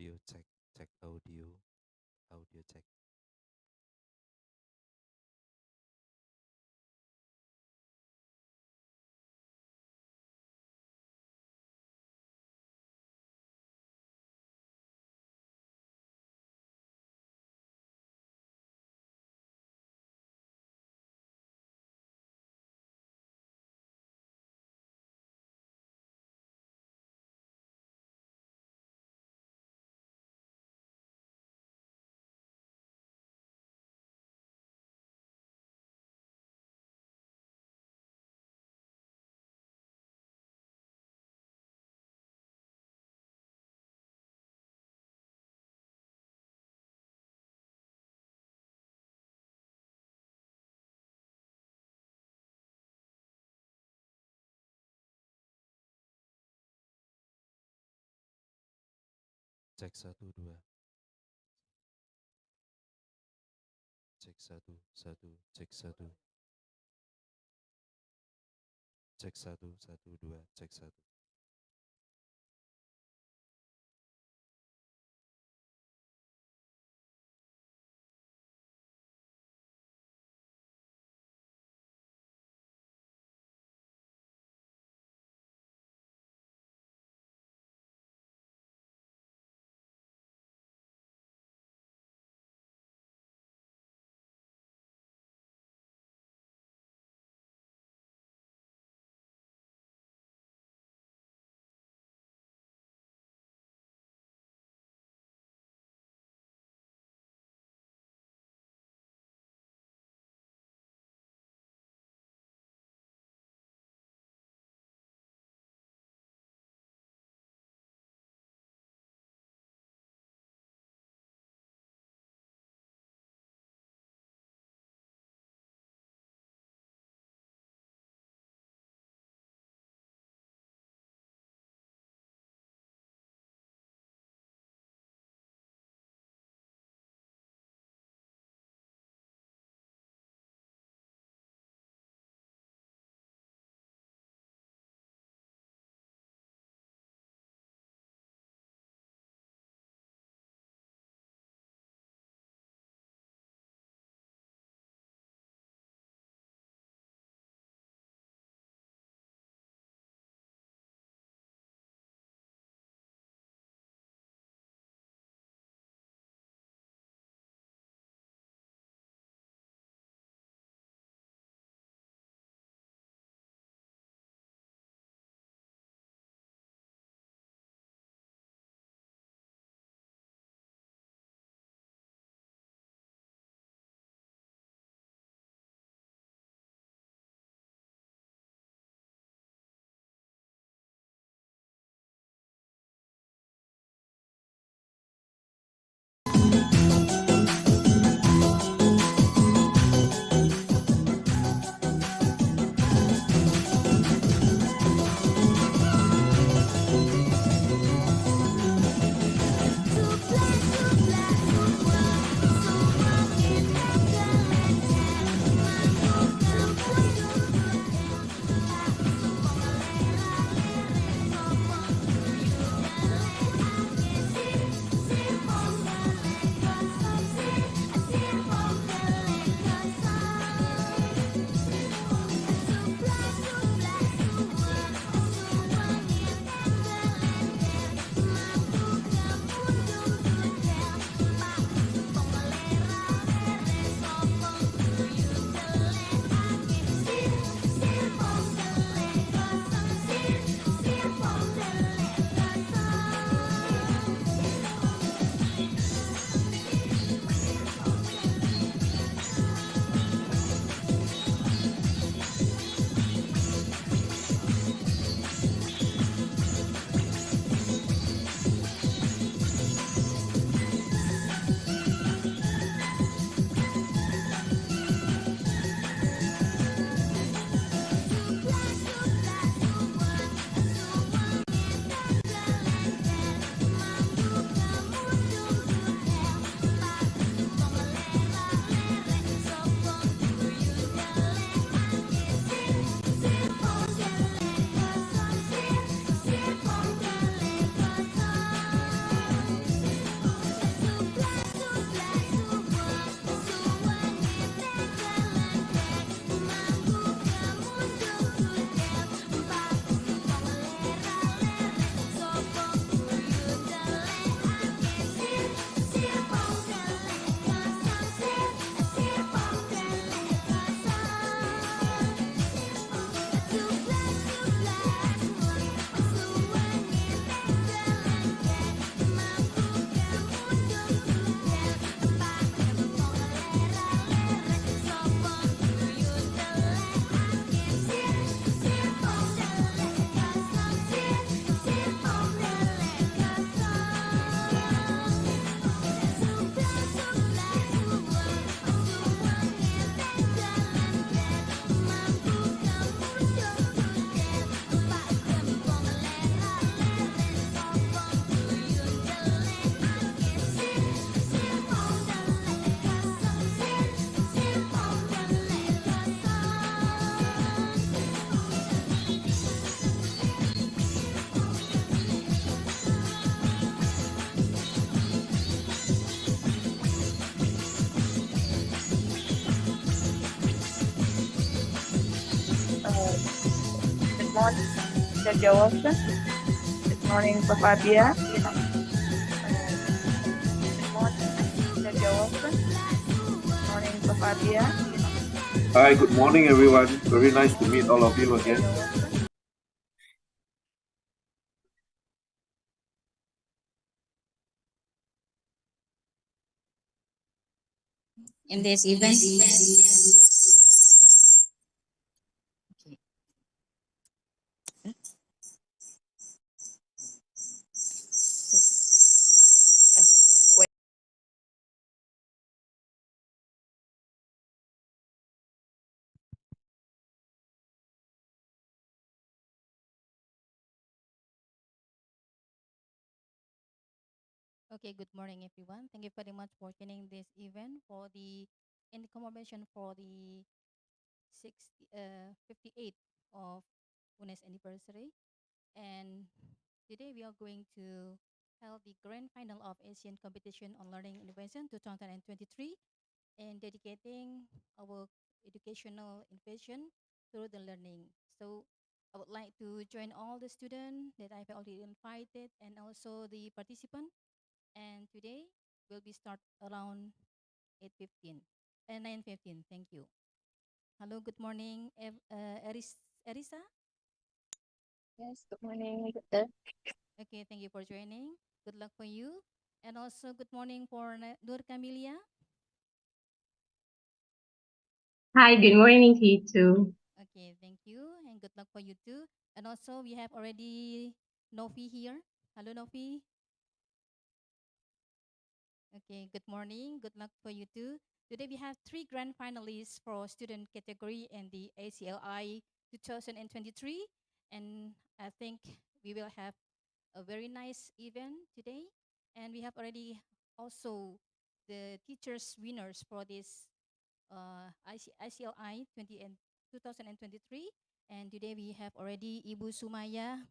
Audio cek, cek audio, audio cek. Cek satu dua, cek satu satu, cek satu, cek satu satu dua, cek satu. bisa jawab kan? Good morning Pak Fadia. Good morning. Bisa jawab kan? Good morning Pak Fadia. Hi, good morning, everyone. Very nice to meet all of you again. In this event. Okay. Wait. Okay, good morning, everyone. Thank you very much for joining this event for the in the commemoration for the 58th of UNES anniversary. And today we are going to held the grand final of Asian Competition on Learning Innovation 2023 and dedicating our educational innovation through the learning. So I would like to join all the students that I've already invited and also the participants, and today will be start around 8:15 and 9:15. Thank you. Hello, good morning, Erisa. Yes, good morning, Doctor. Okay, thank you for joining. Good luck for you. And also good morning for Nur Camilia. Hi, good morning to you too. Okay, thank you, and good luck for you too. And also we have already Novi here. Hello, Novi. Okay, good morning. Good luck for you too. Today we have three grand finalists for student category in the ACLI 2023. And I think we will have a very nice event today. And we have already also the teachers winners for this ICLI 2023. And today we have already Ibu Sumaya.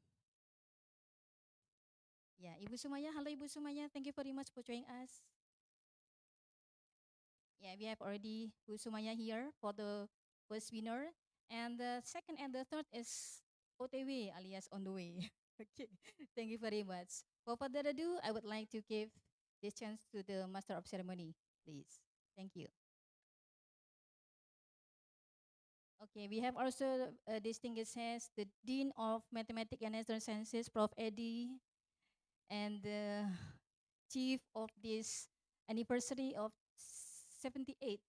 Yeah, Ibu Sumaya. Hello, Ibu Sumaya. Thank you very much for joining us. Yeah, we have already Bu Sumaya here for the first winner. And the second and the third is OTW, alias on the way. Okay, thank you very much. For further ado, I would like to give this chance to the Master of Ceremony, please. Thank you. Okay, we have also distinguished as the Dean of Mathematics and Natural Sciences, Prof. Eddie, and the chief of this anniversary of 68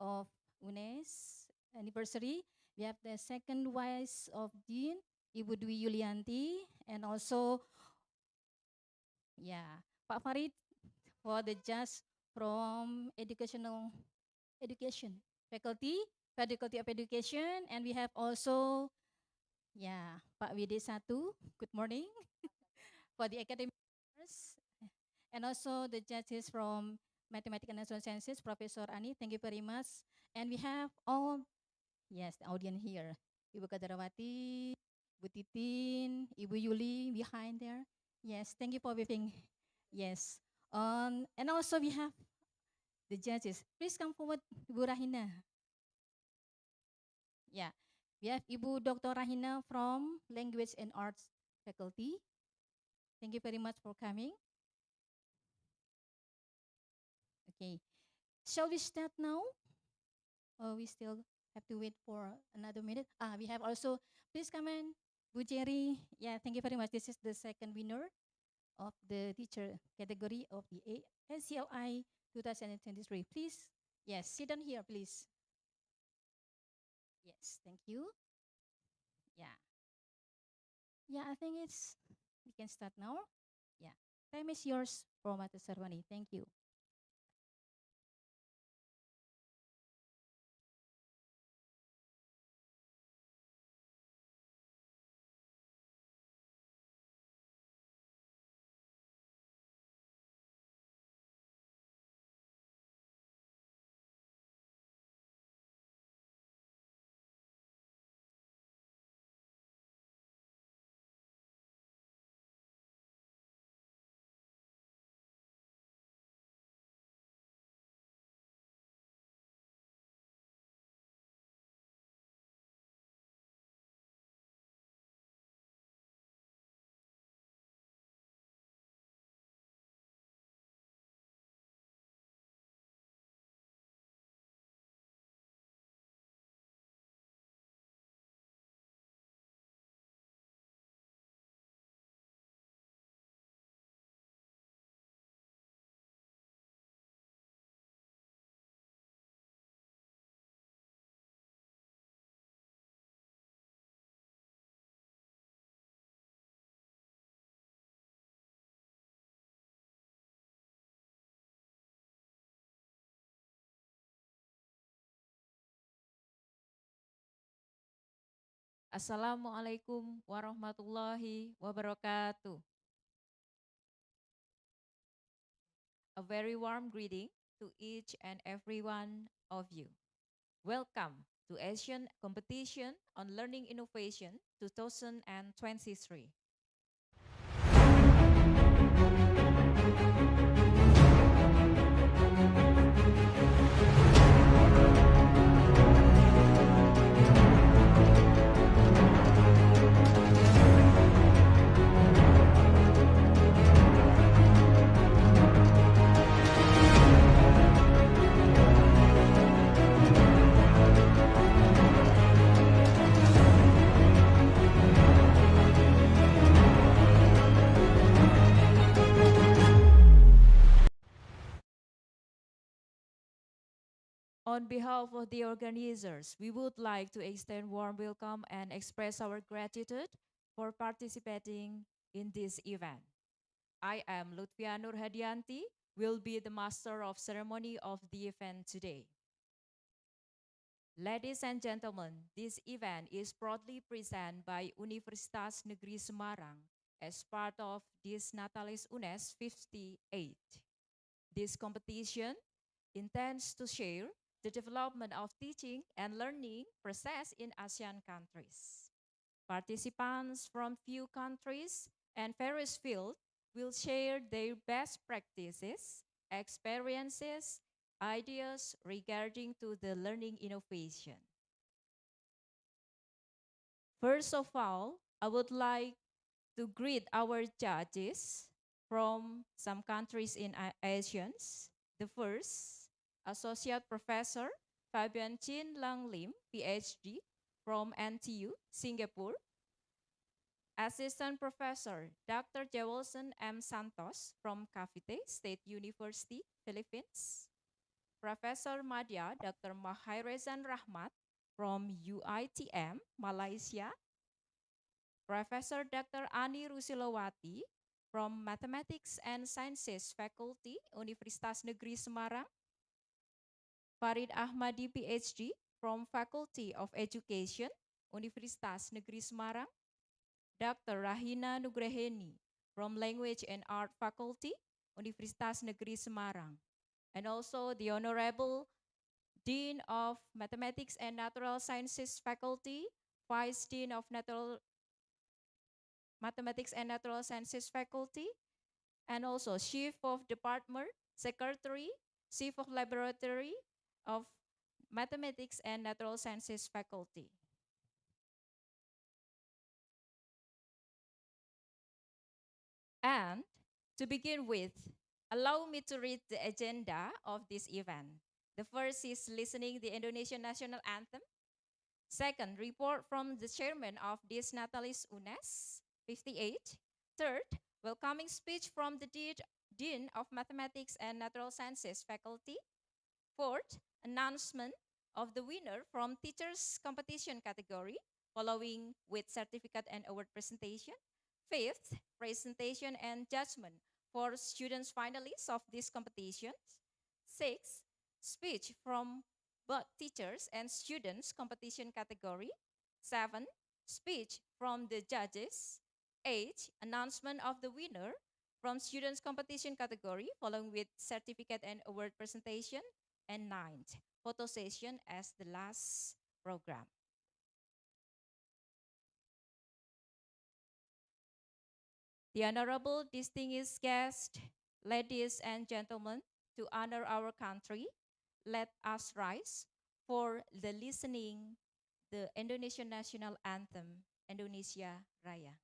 of UNES anniversary. We have the second vice of Dean, Ibu Dwi Yulianti, and also, yeah, Pak Farid for the judge from education faculty, faculty of education, and we have also, yeah, Pak Widi Satu. Good morning for the academic members. And also the judges from Mathematics and Natural Sciences, Professor Ani, thank you very much. And we have all, yes, the audience here. Ibu Kadarawati, Bu Titin, Ibu Yuli behind there. Yes, thank you for being, yes. And also we have the judges. Please come forward, Ibu Rahina. Yeah, we have Ibu Dr. Rahina from Language and Arts Faculty. Thank you very much for coming. Okay, shall we start now? Or we still have to wait for another minute? We have also, please come in, Bu Jerry. Yeah, thank you very much. This is the second winner of the teacher category of the ACLI 2023. Please, yes, sit down here, please. Yes, thank you. Yeah. Yeah, I think we can start now. Yeah. Time is yours for Mata Sarwani. Thank you. Assalamualaikum warahmatullahi wabarakatuh. A very warm greeting to each and every one of you. Welcome to Asian Competition on Learning Innovation 2023. On behalf of the organizers, we would like to extend warm welcome and express our gratitude for participating in this event. I am Lutfia Nur Hadianti, will be the master of ceremony of the event today. Ladies and gentlemen, this event is proudly presented by Universitas Negeri Semarang as part of this Natalis UNES 58. This competition intends to share the development of teaching and learning process in ASEAN countries. Participants from few countries and various fields will share their best practices, experiences, ideas regarding to the learning innovation. First of all, I would like to greet our judges from some countries in ASEAN. The first, Associate Professor Fabian Chin Lang Lim, PhD from NTU, Singapore. Assistant Professor Dr. Jewelson M. Santos from Cavite State University, Philippines. Professor Madya Dr. Mahairezan Rahmat from UITM, Malaysia. Professor Dr. Ani Rusilowati from Mathematics and Sciences Faculty, Universitas Negeri Semarang. Farid Ahmadi, PhD from Faculty of Education, Universitas Negeri Semarang. Dr. Rahina Nugraheni from Language and Art Faculty, Universitas Negeri Semarang. And also the Honorable Dean of Mathematics and Natural Sciences Faculty, Vice Dean of Mathematics and Natural Sciences Faculty, and also Chief of Department, Secretary, Chief of Laboratory of Mathematics and Natural Sciences Faculty. And to begin with, allow me to read the agenda of this event. The first is listening the Indonesian National Anthem. Second, report from the chairman of this Natalis UNES 58. Third, welcoming speech from the Dean of Mathematics and Natural Sciences Faculty. Fourth, announcement of the winner from Teachers Competition category, following with certificate and award presentation. Fifth, presentation and judgment for students finalists of these competitions. Sixth, speech from both teachers and students competition category. 7, speech from the judges. 8, announcement of the winner from students competition category, following with certificate and award presentation. And 9, photo session as the last program. The honorable distinguished guests, ladies and gentlemen, to honor our country, let us rise for the listening the Indonesian National Anthem, Indonesia Raya.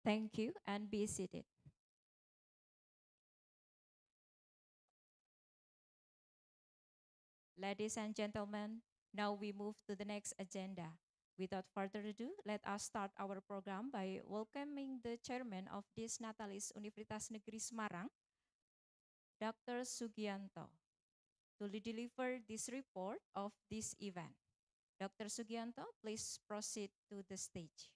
Thank you and be seated. Ladies and gentlemen, now we move to the next agenda. Without further ado, let us start our program by welcoming the chairman of this Natalis Universitas Negeri Semarang, Dr. Sugianto, to deliver this report of this event. Dr. Sugianto, please proceed to the stage.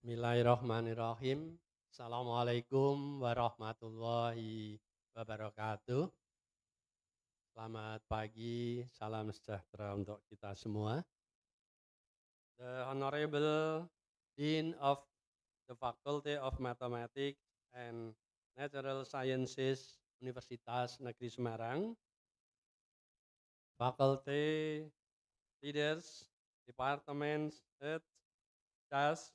Bismillahirrahmanirrahim. Assalamualaikum warahmatullahi wabarakatuh. Selamat pagi, salam sejahtera untuk kita semua. The Honorable Dean of the Faculty of Mathematics and Natural Sciences Universitas Negeri Semarang, faculty leaders, departments, heads, staff,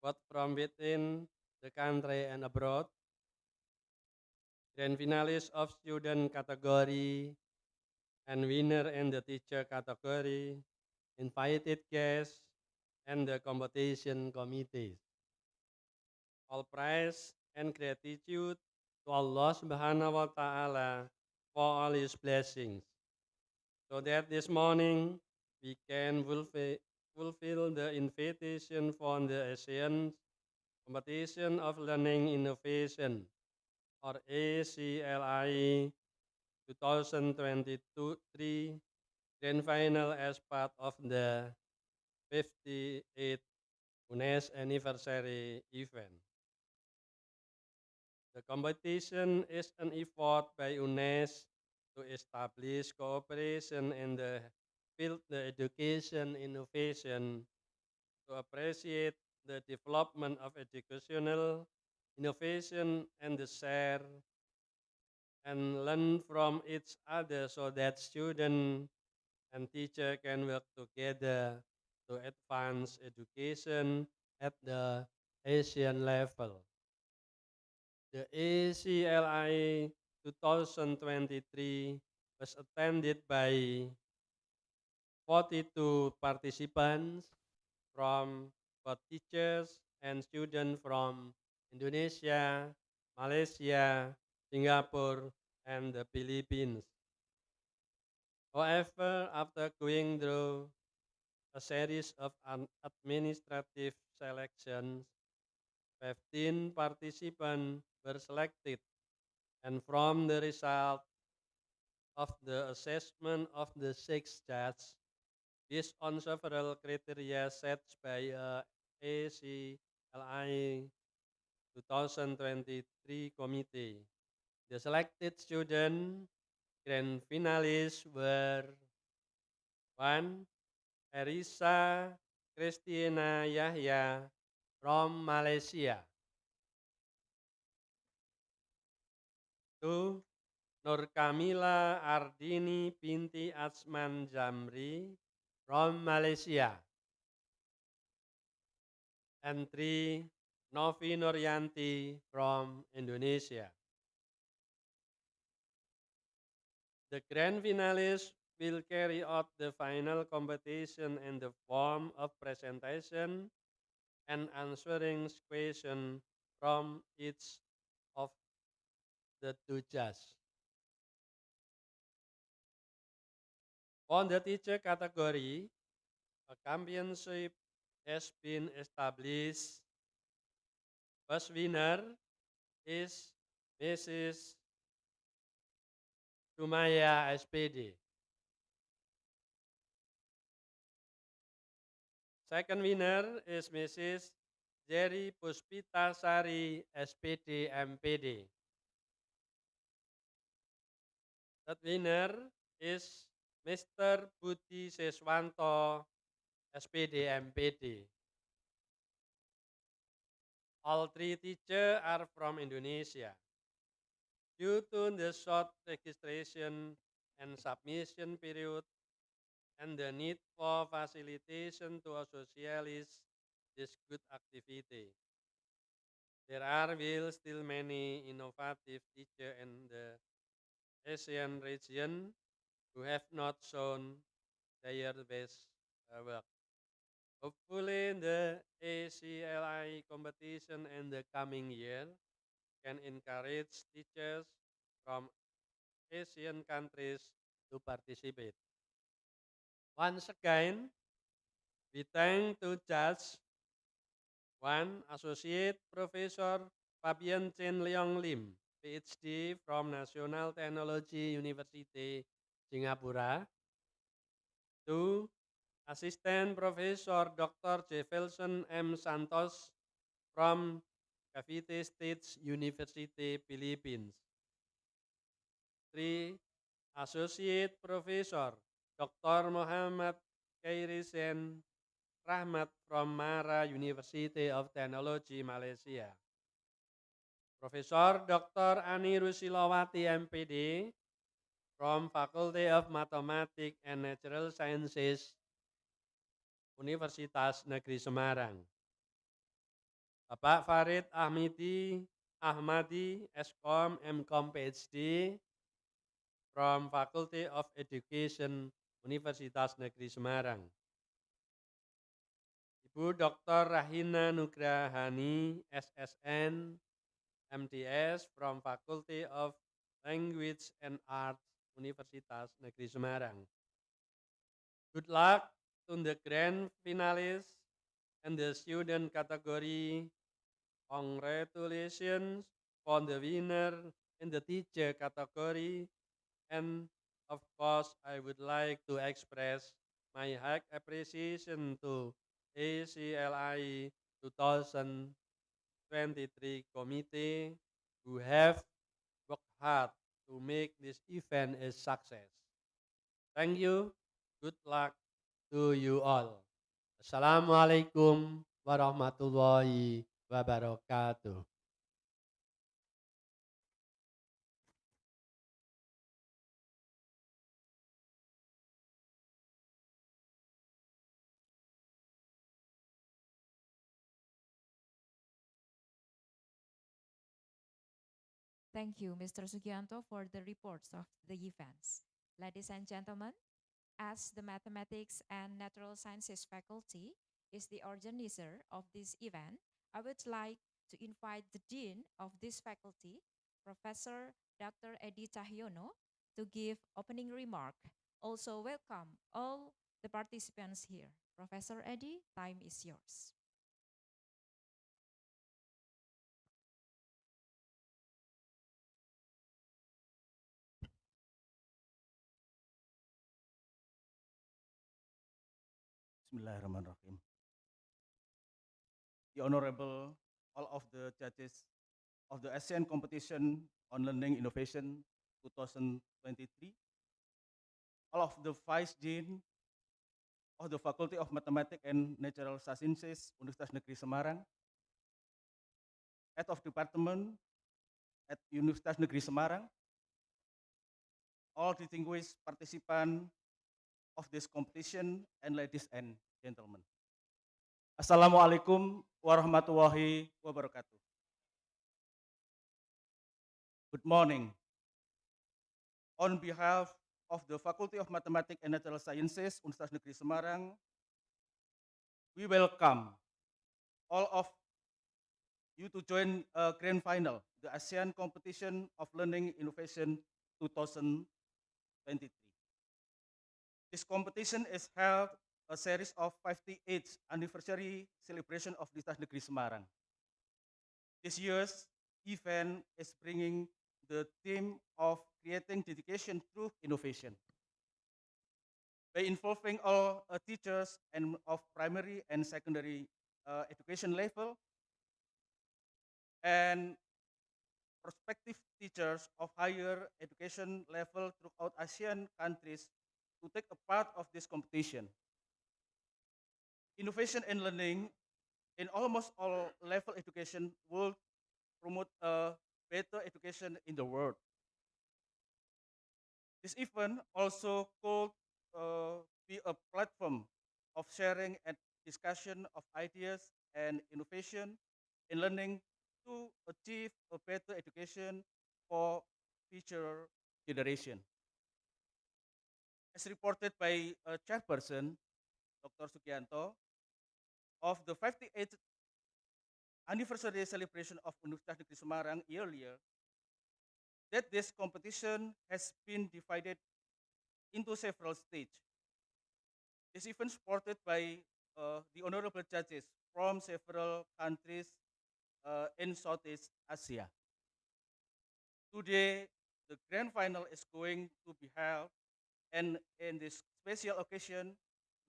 both from within the country and abroad, grand finalists of student category and winner in the teacher category, invited guests, and the competition committees. All praise and gratitude to Allah Subhanahu wa Ta'ala for all His blessings, so that this morning we can fulfill the invitation from the ASEAN Competition of Learning Innovation, or ACLI 2023 Grand Final as part of the 58th UNES anniversary event. The competition is an effort by UNES to establish cooperation in the field of education innovation, to appreciate the development of educational innovation and the share and learn from each other, so that student and teacher can work together to advance education at the ASEAN level. The ACLI 2023 was attended by 42 participants from both teachers and students from Indonesia, Malaysia, Singapore, and the Philippines. However, after going through a series of administrative selections, 15 participants were selected, and from the result of the assessment of the 6 judges, based on several criteria set by ACLI 2023 committee, the selected student grand finalists were 1. Erisa Christina Yahya from Malaysia. 2. Nur Kamila Ardini binti Asman Jamri from Malaysia. And 3. Novi Nuryanti from Indonesia. The grand finalists will carry out the final competition in the form of presentation and answering questions from each of the 2 judges. On the teacher category, a championship has been established. First winner is Mrs. Sumaya SPD. Second winner is Mrs. Jerry Puspitasari SPD MPD. Third winner is Mr. Budi Seswanto SPD MPD. All three teachers are from Indonesia. Due to the short registration and submission period and the need for facilitation to socialize this good activity, there are will still many innovative teachers in the ASEAN region who have not shown their best work. Hopefully, the ACLI competition in the coming year can encourage teachers from Asian countries to participate. Once again, we thank to Judge 1. Associate Professor Fabian Chen Leong Lim, PhD from National Technology University, Singapura. 2. Assistant Professor Dr. Jefferson M. Santos from Cavite State University, Philippines. 3. Associate Professor Dr. Muhammad Kairisen Rahmat from Mara University of Technology, Malaysia. Professor Dr. Ani Rusilawati, MPD, from Faculty of Mathematics and Natural Sciences, Universitas Negeri Semarang. Bapak Farid Ahmadi, Eskom, MCom, PhD, from Faculty of Education, Universitas Negeri Semarang. Ibu Dr. Rahina Nugrahani, SSN, MTS, from Faculty of Language and Arts, Universitas Negeri Semarang. Good luck to the grand finalists and the student category. Congratulations for the winner in the teacher category. And of course, I would like to express my high appreciation to ACLI 2023 committee who have worked hard to make this event a success. Thank you. Good luck to you all. Assalamualaikum warahmatullahi wabarakatuh. Thank you, Mr. Sugianto, for the reports of the events. Ladies and gentlemen, as the Mathematics and Natural Sciences faculty is the organizer of this event, I would like to invite the Dean of this faculty, Professor Dr. Edi Cahyono, to give opening remark. Also welcome all the participants here. Professor Edi, time is yours. Bismillahirrahmanirrahim. The Honorable, all of the judges of the ASEAN Competition on Learning Innovation 2023, all of the Vice Dean of the Faculty of Mathematics and Natural Sciences, Universitas Negeri Semarang, Head of Department at Universitas Negeri Semarang, all distinguished participants of this competition, and ladies and gentlemen. Assalamualaikum warahmatullahi wabarakatuh. Good morning. On behalf of the Faculty of Mathematics and Natural Sciences, Universitas Negeri Semarang, we welcome all of you to join a grand final, the ASEAN Competition of Learning Innovation 2023. This competition is held a series of 58th anniversary celebration of Universitas Negeri Semarang. This year's event is bringing the theme of creating dedication through innovation. By involving all teachers and of primary and secondary education level and prospective teachers of higher education level throughout ASEAN countries to take a part of this competition. Innovation and learning in almost all level education will promote a better education in the world. This event also could be a platform of sharing and discussion of ideas and innovation in learning to achieve a better education for future generation. As reported by chairperson Dr. Sugianto, of the 58th anniversary celebration of Universitas Negeri Semarang earlier, that this competition has been divided into several stages. This event supported by the honorable judges from several countries in Southeast Asia. Today, the grand final is going to be held, and in this special occasion,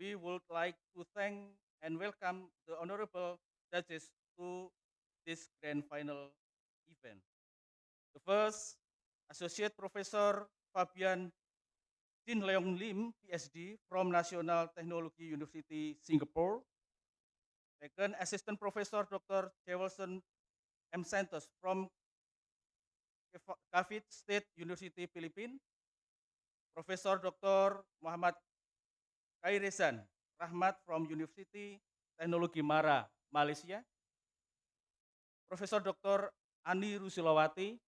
we would like to thank and welcome the honorable judges to this grand final event. The first, Associate Professor Fabian Jin Leong Lim, PhD from National Technology University, Singapore. Second, Assistant Professor Dr. Jewelson M. Santos from Cavite State University, Philippines. Professor Dr. Muhammad Kairesan Rahmat from University Teknologi Mara, Malaysia. Professor Dr. Ani Rusilawati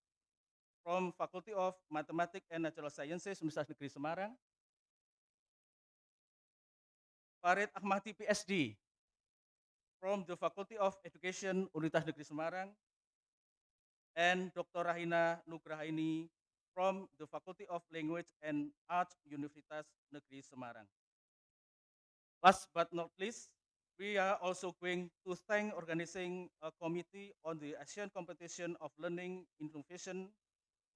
from Faculty of Mathematics and Natural Sciences, Universitas Negeri Semarang. Farid Ahmadi, PhD from the Faculty of Education, Universitas Negeri Semarang. And Dr. Rahina Nugrahaini from the Faculty of Language and Arts, Universitas Negeri Semarang. Last but not least, we are also going to thank organizing a committee on the ASEAN Competition of Learning Innovation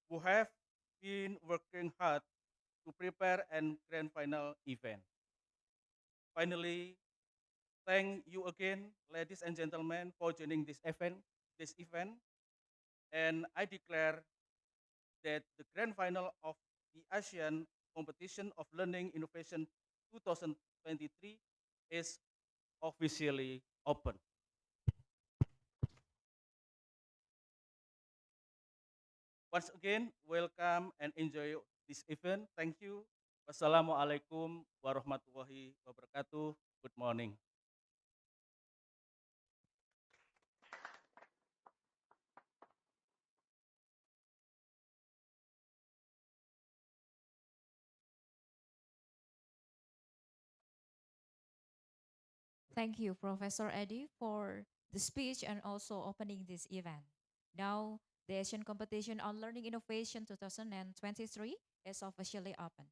who have been working hard to prepare and grand final event. Finally, thank you again, ladies and gentlemen, for joining this event, and I declare that the grand final of the ASEAN Competition of Learning Innovation 2023 is officially open. Once again, welcome and enjoy this event. Thank you. Wassalamualaikum warahmatullahi wabarakatuh. Good morning. Thank you, Professor Eddie, for the speech and also opening this event. Now, the Asian Competition on Learning Innovation 2023 is officially open.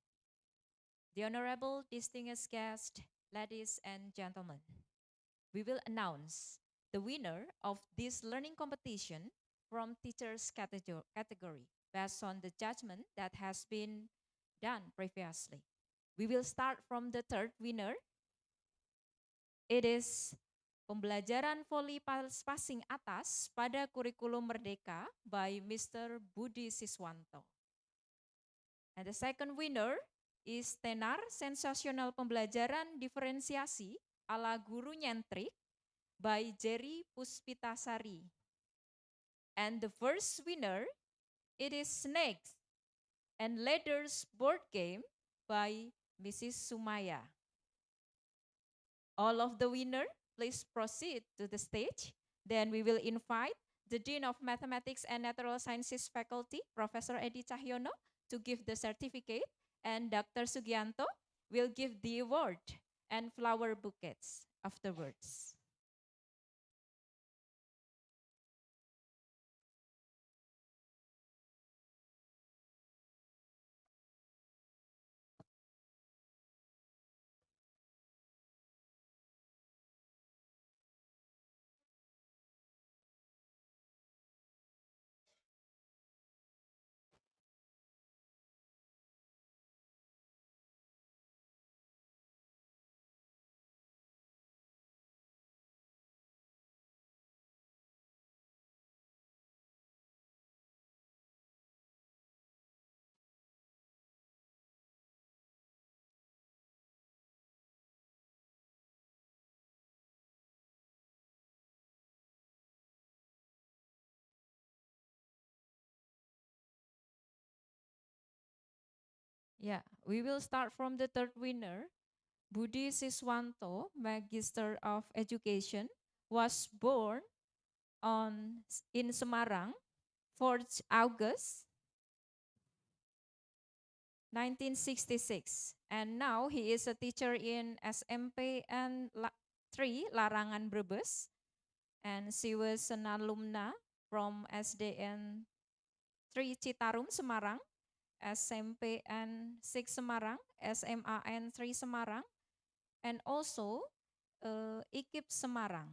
The honorable distinguished guests, ladies and gentlemen, we will announce the winner of this learning competition from teachers category based on the judgment that has been done previously. We will start from the third winner. It is Pembelajaran Voli Passing Atas pada Kurikulum Merdeka by Mr. Budi Siswanto. And the second winner is Tenar Sensasional Pembelajaran Diferensiasi ala Guru Nyentrik by Jerry Puspitasari. And the first winner, it is Snakes and Ladders Board Game by Mrs. Sumaya. All of the winner, please proceed to the stage. Then we will invite the Dean of Mathematics and Natural Sciences Faculty, Professor Edi Cahyono, to give the certificate, and Dr. Sugianto will give the award and flower bouquets afterwards. Yeah, we will start from the third winner. Budi Siswanto, Magister of Education, was born in Semarang, 4th August 1966. And now he is a teacher in SMPN 3 Larangan Brebes. And she was an alumna from SDN 3 Citarum Semarang, SMPN 6 Semarang, SMAN 3 Semarang, and also IKIP Semarang.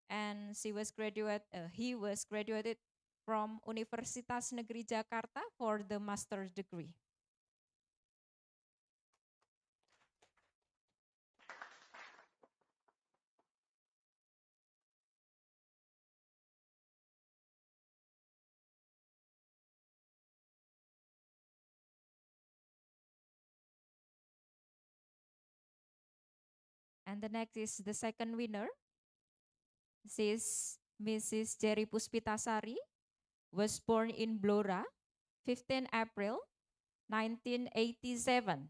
And he was graduated from Universitas Negeri Jakarta for the master's degree. And the next is the second winner. This is Mrs. Jerry Puspitasari, was born in Blora, 15 April 1987.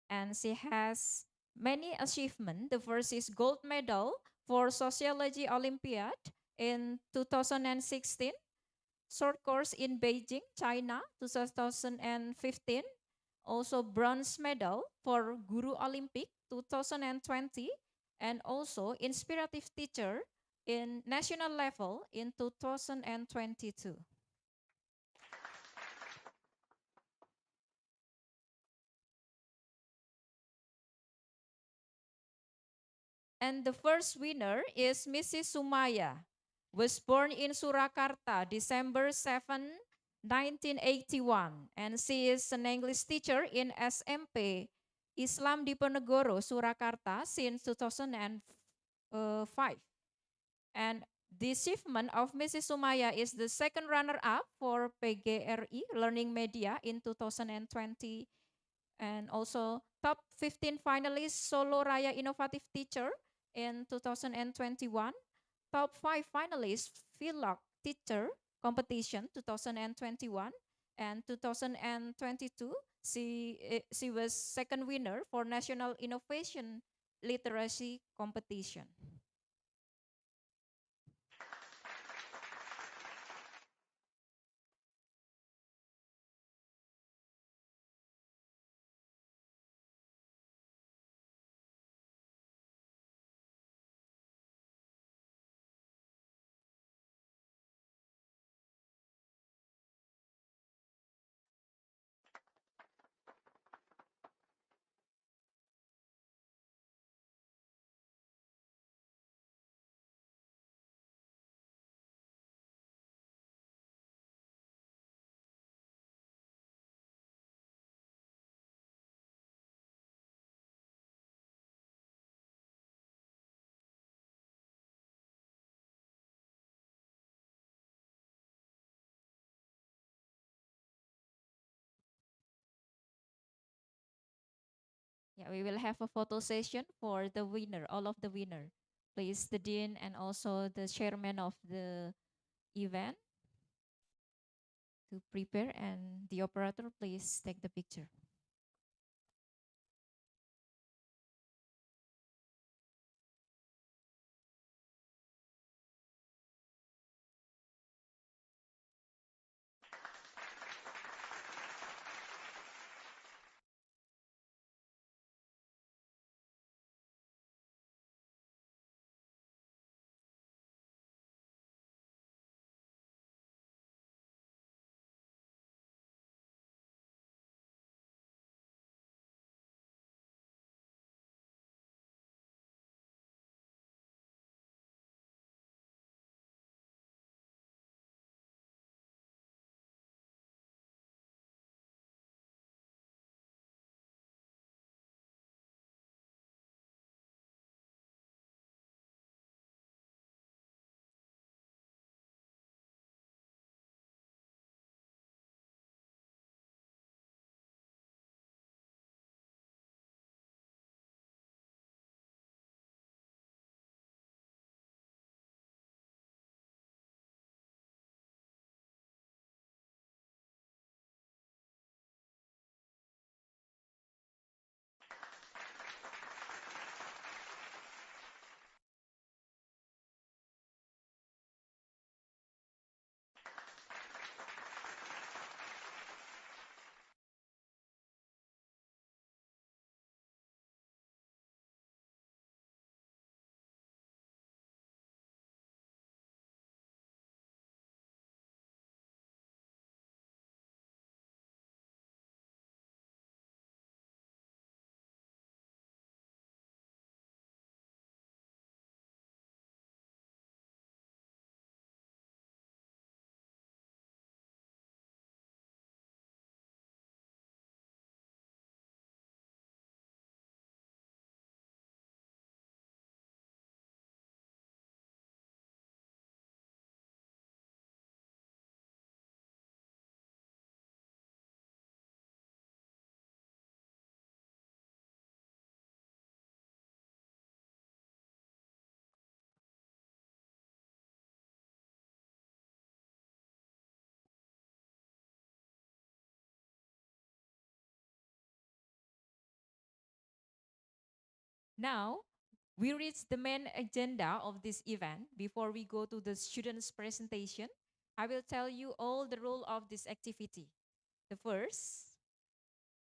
And she has many achievements. The first is gold medal for Sociology Olympiad in 2016, short course in Beijing, China, 2015, also bronze medal for Guru Olympic 2020, and also inspirative teacher in national level in 2022. And the first winner is Mrs. Sumaya, was born in Surakarta, December 7, 1981. And she is an English teacher in SMP Islam Diponegoro, Surakarta since 2005. And the achievement of Mrs. Sumaya is the second runner-up for PGRI Learning Media in 2020. And also top 15 finalists Solo Raya Innovative Teacher in 2021, top 5 finalists Vlog Teacher Competition 2021, and 2022 she was second winner for National Innovation Literacy Competition. Yeah, we will have a photo session for the winner, all of the winner. Please, the dean and also the chairman of the event to prepare, and the operator, please take the picture. Now, we reach the main agenda of this event. Before we go to the students' presentation, I will tell you all the rule of this activity. The first,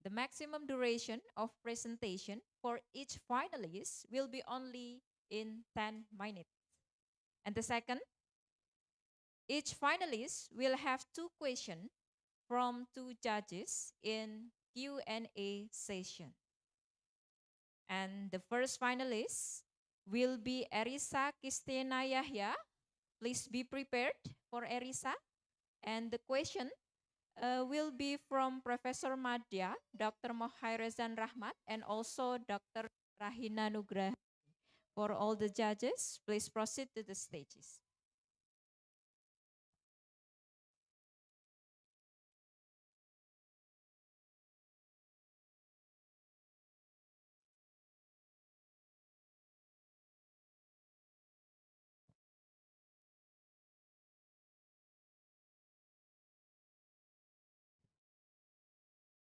the maximum duration of presentation for each finalist will be only in 10 minutes. And the second, each finalist will have 2 questions from 2 judges in Q&A session. And the first finalist will be Erisa Kistina Yahya. Please be prepared for Erisa. And the question will be from Professor Madya, Dr. Mohairezan Rahmat, and also Dr. Rahina Nugraha. For all the judges, please proceed to the stages.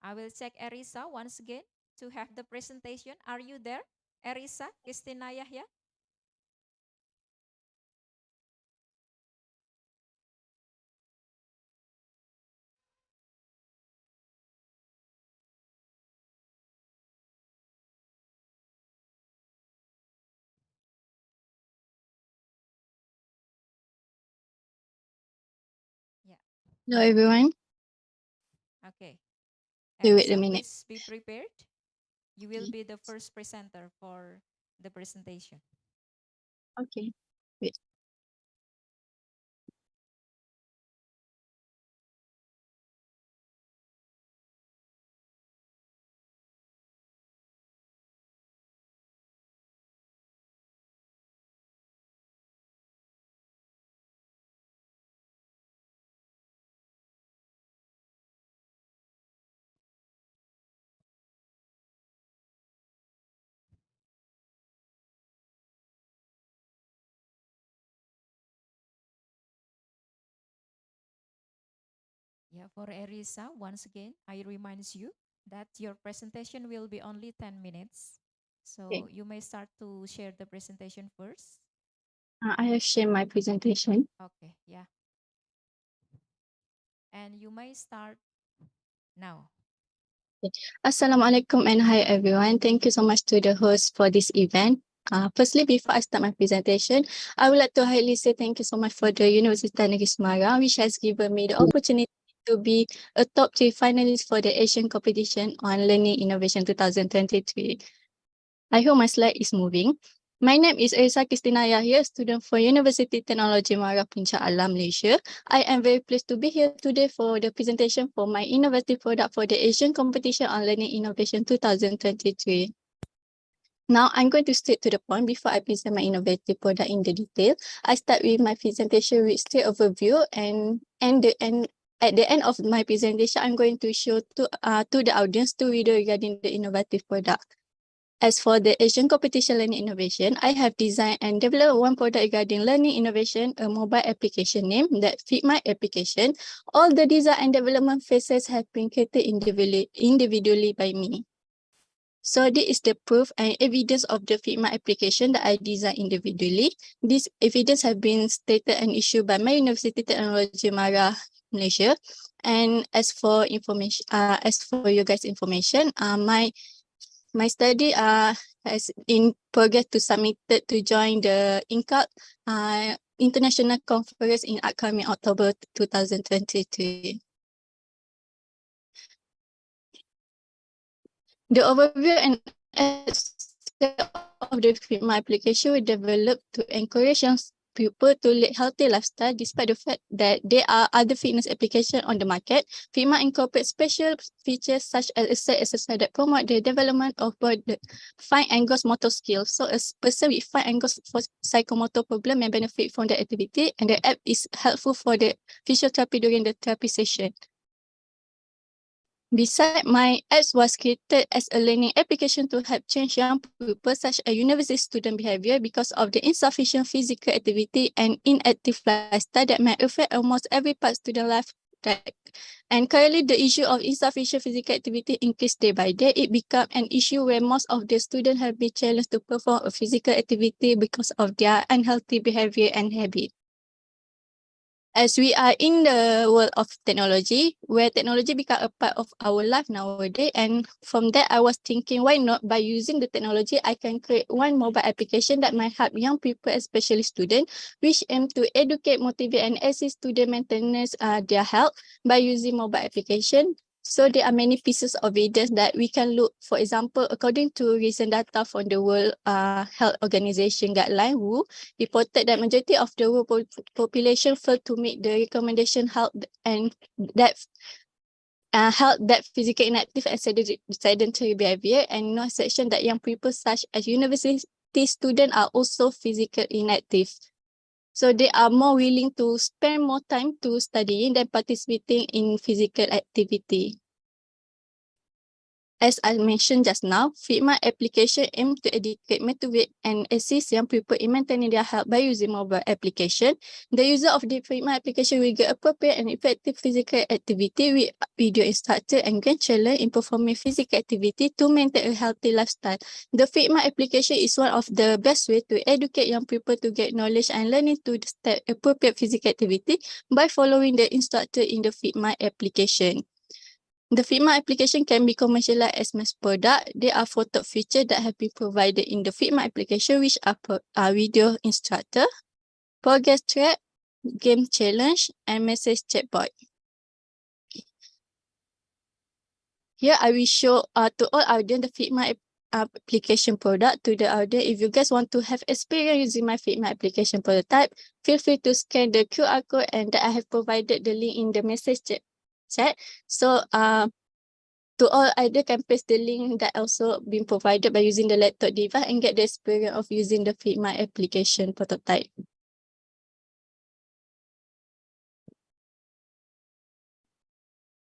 I will check Erisa once again to have the presentation. Are you there, Erisa Kistina Yahya? Yeah. Hello, everyone. Okay. Okay, wait a Erisa, minute. please be prepared. You will be the first presenter for the presentation. Okay. Wait. Yeah, for Erisa, once again, I remind you that your presentation will be only 10 minutes. So Okay. you may start to share the presentation first. I have shared my presentation. Okay, yeah. And you may start now. Assalamualaikum and hi everyone. Thank you so much to the host for this event. Firstly, before I start my presentation, I would like to highly say thank you so much for the Universitas Negeri Semarang, which has given me the opportunity to be a top 3 finalist for the Asian competition on Learning Innovation 2023. I hope my slide is moving. My name is Erisa Kistina Yahya, student for University Technology Mara Puncak Alam, Malaysia. I am very pleased to be here today for the presentation for my innovative product for the Asian Competition on Learning Innovation 2023. Now, I'm going to straight to the point before I present my innovative product in the detail. I start with my presentation with straight overview and at the end of my presentation, I'm going to show to the audience 2 videos regarding the innovative product. As for the Asian Competition Learning Innovation, I have designed and developed one product regarding learning innovation, a mobile application name that fit my application. All the design and development phases have been created individually by me. So this is the proof and evidence of the Figma application that I designed individually. This evidence have been stated and issued by my University Technology Mara, Malaysia. And as for information, as for you guys' information, my study has in progress to submitted to join the INCAP International Conference in upcoming October 2023. The overview and of the Figma application were developed to encourage young people to lead healthy lifestyle despite the fact that there are other fitness applications on the market. Figma incorporates special features such as exercise that promote the development of both the fine and gross motor skills. So a person with fine and gross psychomotor problem may benefit from the activity, and the app is helpful for the physiotherapy during the therapy session. Besides, my app was created as a learning application to help change young people such as university student behavior because of the insufficient physical activity and inactive lifestyle that may affect almost every part of student life Right. And currently, the issue of insufficient physical activity increased day by day. It became an issue where most of the students have been challenged to perform a physical activity because of their unhealthy behavior and habit. As we are in the world of technology, where technology become a part of our life nowadays, and from that I was thinking, why not by using the technology, I can create one mobile application that might help young people, especially students, which aim to educate, motivate, and assist student maintenance their health by using mobile application. So there are many pieces of evidence that we can look. For example, according to recent data from the World Health Organization guideline, WHO reported that majority of the world population failed to meet the recommendation health and that physical inactive and sedentary behavior, and no exception that young people such as university students are also physical inactive. So they are more willing to spend more time to studying than participating in physical activity. As I mentioned just now, Fitma application aim to educate, motivate, and assist young people in maintaining their health by using mobile application. The user of the Fitma application will get appropriate and effective physical activity with video instructor and grand challenge in performing physical activity to maintain a healthy lifestyle. The Fitma application is one of the best way to educate young people to get knowledge and learning to start appropriate physical activity by following the instructor in the Fitma application. The Fitma application can be commercialized as mass product. There are 4 top features that have been provided in the Fitma application, which are video instructor, progress track, game challenge, and message chatbot. Here I will show to all audience the Fitma application product to the audience. If you guys want to have experience using my Fitma application prototype, feel free to scan the QR code and that I have provided the link in the message chat. So to all either can paste the link that also been provided by using the laptop device and get the experience of using the Fitma application prototype.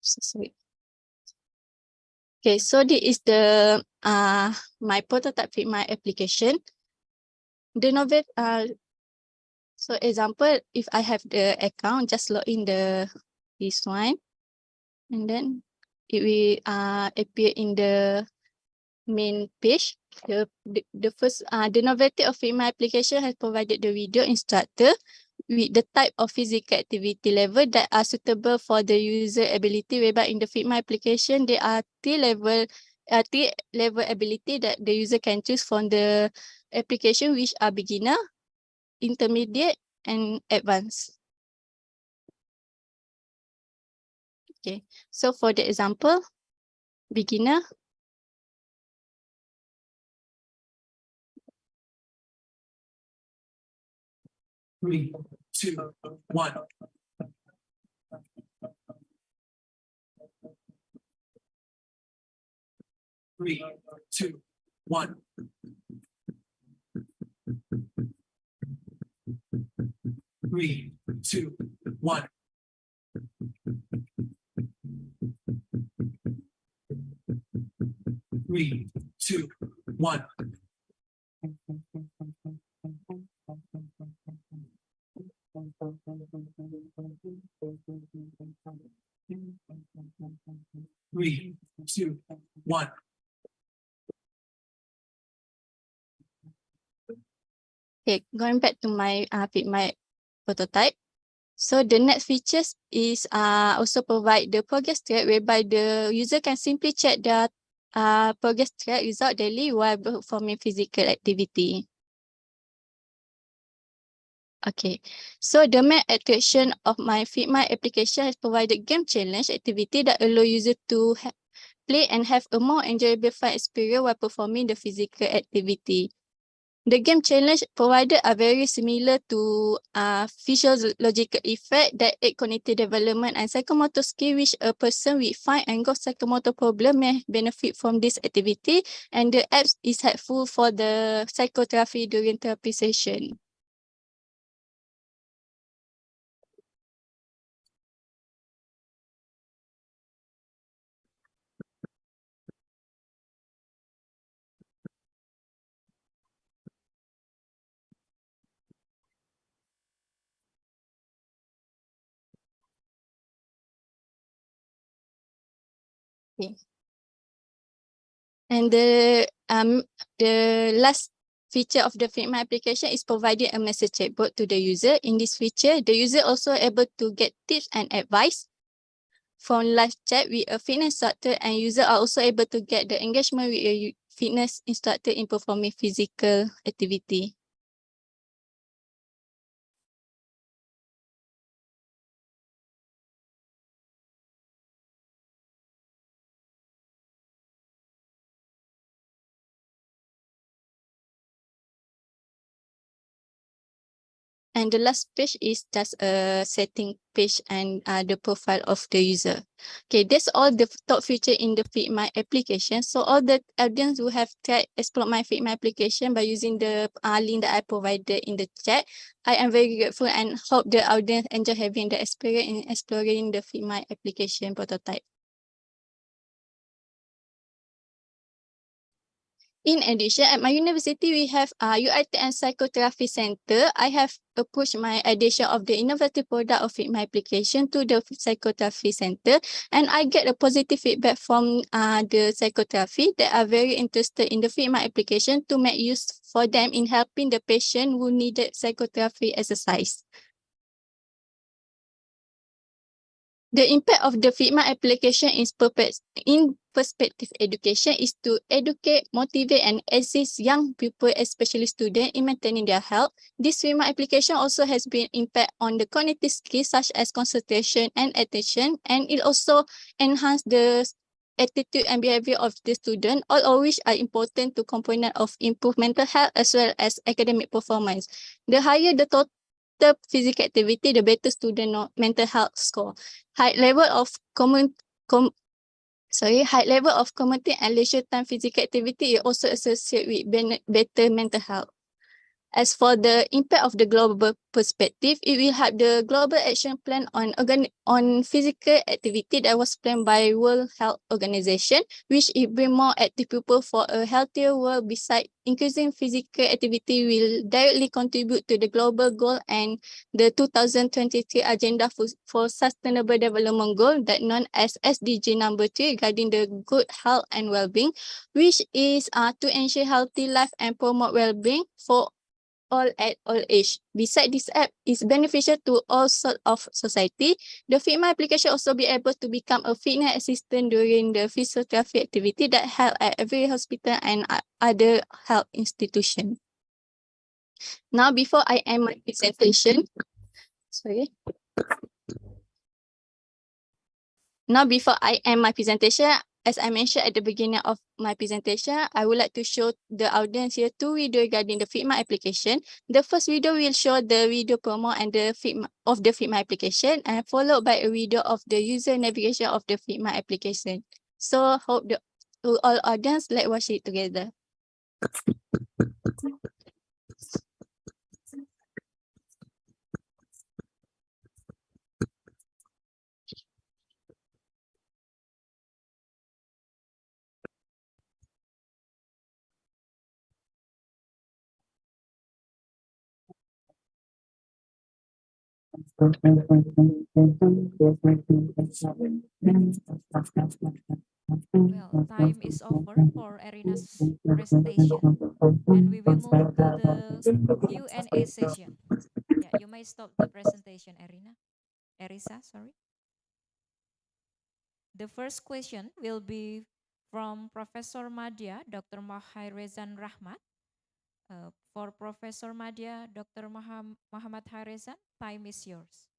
Sorry. Okay, so this is the my prototype Fitma application. The novel so example, if I have the account, just log in this one, and then it will appear in the main page. The first the novelty of Fitma application has provided the video instructor with the type of physical activity level that are suitable for the user ability, whereby in the Fitma application there are three level ability that the user can choose from the application, which are beginner, intermediate, and advanced. Okay, so for the example, beginner. Three, two, one. Three, two, one. Three, two, one. Three, two, one. Three, two, one. Okay, going back to my Fitma prototype. So the next features is also provide the progress track, whereby the user can simply check their progress track result daily while performing physical activity. Okay, so the main attraction of my Fitma application has provided game challenge activity that allow user to play and have a more enjoyable fun experience while performing the physical activity. The game challenge provided are very similar to physiological effect that aid cognitive development and psychomotor skill, which a person with fine and got psychomotor problem may benefit from this activity, and the apps is helpful for the psychotherapy during therapy session. Okay. And the last feature of the Figma application is providing a message chatbot to the user. In this feature, the user also able to get tips and advice from live chat with a fitness instructor, and user are also able to get the engagement with a fitness instructor in performing physical activity. And the last page is just a setting page and the profile of the user. Okay, that's all the top feature in the Figma application. So all the audience who have tried explore my Figma application by using the link that I provided in the chat, I am very grateful and hope the audience enjoy having the experience in exploring the Figma application prototype. In addition, at my university, we have UIT and Psychotherapy Center. I have approached my addition of the innovative product of Figma application to the Psychotherapy Center, and I get a positive feedback from the psychotherapy that are very interested in the Figma application to make use for them in helping the patient who needed psychotherapy exercise. The impact of the Figma application in perspective education is to educate, motivate, and assist young people, especially students, in maintaining their health. This Figma application also has been impact on the cognitive skills such as concentration and attention, and it also enhance the attitude and behavior of the student, all of which are important to component of improve mental health as well as academic performance. The higher the total physical activity, the better student mental health score. High level of high level of community and leisure time physical activity is also associated with better mental health. As for the impact of the global perspective, it will have the global action plan on physical activity that was planned by World Health Organization, which it bring more active people for a healthier world. Besides, increasing physical activity will directly contribute to the global goal and the 2023 Agenda for Sustainable Development Goal, that known as SDG number 3, regarding the good health and well-being, which is to ensure healthy life and promote well-being for all at all age. Besides, this app is beneficial to all sorts of society. The Figma application also be able to become a fitness assistant during the physiotherapy activity that held at every hospital and other health institution. Now, before I end my presentation, as I mentioned at the beginning of my presentation, I would like to show the audience here two videos regarding the Figma application. The first video will show the video promo and the Figma application, and followed by a video of the user navigation of the Figma application. So hope all audience let's watch it together. Well, time is over for Erina's presentation, and we will move to the Q&A session. Yeah, you may stop the presentation, Erisa, sorry. The first question will be from Professor Madya, Dr. Mahairezan Rahmat. For Professor Madya, Dr. Muhammad Hairezan, time is yours.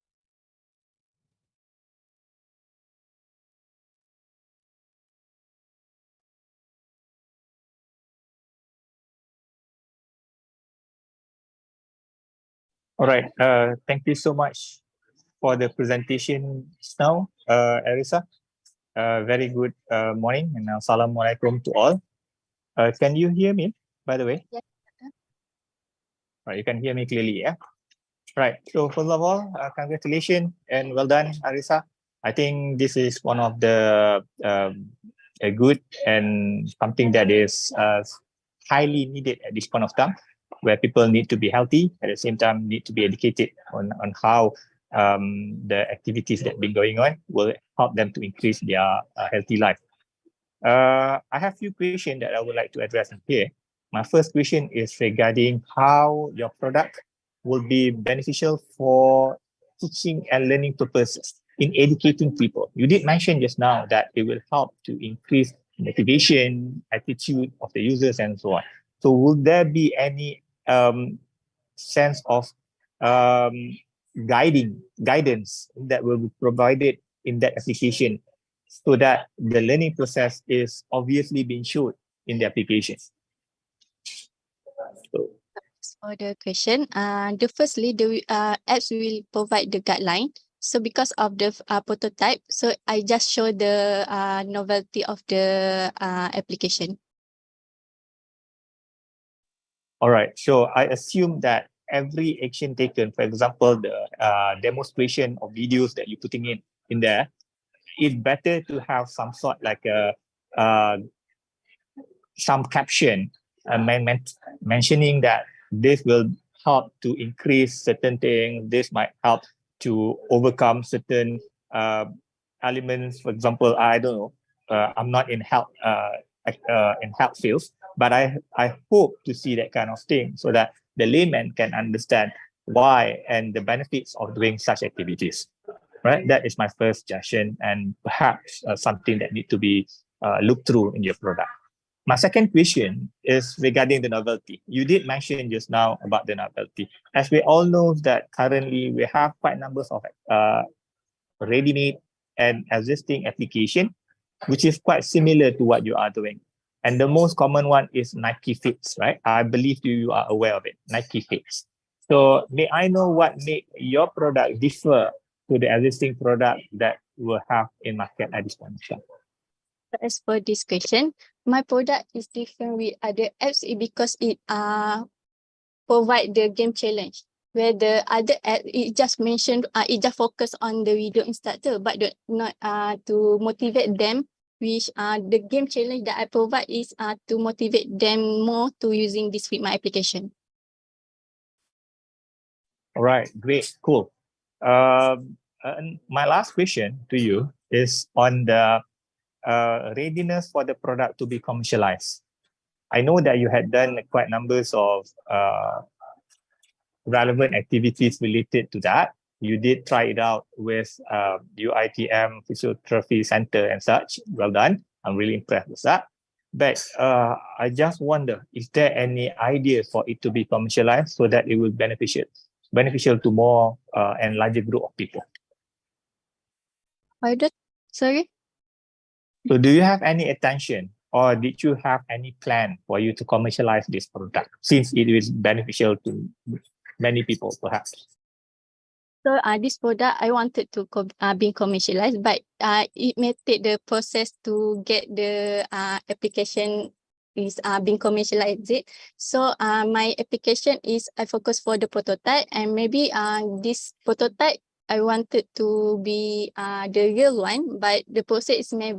All right. Thank you so much for the presentation now, Arisa. Very good morning and assalamualaikum to all. Can you hear me, by the way? Yeah. Right, you can hear me clearly, yeah? Right. So first of all, congratulations and well done, Arisa. I think this is one of the a good and something that is highly needed at this point of time, where people need to be healthy, at the same time need to be educated on how the activities that have been going on will help them to increase their healthy life. I have few questions that I would like to address here. My first question is regarding how your product will be beneficial for teaching and learning purposes in educating people. You did mention just now that it will help to increase motivation, attitude of the users, and so on. So, will there be any sense of um, guidance that will be provided in that application so that the learning process is obviously being shown in the application? So, For the question, the firstly, the apps will provide the guideline. So because of the prototype, so I just show the novelty of the application. all right. So I assume that every action taken, for example, the demonstration of videos that you're putting in there, it's better to have some sort like a some caption mentioning that this will help to increase certain things. This might help to overcome certain elements. For example, I don't know. I'm not in health fields, but I hope to see that kind of thing so that the layman can understand why and the benefits of doing such activities. Right, that is my first suggestion, and perhaps something that need to be looked through in your product. My second question is regarding the novelty. You did mention just now about the novelty. As we all know that currently we have quite numbers of ready-made and existing application, which is quite similar to what you are doing. And the most common one is Nike Fits, right? I believe you are aware of it, Nike Fits. So may I know what made your product differ to the existing product that we have in market at this point in time? As for this question, my product is different with other apps because it provide the game challenge. Where the other app it just mentioned it just focus on the video instructor, but not to motivate them. Which the game challenge that I provide is to motivate them more to using this with my application. All right, great, cool. And my last question to you is on the readiness for the product to be commercialized. I know that you had done quite numbers of relevant activities related to that. You did try it out with UITM Physiotherapy Center and such. Well done. I'm really impressed with that. But I just wonder, is there any idea for it to be commercialized so that it will beneficial to more and larger group of people? Sorry? So do you have any attention or did you have any plan for you to commercialize this product since it is beneficial to many people perhaps? So this product I wanted to be commercialized, but it may take the process to get the application is being commercialized. So my application is I focus for the prototype, and maybe this prototype I wanted to be the real one, but the process may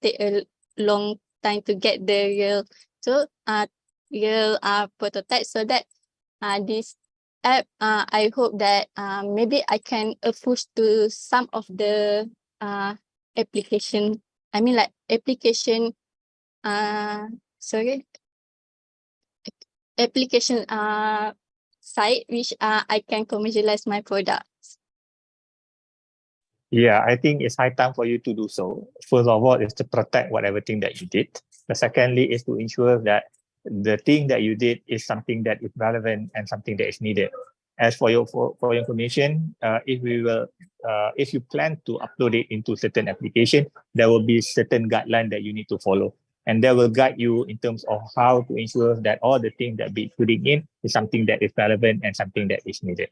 take a long time to get the real prototype, so that this app I hope that maybe I can push to some of the application. I mean like application sorry application site which I can commercialize my products. Yeah, I think it's high time for you to do so. First of all, is to protect whatever thing that you did. The secondly is to ensure that the thing that you did is something that is relevant and something that is needed. As for your information, if you plan to upload it into certain application, there will be certain guideline that you need to follow, and that will guide you in terms of how to ensure that all the things that be putting in is something that is relevant and something that is needed.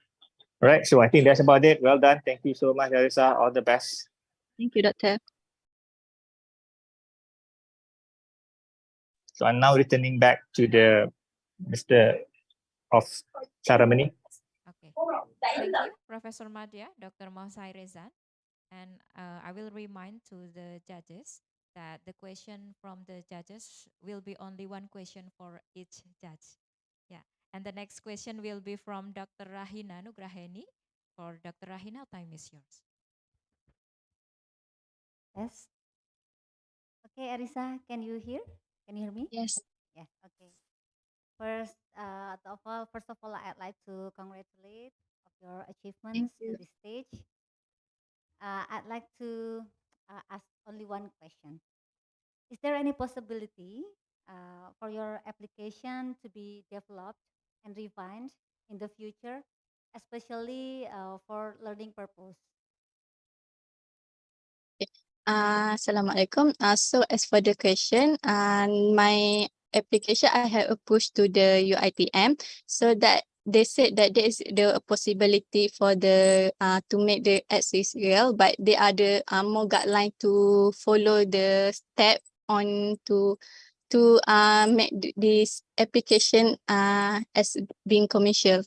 All right, so I think that's about it. Well done. Thank you so much, Arisa. All the best. Thank you, Doctor. So I'm now returning back to the Mr. of ceremony. Okay. Thank you, Professor Madya, Dr. Mohsai Rezan. And I will remind to the judges that the question from the judges will be only one question for each judge. Yeah. And the next question will be from Dr. Rahina Nugraheni. For Dr. Rahina, time is yours. Yes. Okay, Arisa, can you hear? Can you hear me? Yes. Yeah, okay. First of all, I'd like to congratulate of your Thank achievements to you. this stage. I'd like to ask only one question. Is there any possibility for your application to be developed and refined in the future, especially for learning purpose? Assalamualaikum. So as for the question, my application I have approached to the UITM so that they said that there is the possibility for the to make the access real, but there are the more guideline to follow the step on to make this application as being commercial.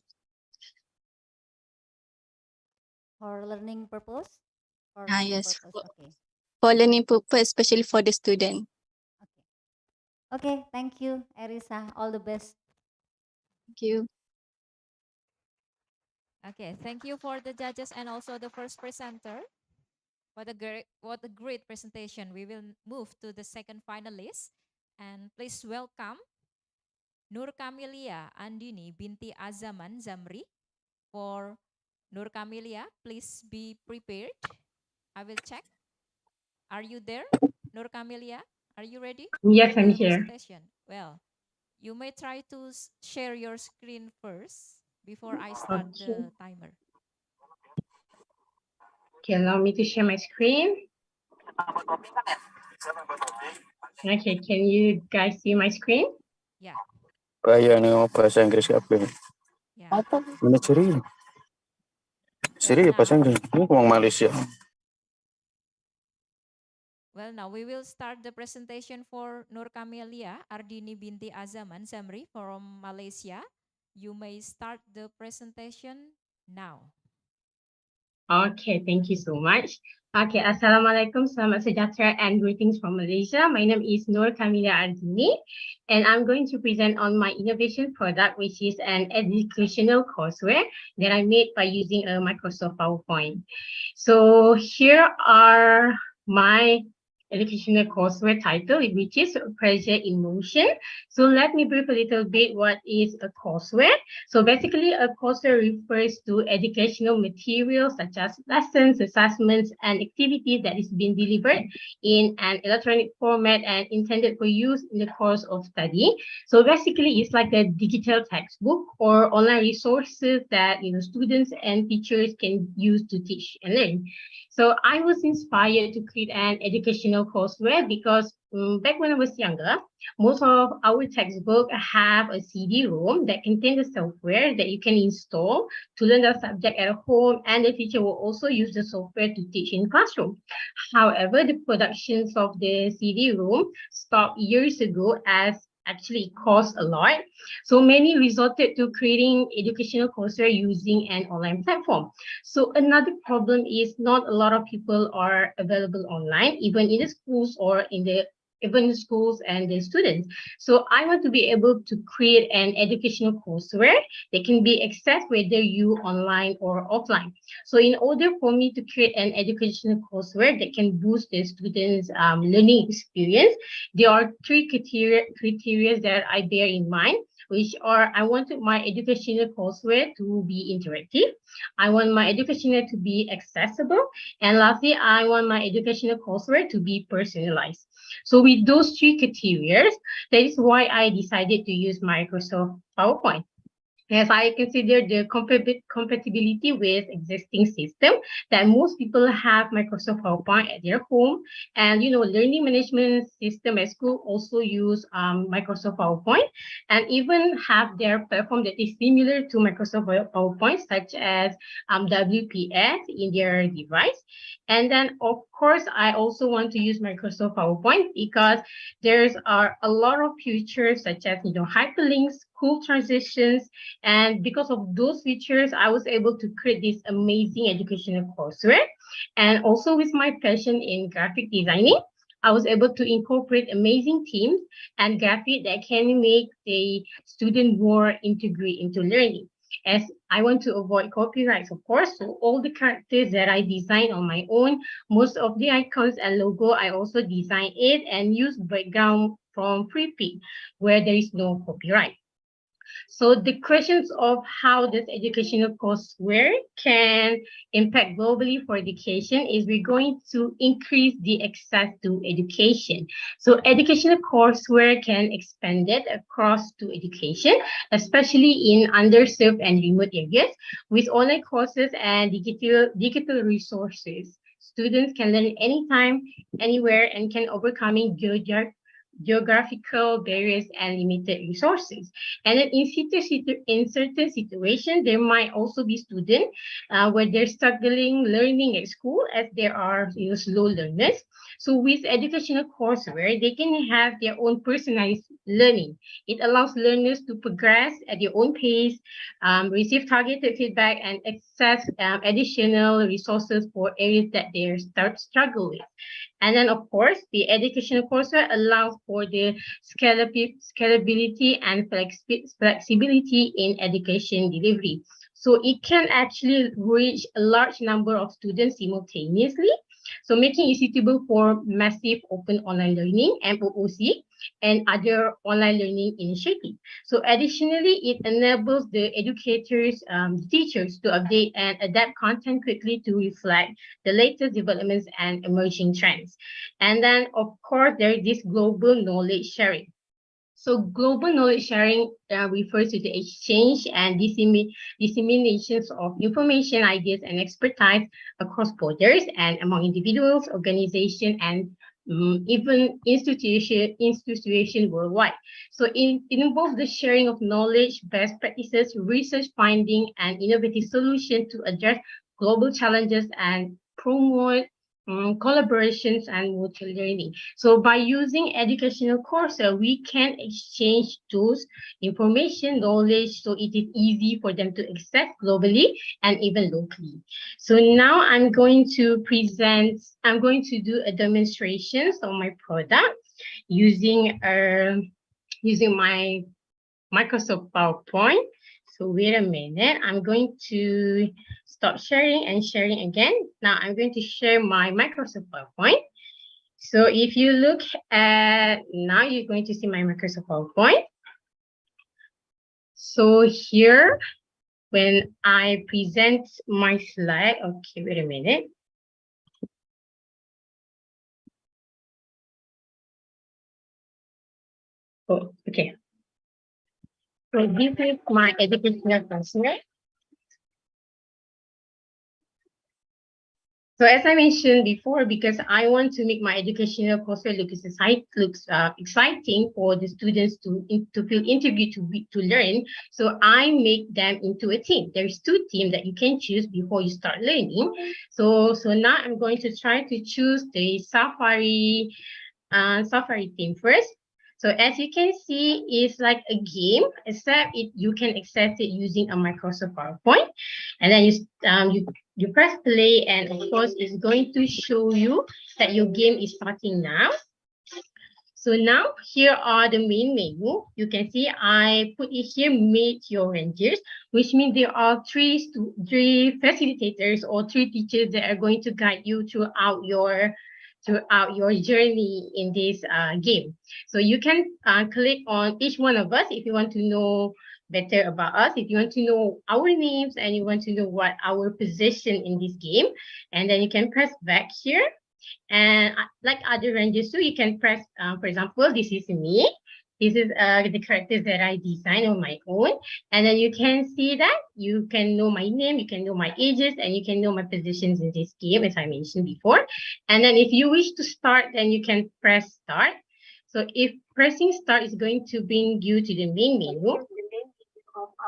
For learning purpose? For learning Yes, purpose, okay. for learning purpose, especially for the student. Okay, thank you, Arisa. All the best. Thank you. Okay, thank you for the judges and also the first presenter. What a great presentation. We will move to the second finalist. And please welcome Nur Kamilia Andini binti Azaman Zamri. For Nur Kamilia, please be prepared. I will check. Are you there, Nur Kamilia? Are you ready Yes, for I'm the here. presentation? Well, you may try to share your screen first before I start Okay. the timer. Okay, allow me to share my screen. Okay, can you guys see my screen? Yeah. Kayak nih bahasa Inggris apa ini? Yeah. Ini Siri. Siri bahasa Inggris. Ini ngomong Malaysia. Well, now we will start the presentation for Nur Kamilia Ardini binti Azaman Zamri from Malaysia. You may start the presentation now. Okay, thank you so much. Okay, Assalamualaikum, selamat sejahtera and greetings from Malaysia. My name is Nur Kamila Ardini, and I'm going to present on my innovation product, which is an educational courseware that I made by using a Microsoft PowerPoint. So here are my educational courseware title, which is Pressure in Motion. So let me brief a little bit what is a courseware. So basically a courseware refers to educational materials such as lessons, assessments, and activities that is being delivered in an electronic format and intended for use in the course of study. So basically it's like a digital textbook or online resources that students and teachers can use to teach and learn. So I was inspired to create an educational courseware because back when I was younger, most of our textbooks have a CD-ROM that contains the software that you can install to learn the subject at home, and the teacher will also use the software to teach in classroom. However, the productions of the CD-ROM stopped years ago as actually cost a lot. So many resorted to creating educational courseware using an online platform. So another problem is not a lot of people are available online, even in the schools or even schools and the students. So I want to be able to create an educational courseware that can be accessed whether you online or offline. So in order for me to create an educational courseware that can boost the students' learning experience, there are three criteria that I bear in mind, which are I wanted my educational courseware to be interactive. I want my educational to be accessible. And lastly, I want my educational courseware to be personalized. So with those three criteria, that is why I decided to use Microsoft PowerPoint. As I consider the compatibility with existing system that most people have Microsoft PowerPoint at their home, and learning management system at school also use Microsoft PowerPoint, and even have their platform that is similar to Microsoft PowerPoint, such as WPS in their device. And then of course, I also want to use Microsoft PowerPoint because there's a lot of features such as hyperlinks, cool transitions, and because of those features, I was able to create this amazing educational courseware. And also with my passion in graphic designing, I was able to incorporate amazing themes and graphic that can make the student more integrate into learning. as I want to avoid copyrights, of course. So all the characters that I design on my own, most of the icons and logo, I also design it and use background from Freepik where there is no copyright. So the questions of how this educational courseware can impact globally for education is we're going to increase the access to education. So educational courseware can expand it across to education, especially in underserved and remote areas with online courses and digital resources. Students can learn anytime, anywhere, and can overcoming geographical barriers and limited resources. And then in certain situations, there might also be students where they're struggling learning at school as there are slow learners. So with educational courseware, they can have their own personalized learning. It allows learners to progress at their own pace, receive targeted feedback, and access additional resources for areas that they struggle with. And then, of course, the educational courseware allows for the scalability and flexibility in education delivery. So it can actually reach a large number of students simultaneously, so making it suitable for massive open online learning, MOOC, and other online learning initiatives. So additionally, it enables the educators, teachers to update and adapt content quickly to reflect the latest developments and emerging trends. And then, of course, there is this global knowledge sharing. So global knowledge sharing refers to the exchange and disseminations of information, ideas, and expertise across borders and among individuals, organizations, and even institutions worldwide. So it involves the sharing of knowledge, best practices, research finding, and innovative solutions to address global challenges and promote collaborations and mutual learning. So by using educational courses, we can exchange tools, information, knowledge, so it is easy for them to access globally and even locally. So now I'm going to do a demonstration of my product using my Microsoft PowerPoint. So wait a minute, I'm going to stop sharing and sharing again. Now I'm going to share my Microsoft PowerPoint. So if you look at, now you're going to see my Microsoft PowerPoint. So here, when I present my slide, okay, wait a minute. Oh, okay. So this is my educational courseware. So as I mentioned before, because I want to make my educational courseware look exciting for the students to feel interviewed to learn, so I make them into a team. There's 2 teams that you can choose before you start learning. So now I'm going to try to choose the Safari team first. So as you can see, it's like a game, except you can access it using a Microsoft PowerPoint. And then you press play, and of course, it's going to show you that your game is starting now. So now here are the main menu. You can see I put it here, meet your rangers, which means there are three facilitators or 3 teachers that are going to guide you throughout your journey in this game. So you can click on each one of us if you want to know better about us, if you want to know our names and you want to know what our position in this game. And then you can press back here. And like other ranges too, you can press, for example, this is me. This is the characters that I designed on my own. And then you can see that you can know my name, you can know my ages, and you can know my positions in this game, as I mentioned before. And then if you wish to start, then you can press start. So if pressing start is going to bring you to the main menu of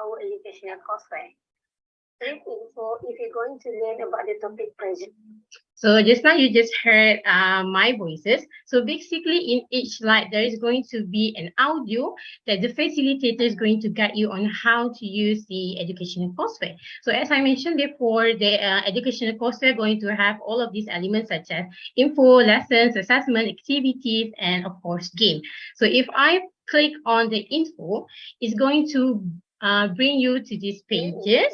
our educational courseware. Click info if you're going to learn about the topic present. So just now you just heard my voices. So basically in each slide, there is going to be an audio that the facilitator is going to guide you on how to use the educational courseware. So as I mentioned before, the educational courseware going to have all of these elements such as info, lessons, assessment, activities, and of course game. So if I click on the info, it's going to bring you to these pages.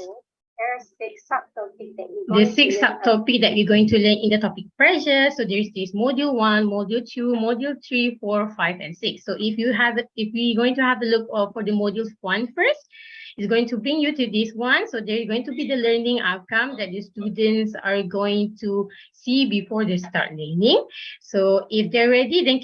The six subtopic that we're going to learn in the topic pressure. So there's this module 1, module 2, module 3, 4, 5, and 6. So if we're going to have a look for the modules 1 first, it's going to bring you to this one. So there's going to be the learning outcome that the students are going to see before they start learning. So if they're ready, they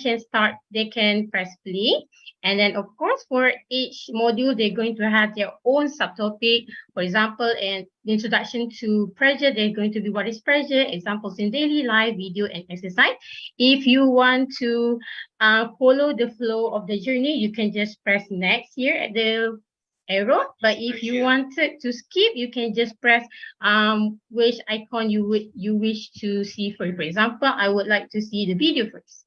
can press play. And then, of course, for each module, they're going to have their own subtopic. For example, in introduction to pressure, they're going to be what is pressure, examples in daily life, video, and exercise. If you want to follow the flow of the journey, you can just press next here at the arrow. But if you wanted to skip, you can just press which icon you wish to see. For example, I would like to see the video first,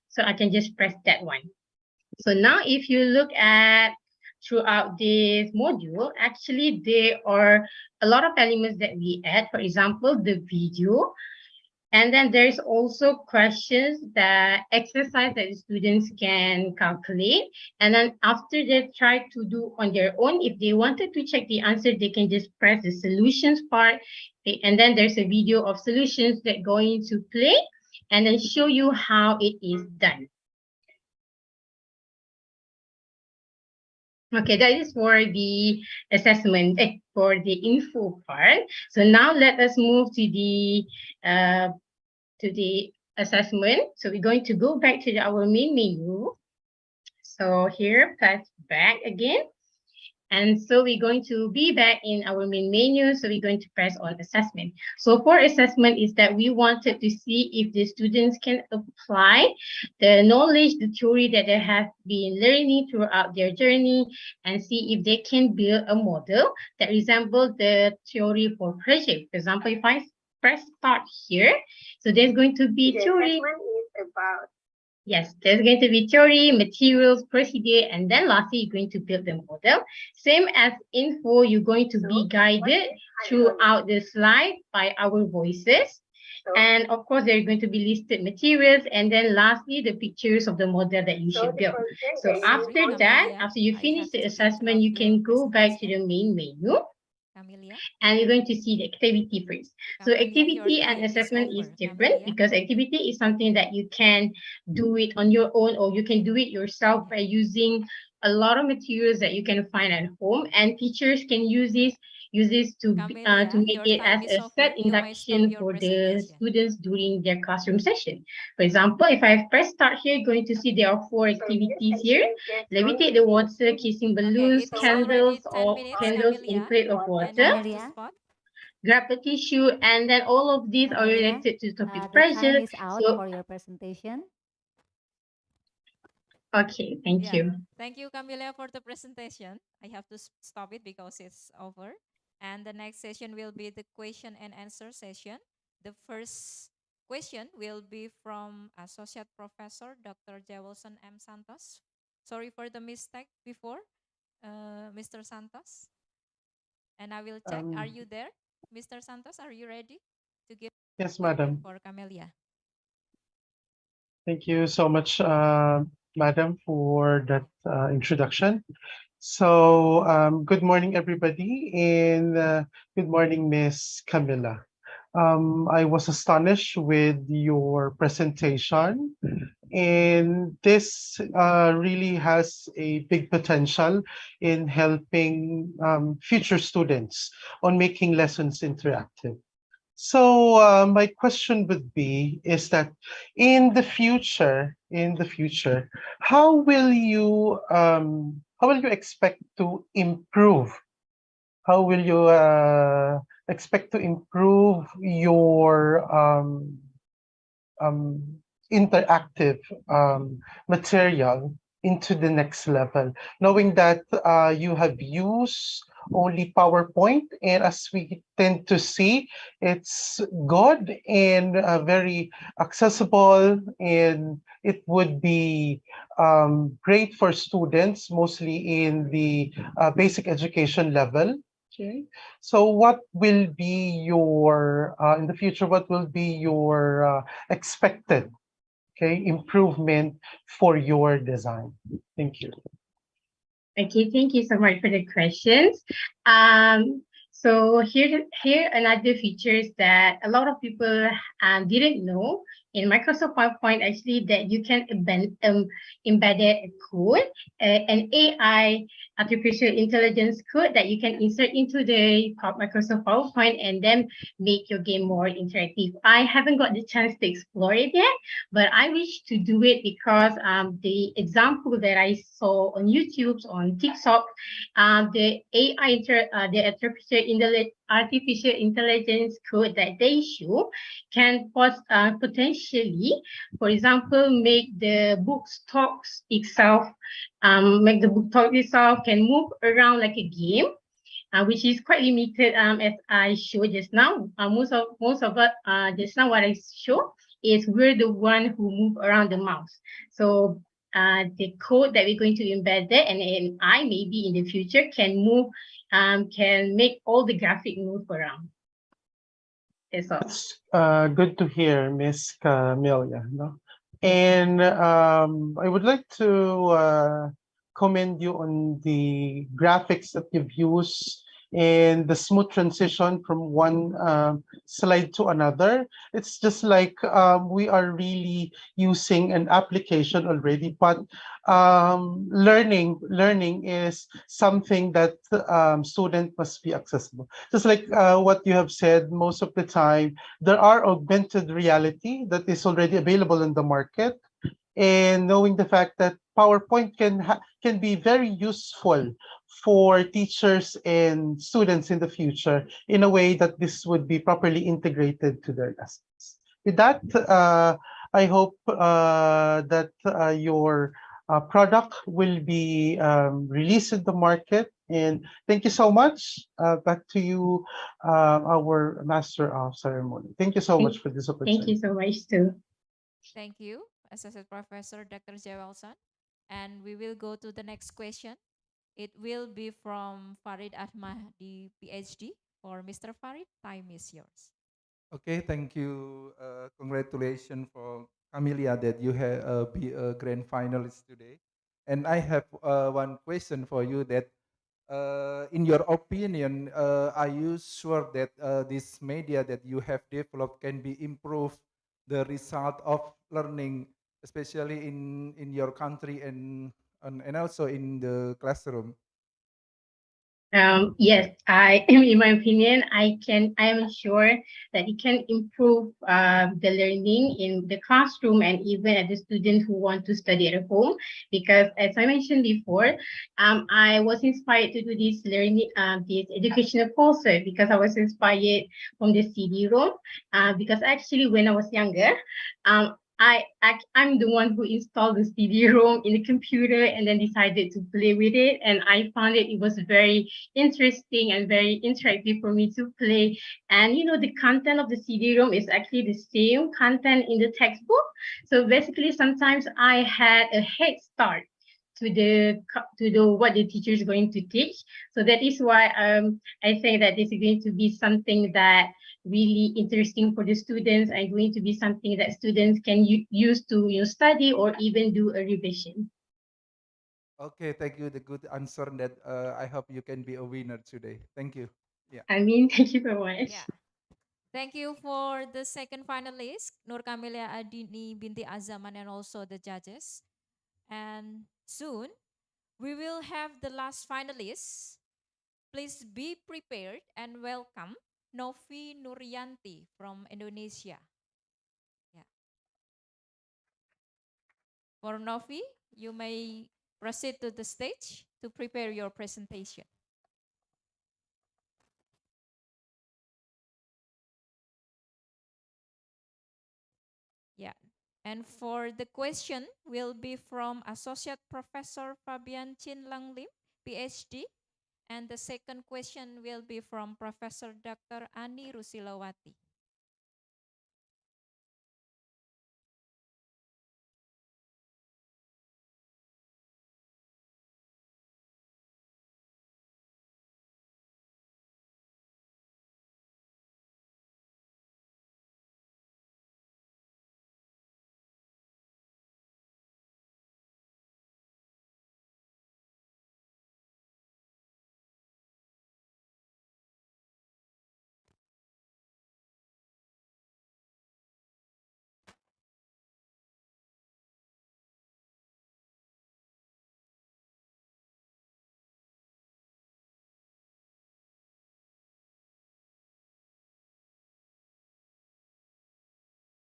so I can just press that one. So now if you look at throughout this module, actually there are a lot of elements that we add. For example, the video. And then there's also questions that exercise that students can calculate. And then after they try to do on their own, if they wanted to check the answer, they can just press the solutions part. And then there's a video of solutions that going to play and then show you how it is done. Okay, that is for the assessment, for the info part. So now let us move to the assessment. So we're going to go back to our main menu. So here, press back again. And so we're going to be back in our main menu. So we're going to press on assessment. So for assessment is that we wanted to see if the students can apply the knowledge, the theory that they have been learning throughout their journey and see if they can build a model that resembles the theory for pressure. For example, if I press start here, so there's going to be theory. Yes, there's going to be theory, materials, procedure, and then lastly, you're going to build the model. Same as info, you're going to be guided throughout the slide by our voices. And of course, there are going to be listed materials. And then lastly, the pictures of the model that you should build. So after that, after you finish the assessment, you can go back to the main menu. Camelia? And you're going to see the activity first. So Camelia, activity your and time is assessment is over, different Camelia. because activity is something that you can do it on your own or you can do it yourself by using a lot of materials that you can find at home, and teachers can use this to make it as a set induction for the students during their classroom session. For example, if I press start here, going to see there are 4 activities here. Levitate the water, kissing balloons, candles in plate of water. Grab a tissue, and then all of these are related to topic pressure. Time is out So for your presentation. okay, thank you. Thank you, Camila, for the presentation. I have to stop it because it's over. And the next session will be the question and answer session. The first question will be from Associate Professor Dr. Jawilson M. Santos. Sorry for the mistake before, Mr. Santos. And I will check. Are you there, Mr. Santos? Are you ready to give? Yes, madam. For Camelia. Thank you so much, madam, for that introduction. So good morning, everybody, and good morning, Miss Camilla. I was astonished with your presentation, and this really has a big potential in helping future students on making lessons interactive. So my question would be is that in the future, how will you expect to improve? How will you expect to improve your interactive material into the next level, knowing that you have used only PowerPoint, and as we tend to see, it's good and very accessible, and it would be great for students, mostly in the basic education level. Okay, so what will be your, in the future, what will be your expected, okay, improvement for your design? Thank you. Okay, thank you so much for the questions. So here another features that a lot of people didn't know in Microsoft PowerPoint actually that you can embedded a code, an AI artificial intelligence code that you can insert into the Microsoft PowerPoint and then make your game more interactive. I haven't got the chance to explore it yet, but I wish to do it because the example that I saw on YouTube, on TikTok, the the artificial intelligence code that they show can potentially, for example, make the book stocks itself, make the book talk itself can move around like a game, which is quite limited as I showed just now. Most of it just now what I show is we're the one who move around the mouse. So the code that we're going to embed there and I maybe in the future can move, can make all the graphic move around. That's all. It's good to hear, Miss Camelia. No? And I would like to commend you on the graphics that you've used and the smooth transition from one slide to another. It's just like we are really using an application already, but learning is something that student must be accessible. Just like what you have said, most of the time there are augmented reality that is already available in the market, and knowing the fact that PowerPoint can be very useful for teachers and students in the future in a way that this would be properly integrated to their lessons. With that, I hope that your product will be released in the market. And thank you so much. Back to you, our Master of Ceremony. Thank you so much for this opportunity. Thank you so much too. Thank you, Associate Professor Dr. Jawelson. And we will go to the next question. It will be from Farid Ahmadi, PhD. For Mr. Farid, time is yours. Okay, thank you. Congratulations for Camelia that you have be a grand finalist today. And I have one question for you that in your opinion, are you sure that this media that you have developed can be improved the result of learning, especially in your country and also in the classroom? Yes, in my opinion, I am sure that it can improve the learning in the classroom and even at the students who want to study at home. Because as I mentioned before, I was inspired to do this learning, this educational course because I was inspired from the CD-ROM. Because actually, when I was younger, I'm the one who installed the CD-ROM in the computer and then decided to play with it. And I found it was very interesting and very interactive for me to play. And the content of the CD-ROM is actually the same content in the textbook. So basically, sometimes I had a head start to the what the teacher is going to teach. So that is why I think that this is going to be something that really interesting for the students and going to be something that students can use to study or even do a revision. Okay, thank you. The good answer that I hope you can be a winner today. Thank you. Yeah. I mean, thank you so much. Yeah. Thank you for the second finalist, Nur Camelia Adini binti Azaman, and also the judges. And soon, we will have the last finalist. Please be prepared and welcome Novi Nuryanti from Indonesia. Yeah. For Novi, you may proceed to the stage to prepare your presentation. Yeah. And for the question will be from Associate Professor Fabian Chin Lang Lim, PhD. And the second question will be from Professor Dr. Ani Rusilawati.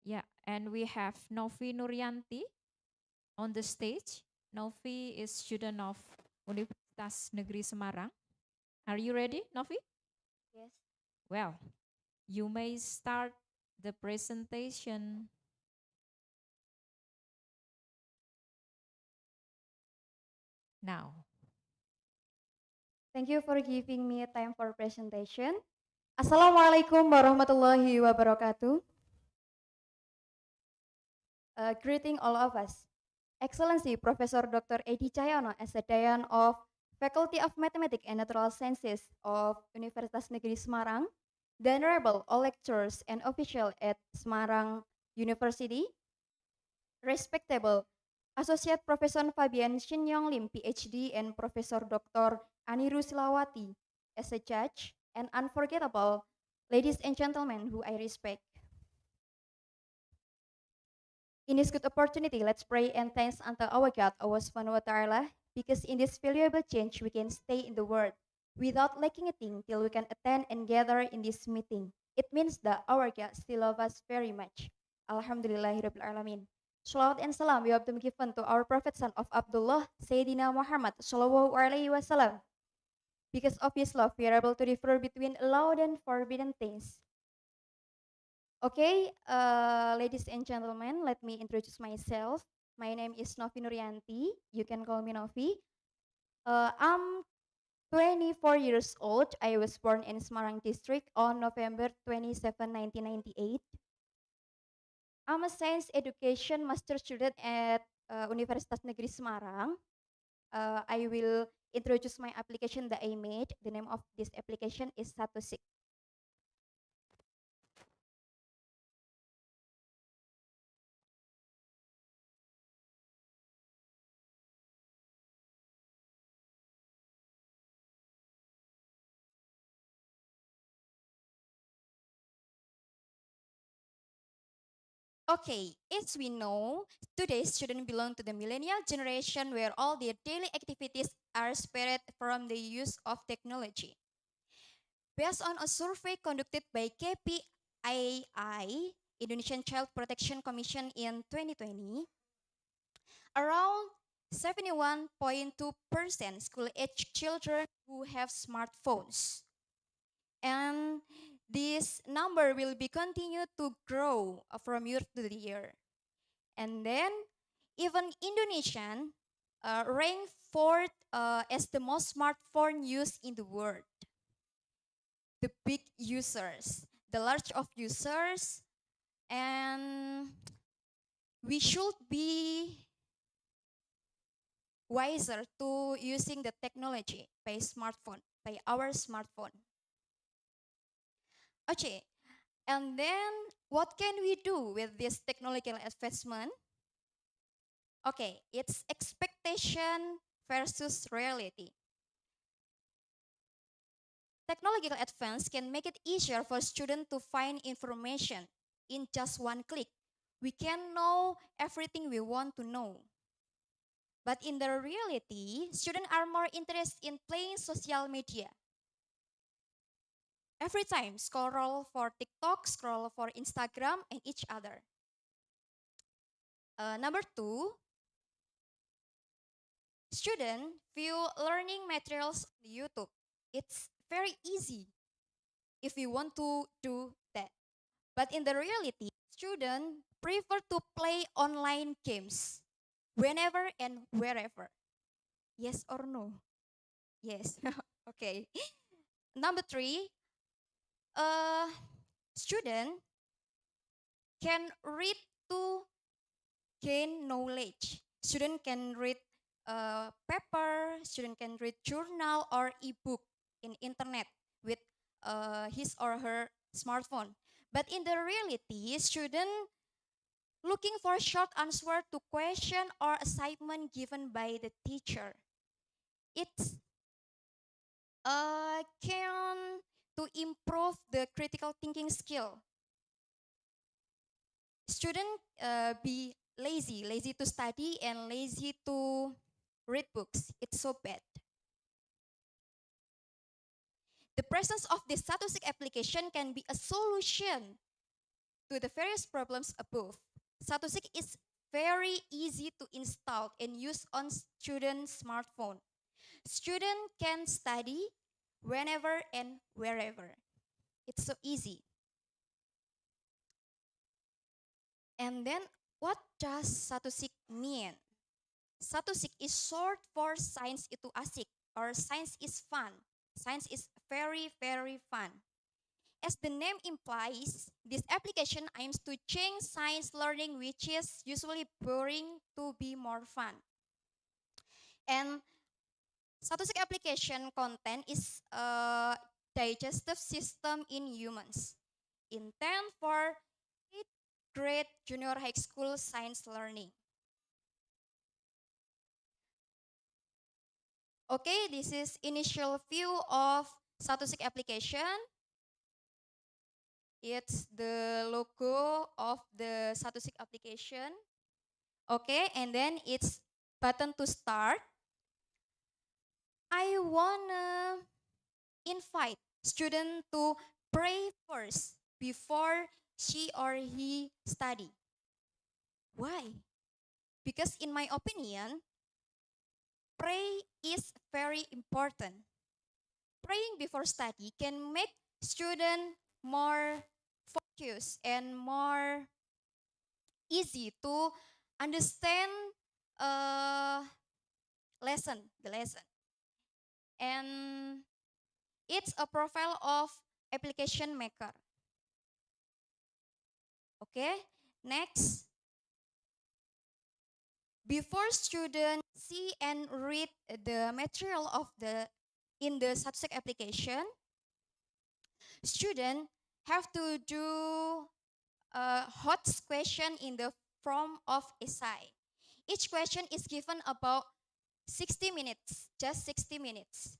Yeah, and we have Novi Nuryanti on the stage. Novi is student of Universitas Negeri Semarang. Are you ready, Novi? Yes. Well, you may start the presentation now. Thank you for giving me a time for presentation. Assalamualaikum warahmatullahi wabarakatuh. Greeting all of us. Excellency Professor Dr. Edi Cahyono as the Dean of Faculty of Mathematics and Natural Sciences of Universitas Negeri Semarang, the Honorable all lecturers and officials at Semarang University, respectable Associate Professor Fabian Shinyong Lim, PhD, and Professor Dr. Aniru Silawati as a judge, and unforgettable ladies and gentlemen who I respect. In this good opportunity, let's pray and thanks unto our God, our Subhanahu wa Ta'ala, because in this valuable change we can stay in the world without lacking a thing till we can attend and gather in this meeting. It means that our God still loves us very much. Alhamdulillahirabbil alamin. Salawat and salam we have to be given to our Prophet son of Abdullah, Sayyidina Muhammad Sallallahu Alaihi Wasallam. Because of his love, we are able to differ between allowed and forbidden things. Okay, ladies and gentlemen, let me introduce myself. My name is Novi Nuryanti. You can call me Novi. I'm 24 years old. I was born in Semarang district on November 27, 1998. I'm a science education master student at Universitas Negeri Semarang. I will introduce my application that I made. The name of this application is Statusik. Okay, as we know, today's students belong to the millennial generation where all their daily activities are spared from the use of technology. Based on a survey conducted by KPII, Indonesian Child Protection Commission in 2020, around 71.2% school-age children who have smartphones. And this number will be continued to grow from year to year. And then even Indonesian ranked fourth as the most smartphone used in the world. The big users, the large of users, and we should be wiser to using the technology by smartphone, by our smartphone. Okay, and then what can we do with this technological advancement? Okay, it's expectation versus reality. Technological advance can make it easier for students to find information in just one click. We can know everything we want to know. But in the reality, students are more interested in playing social media. Every time, scroll for TikTok, scroll for Instagram, and each other. Number two, students view learning materials on YouTube. It's very easy if you want to do that. But in the reality, students prefer to play online games whenever and wherever. Yes or no? Yes. Okay. Number three, student can read to gain knowledge. Student can read paper, student can read journal or ebook in internet with his or her smartphone. But in the reality, student looking for short answer to question or assignment given by the teacher. It's can to improve the critical thinking skill. Student be lazy to study and lazy to read books. It's so bad. The presence of this statistic application can be a solution to the various problems above, Statusik is very easy to install and use on student smartphone. Student can study whenever and wherever. It's so easy. And then what does Statusik mean? Statusik is short for science itu asik or science is fun. Science is very, very fun. As the name implies, this application aims to change science learning, which is usually boring, to be more fun. And Statusik application content is a digestive system in humans, intended for 8th grade junior high school science learning. Okay, this is initial view of Statusik application. It's the logo of the Statusik application. Okay, and then it's button to start. I wanna invite student to pray first before she or he study. Why? Because in my opinion, pray is very important. Praying before study can make student more focused and more easy to understand the lesson. And it's a profile of application maker. Okay, next. Before students see and read the material of in the subject application, students have to do a hot question in the form of essay. Each question is given about 60 minutes, just 60 minutes.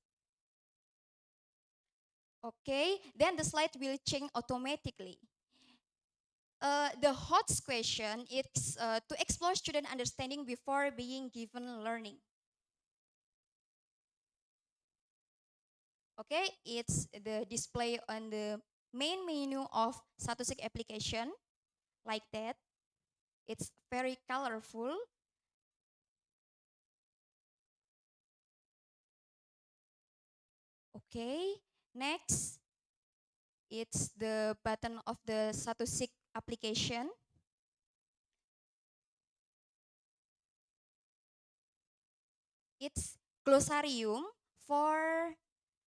Okay, then the slide will change automatically. The hot question is to explore student understanding before being given learning. Okay, it's the display on the main menu of Statusik application, like that. It's very colorful. Okay, next, it's the button of the Statusik application. It's glossarium for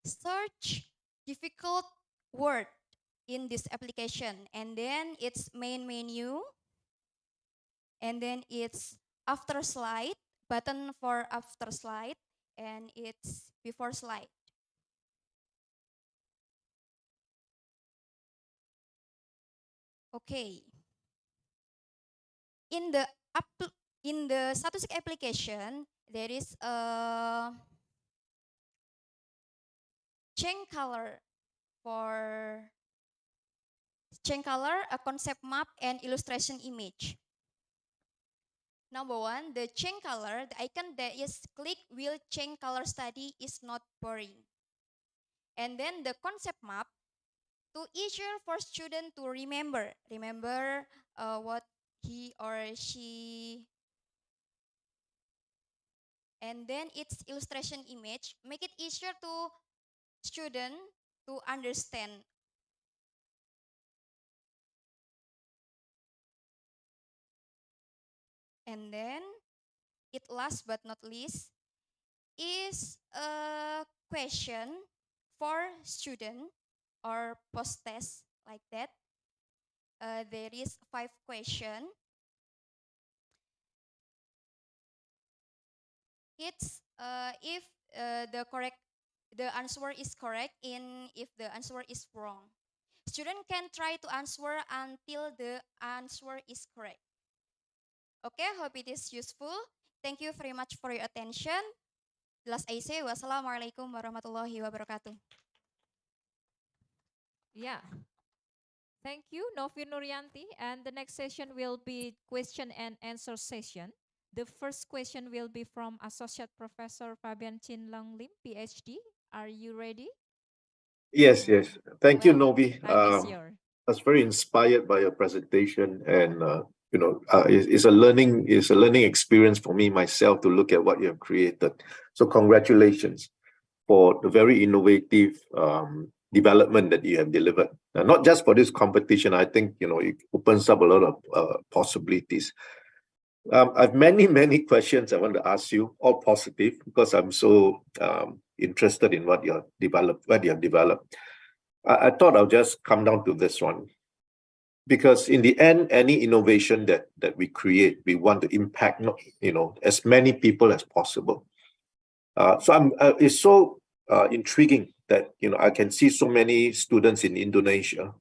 search difficult word in this application. And then it's main menu. And then it's after slide, button for after slide. And it's before slide. Okay. In the Statusik application, there is a change color for change color, a concept map, and illustration image. Number one, the change color, the icon that is click will change color study is not boring. And then the concept map, to easier for student to remember what he or she. And then its illustration image, make it easier to student to understand. And then it last but not least is a question for student or post test like that. There is 5 questions. It's if the answer is correct and if the answer is wrong. Student can try to answer until the answer is correct. Okay, hope it is useful. Thank you very much for your attention. Last I say, wassalamualaikum warahmatullahi wabarakatuh. Yeah. Thank you, Novi Nuryanti. And the next session will be question and answer session. The first question will be from Associate Professor Fabian Chin Long Lim, PhD. Are you ready? Yes, yes. Thank you, Well, Novi. time is yours. was very inspired by your presentation, and it's a learning experience for me myself to look at what you have created. So congratulations for the very innovative development that you have delivered. Not just for this competition, I think it opens up a lot of possibilities. I have many questions I want to ask you, all positive, because I'm so interested in what you have developed. I thought I'll just come down to this one, because in the end, any innovation that we create, we want to impact as many people as possible. It's so intriguing that I can see so many students in Indonesia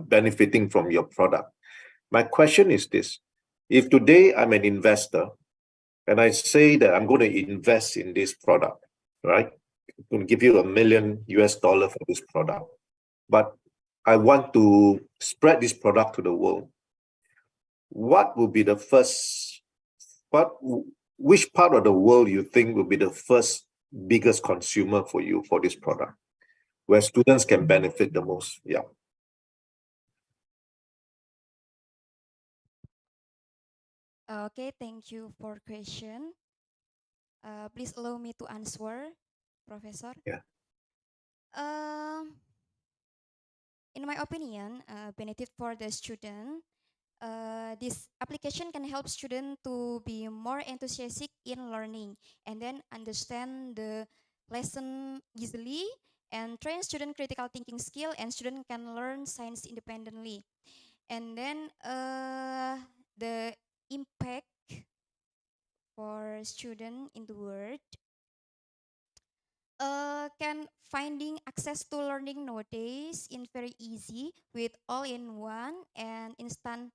benefiting from your product. My question is this: if today I'm an investor and I say that I'm going to invest in this product, right? I'm going to give you $1 million for this product, but I want to spread this product to the world. What will be the first? Which part of the world you think will be the first biggest consumer for you for this product, where students can benefit the most? Yeah. Okay, thank you for question. Please allow me to answer, Professor. Yeah. In my opinion, benefit for the student, this application can help student to be more enthusiastic in learning and then understand the lesson easily and train student critical thinking skill, and student can learn science independently. And then the impact for student in the world, can finding access to learning nowadays in very easy with all-in-one and instant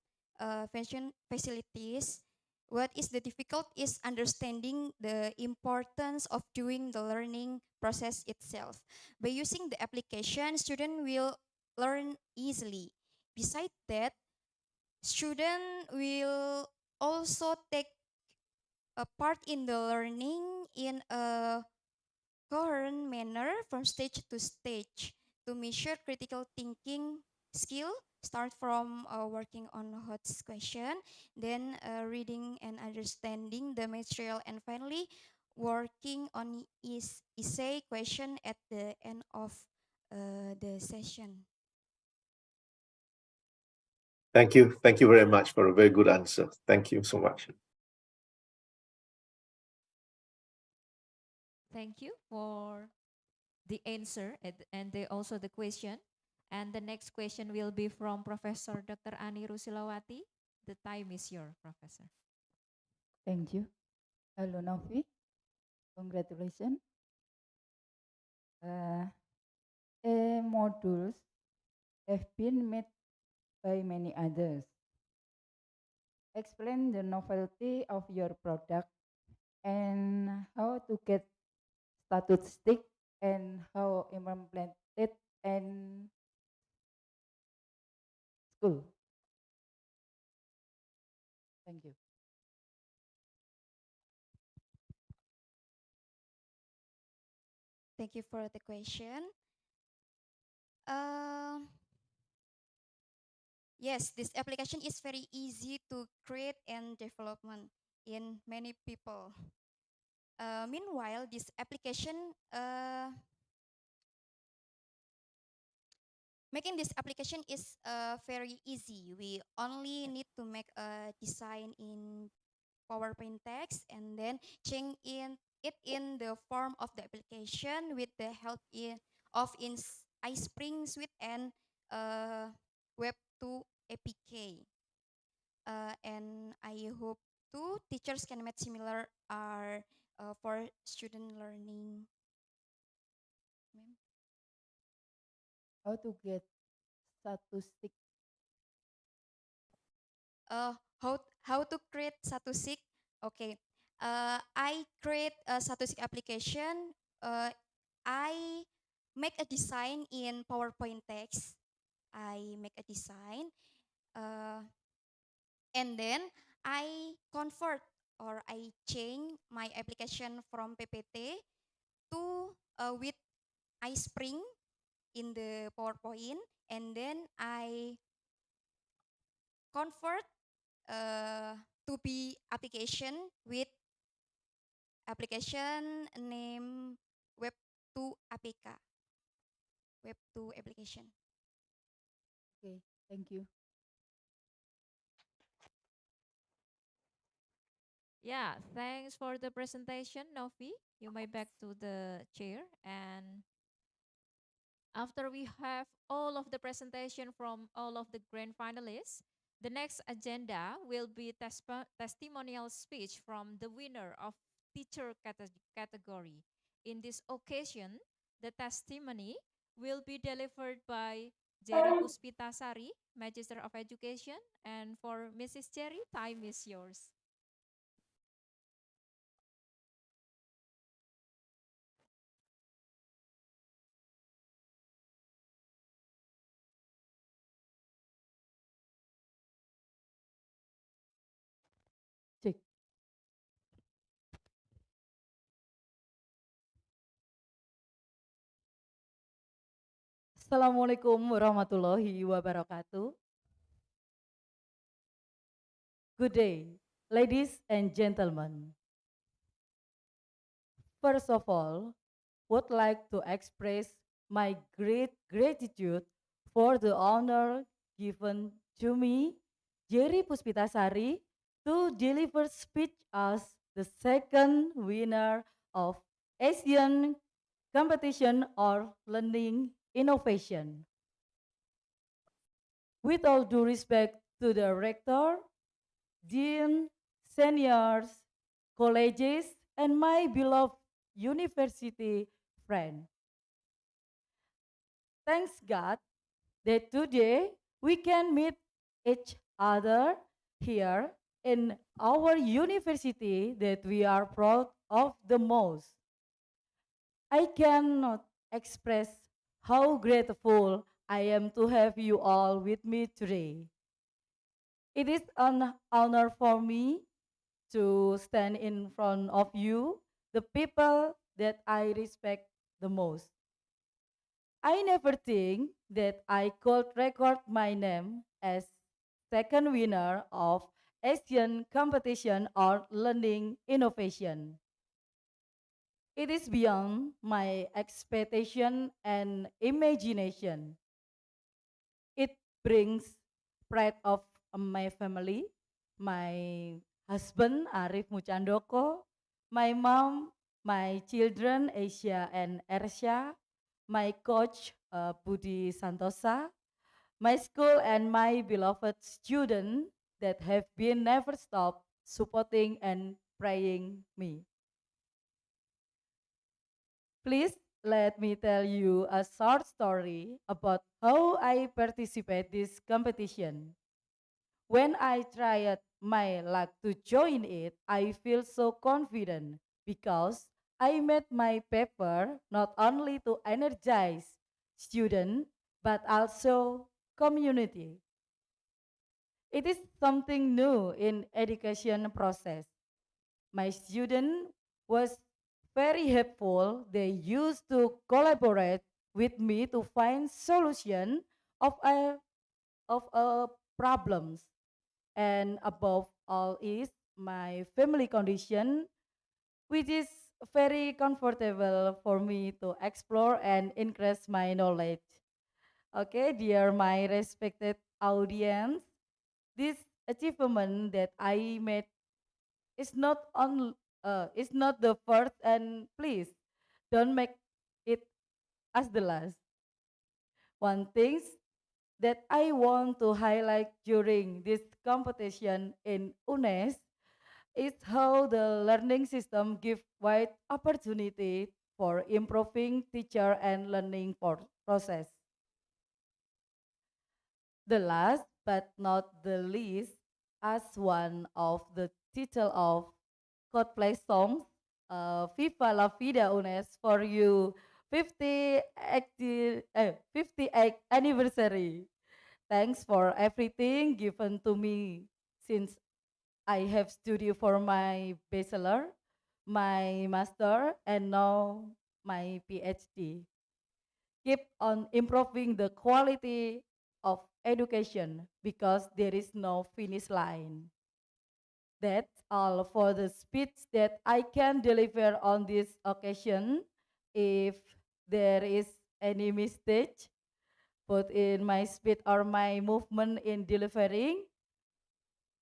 function facilities. What is the difficult is understanding the importance of doing the learning process itself. By using the application, student will learn easily. Besides that, student will also take a part in the learning in a coherent manner from stage to stage to measure critical thinking skill. Start from working on hot question, then reading and understanding the material, and finally working on is essay question at the end of the session. Thank you very much for a very good answer. Thank you so much. Thank you for the answer and also the question. And the next question will be from Professor Dr. Ani Rusilawati. The time is your, Professor. Thank you. Hello, Novi. Congratulations. A modules have been made by many others. Explain the novelty of your product and how to get statistic and how implemented in school. Thank you. Thank you for the question. Yes, this application is very easy to create and development in many people. Meanwhile, this application, making this application is very easy. We only need to make a design in PowerPoint text and then change it in the form of the application with the help of iSpring Suite and Web 2 APK. And I hope too teachers can make similar are for student learning. How to get statistic? How to create statistic? Okay. I create a statistic application. I make a design in PowerPoint text. I make a design. And then I convert or I change my application from PPT to with iSpring in the PowerPoint, and then I convert to be application with application name Web2 APK, Web2 application. Okay, thank you. Yeah, thanks for the presentation, Novi. You may back to the chair. And after we have all of the presentation from all of the grand finalists, the next agenda will be testimonial speech from the winner of teacher category. In this occasion, the testimony will be delivered by Jerry Puspitasari, Magister of Education. And for Mrs. Jerry, time is yours. Cek. Assalamualaikum warahmatullahi wabarakatuh. Good day, ladies and gentlemen. First of all, would like to express my great gratitude for the honor given to me, Jerry Puspitasari, to deliver speech as the second winner of Asian competition or learning innovation. With all due respect to the rector, dean, seniors, colleges, and my beloved university friend. Thanks God that today we can meet each other here in our university that we are proud of the most. I cannot express how grateful I am to have you all with me today. It is an honor for me to stand in front of you, the people that I respect the most. I never think that I could record my name as second winner of Asian competition or learning innovation. It is beyond my expectation and imagination. It brings pride of my family, my husband Arif Muchandoko, my mom, my children Asia and Ersha, my coach Budi Santosa, my school and my beloved student that have been never stop supporting and praying me. Please let me tell you a short story about how I participate this competition. When I tried my luck to join it, I feel so confident because I made my paper not only to energize students but also community. It is something new in education process. My student was very helpful. They used to collaborate with me to find solution of a problems. And above all is my family condition, which is very comfortable for me to explore and increase my knowledge. Okay, dear my respected audience, this achievement that I made is not on is not the first, and please don't make it as the last. One thing that I want to highlight during this competition in UNES is how the learning system give wide opportunity for improving teacher and learning process. The last but not the least, as one of the title of Coldplay songs, Viva la Vida UNES for you 58th anniversary. Thanks for everything given to me since I have studied for my bachelor, my master, and now my PhD. keep on improving the quality of education because there is no finish line. That's all for the speech that I can deliver on this occasion. If there is any mistake both in my speech or my movement in delivering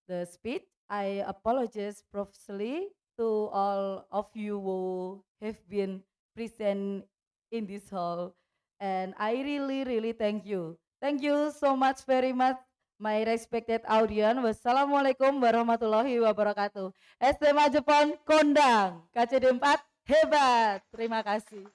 the speech, I apologize profusely to all of you who have been present in this hall. And I really, really thank you. Thank you so much very much, my respected audience. Wassalamualaikum warahmatullahi wabarakatuh. SMA Jepang kondang, KCD 4 hebat. Terima kasih.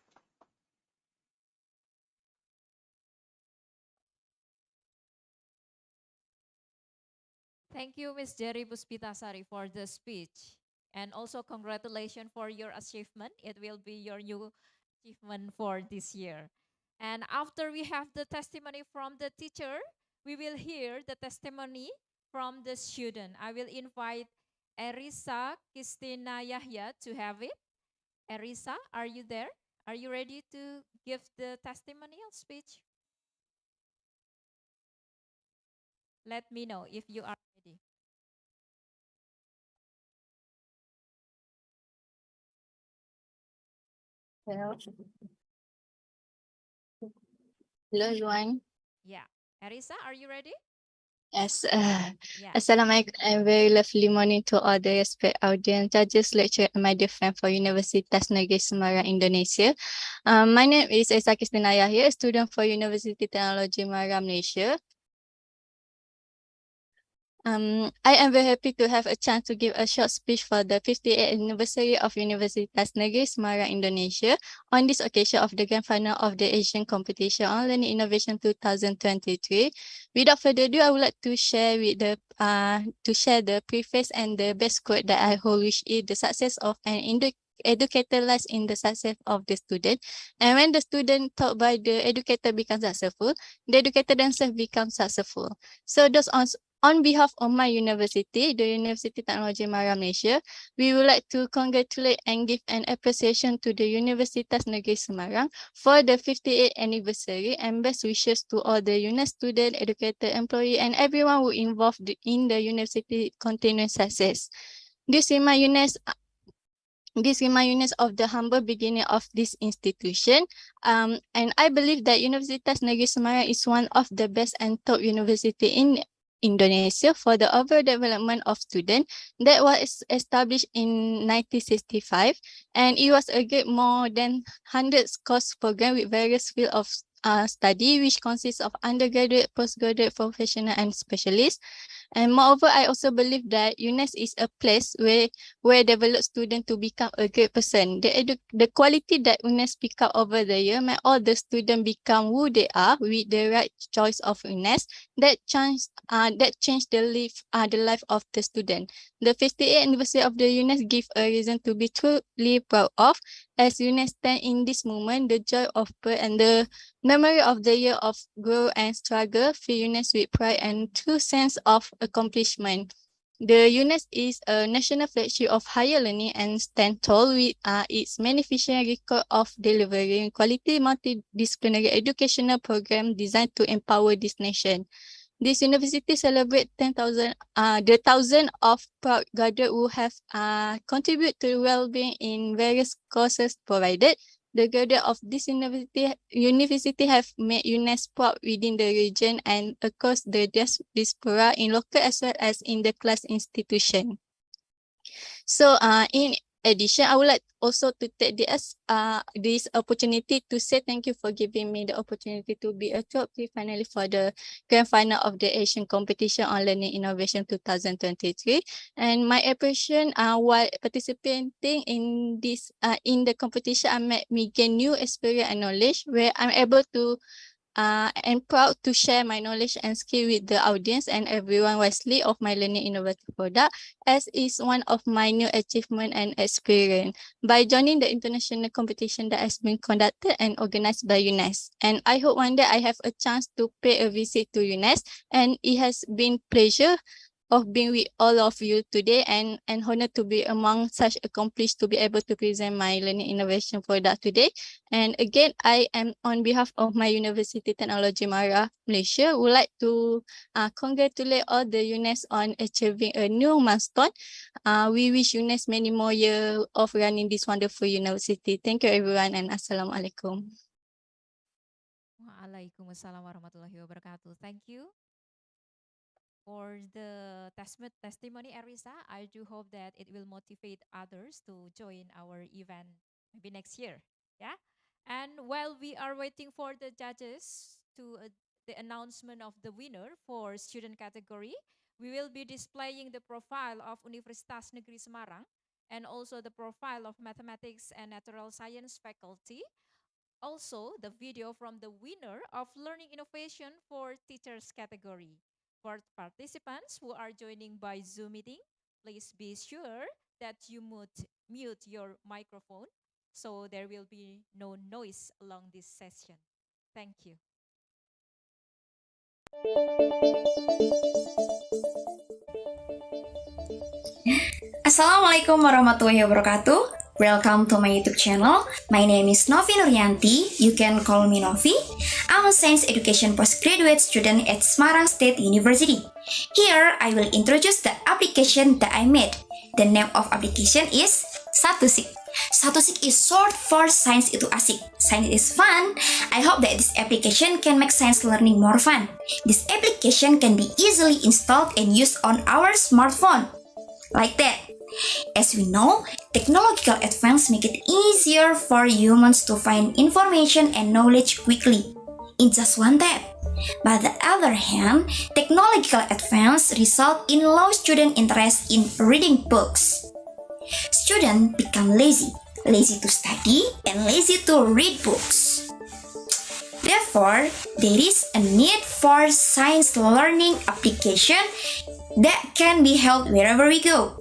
Thank you, Ms. Jerry Puspitasari, for the speech. And also congratulations for your achievement. It will be your new achievement for this year. And after we have the testimony from the teacher, we will hear the testimony from the student. I will invite Erisa Christina Yahya to have it. Erisa, are you there? Are you ready to give the testimonial speech? Let me know if you are ready. Hello, everyone. Yeah. Erisa, are you ready? Yes. Yeah. Assalamualaikum and very lovely morning to all the respect audience, judges, lecturer, and my dear friend for Universitas Negeri Semarang, Indonesia. My name is Esa Kristina Yahya, a student for University Technology Semarang, Malaysia. I am very happy to have a chance to give a short speech for the 58th anniversary of Universitas Negeri Semarang, Indonesia on this occasion of the grand final of the Asian Competition on Learning Innovation 2023. Without further ado, I would like to share the preface and the best quote that I hold, which is the success of an educator lies in the success of the student. And when the student taught by the educator becomes successful, the educator themselves becomes successful. So those on behalf of my university, the University Technology Semarang, Malaysia, we would like to congratulate and give an appreciation to the Universitas Negeri Semarang for the 58th anniversary and best wishes to all the UNES student, educator, employee, and everyone who involved in the university continuous success. This reminds us of the humble beginning of this institution. And I believe that Universitas Negeri Semarang is one of the best and top university in Indonesia for the overall development of students that was established in 1965, and it was a great more than 100 course program with various fields of study, which consists of undergraduate, postgraduate, professional, and specialist. And moreover, I also believe that UNES is a place where develop students to become a great person. The quality that UNES pick up over the year make all the students become who they are with the right choice of UNES that change the life of the student. The 58th anniversary of the UNES give a reason to be truly proud of, as UNES stand in this moment the joy of birth and the memory of the year of growth and struggle, fill UNES with pride and true sense of accomplishment. The UNES is a national flagship of higher learning and stand tall with its magnificent record of delivering quality multidisciplinary educational program designed to empower this nation. This university celebrates the thousand of proud graduates who have contributed to well-being in various courses provided. The graduates of this university have made UNES proud within the region and across the diaspora in local as well as in the class institution. So in addition, I would like also to take this opportunity to say thank you for giving me the opportunity to be a top 3 finalist for the grand final of the Asian Competition on Learning Innovation 2023. And my appreciation while participating in this in the competition, I made me gain new experience and knowledge where I'm able to and proud to share my knowledge and skill with the audience and everyone wisely of my learning innovative product, as is one of my new achievement and experience by joining the international competition that has been conducted and organized by UNES. And I hope one day I have a chance to pay a visit to UNES, and it has been pleasure of being with all of you today and honored to be among such accomplished to be able to present my learning innovation product today. And again, I am on behalf of my University Technology Mara, Malaysia, would like to congratulate all the UNES on achieving a new milestone. We wish UNES many more years of running this wonderful university. Thank you everyone and Assalamualaikum. Waalaikumsalam warahmatullahi wabarakatuh. Thank you for the testimony, Arisa. I do hope that it will motivate others to join our event maybe next year. Yeah. And while we are waiting for the judges to the announcement of the winner for student category, we will be displaying the profile of Universitas Negeri Semarang and also the profile of mathematics and natural science faculty. Also, the video from the winner of learning innovation for teachers category. For participants who are joining by Zoom meeting, please be sure that you mute your microphone so there will be no noise along this session. Thank you. Assalamualaikum warahmatullahi wabarakatuh. Welcome to my YouTube channel. My name is Novi Nuryanti. You can call me Novi. I'm a science education postgraduate student at Semarang State University. Here, I will introduce the application that I made. The name of application is Satusik. Satusik is short for Science Itu Asik. Science is fun. I hope that this application can make science learning more fun. This application can be easily installed and used on our smartphone. Like that. As we know, technological advance make it easier for humans to find information and knowledge quickly in just one tap. But on the other hand, technological advance result in low student interest in reading books. Students become lazy to study and lazy to read books. Therefore, there is a need for science learning application that can be held wherever we go.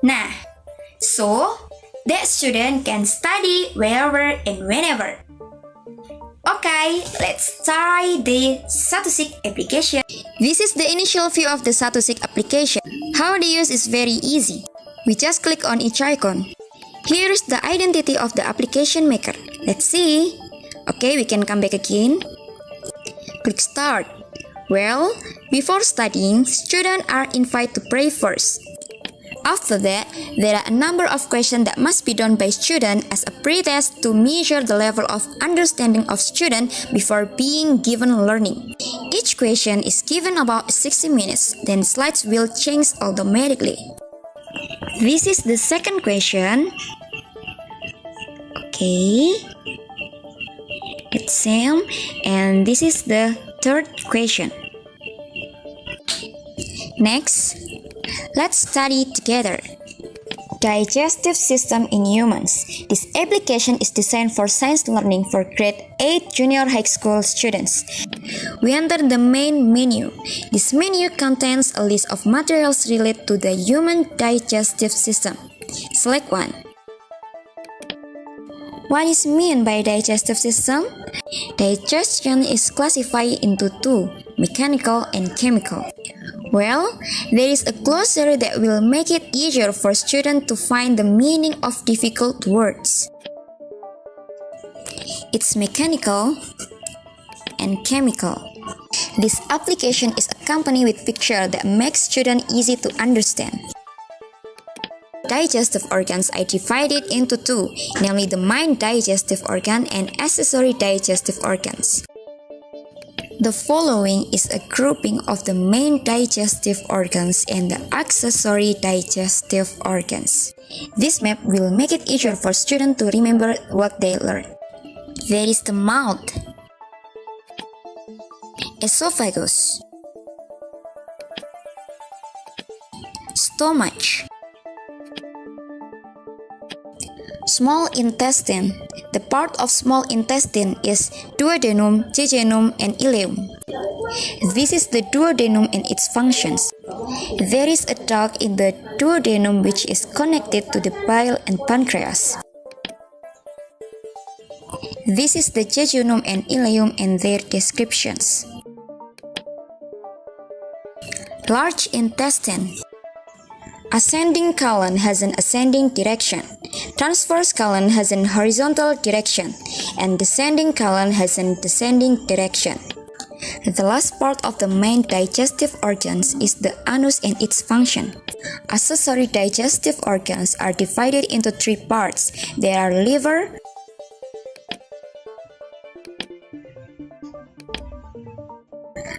Nah, so that student can study wherever and whenever. Okay, let's try the Satusik application. This is the initial view of the Satusik application. How to use is very easy. We just click on each icon. Here is the identity of the application maker. Let's see. Okay, we can come back again. Click start. Well, before studying, students are invited to pray first. After that, there are a number of questions that must be done by students as a pretest to measure the level of understanding of student before being given learning. Each question is given about 60 minutes, then slides will change automatically. This is the second question. Okay. It's same, and this is the third question. Next, let's study together. Digestive system in humans. This application is designed for science learning for grade 8 junior high school students. We enter the main menu. This menu contains a list of materials related to the human digestive system. Select one. What is meant by digestive system? Digestion is classified into two, mechanical and chemical. Well, there is a glossary that will make it easier for students to find the meaning of difficult words. It's mechanical and chemical. This application is accompanied with picture that makes students easy to understand. Digestive organs are divided into two, namely the main digestive organ and accessory digestive organs. The following is a grouping of the main digestive organs and the accessory digestive organs. This map will make it easier for students to remember what they learned. There is the mouth, esophagus, stomach, small intestine. The part of small intestine is duodenum, jejunum, and ileum. This is the duodenum and its functions. There is a duct in the duodenum which is connected to the bile and pancreas. This is the jejunum and ileum and their descriptions. Large intestine. Ascending colon has an ascending direction. Transverse colon has an horizontal direction. And descending colon has an descending direction. The last part of the main digestive organs is the anus and its function. Accessory digestive organs are divided into three parts. They are liver,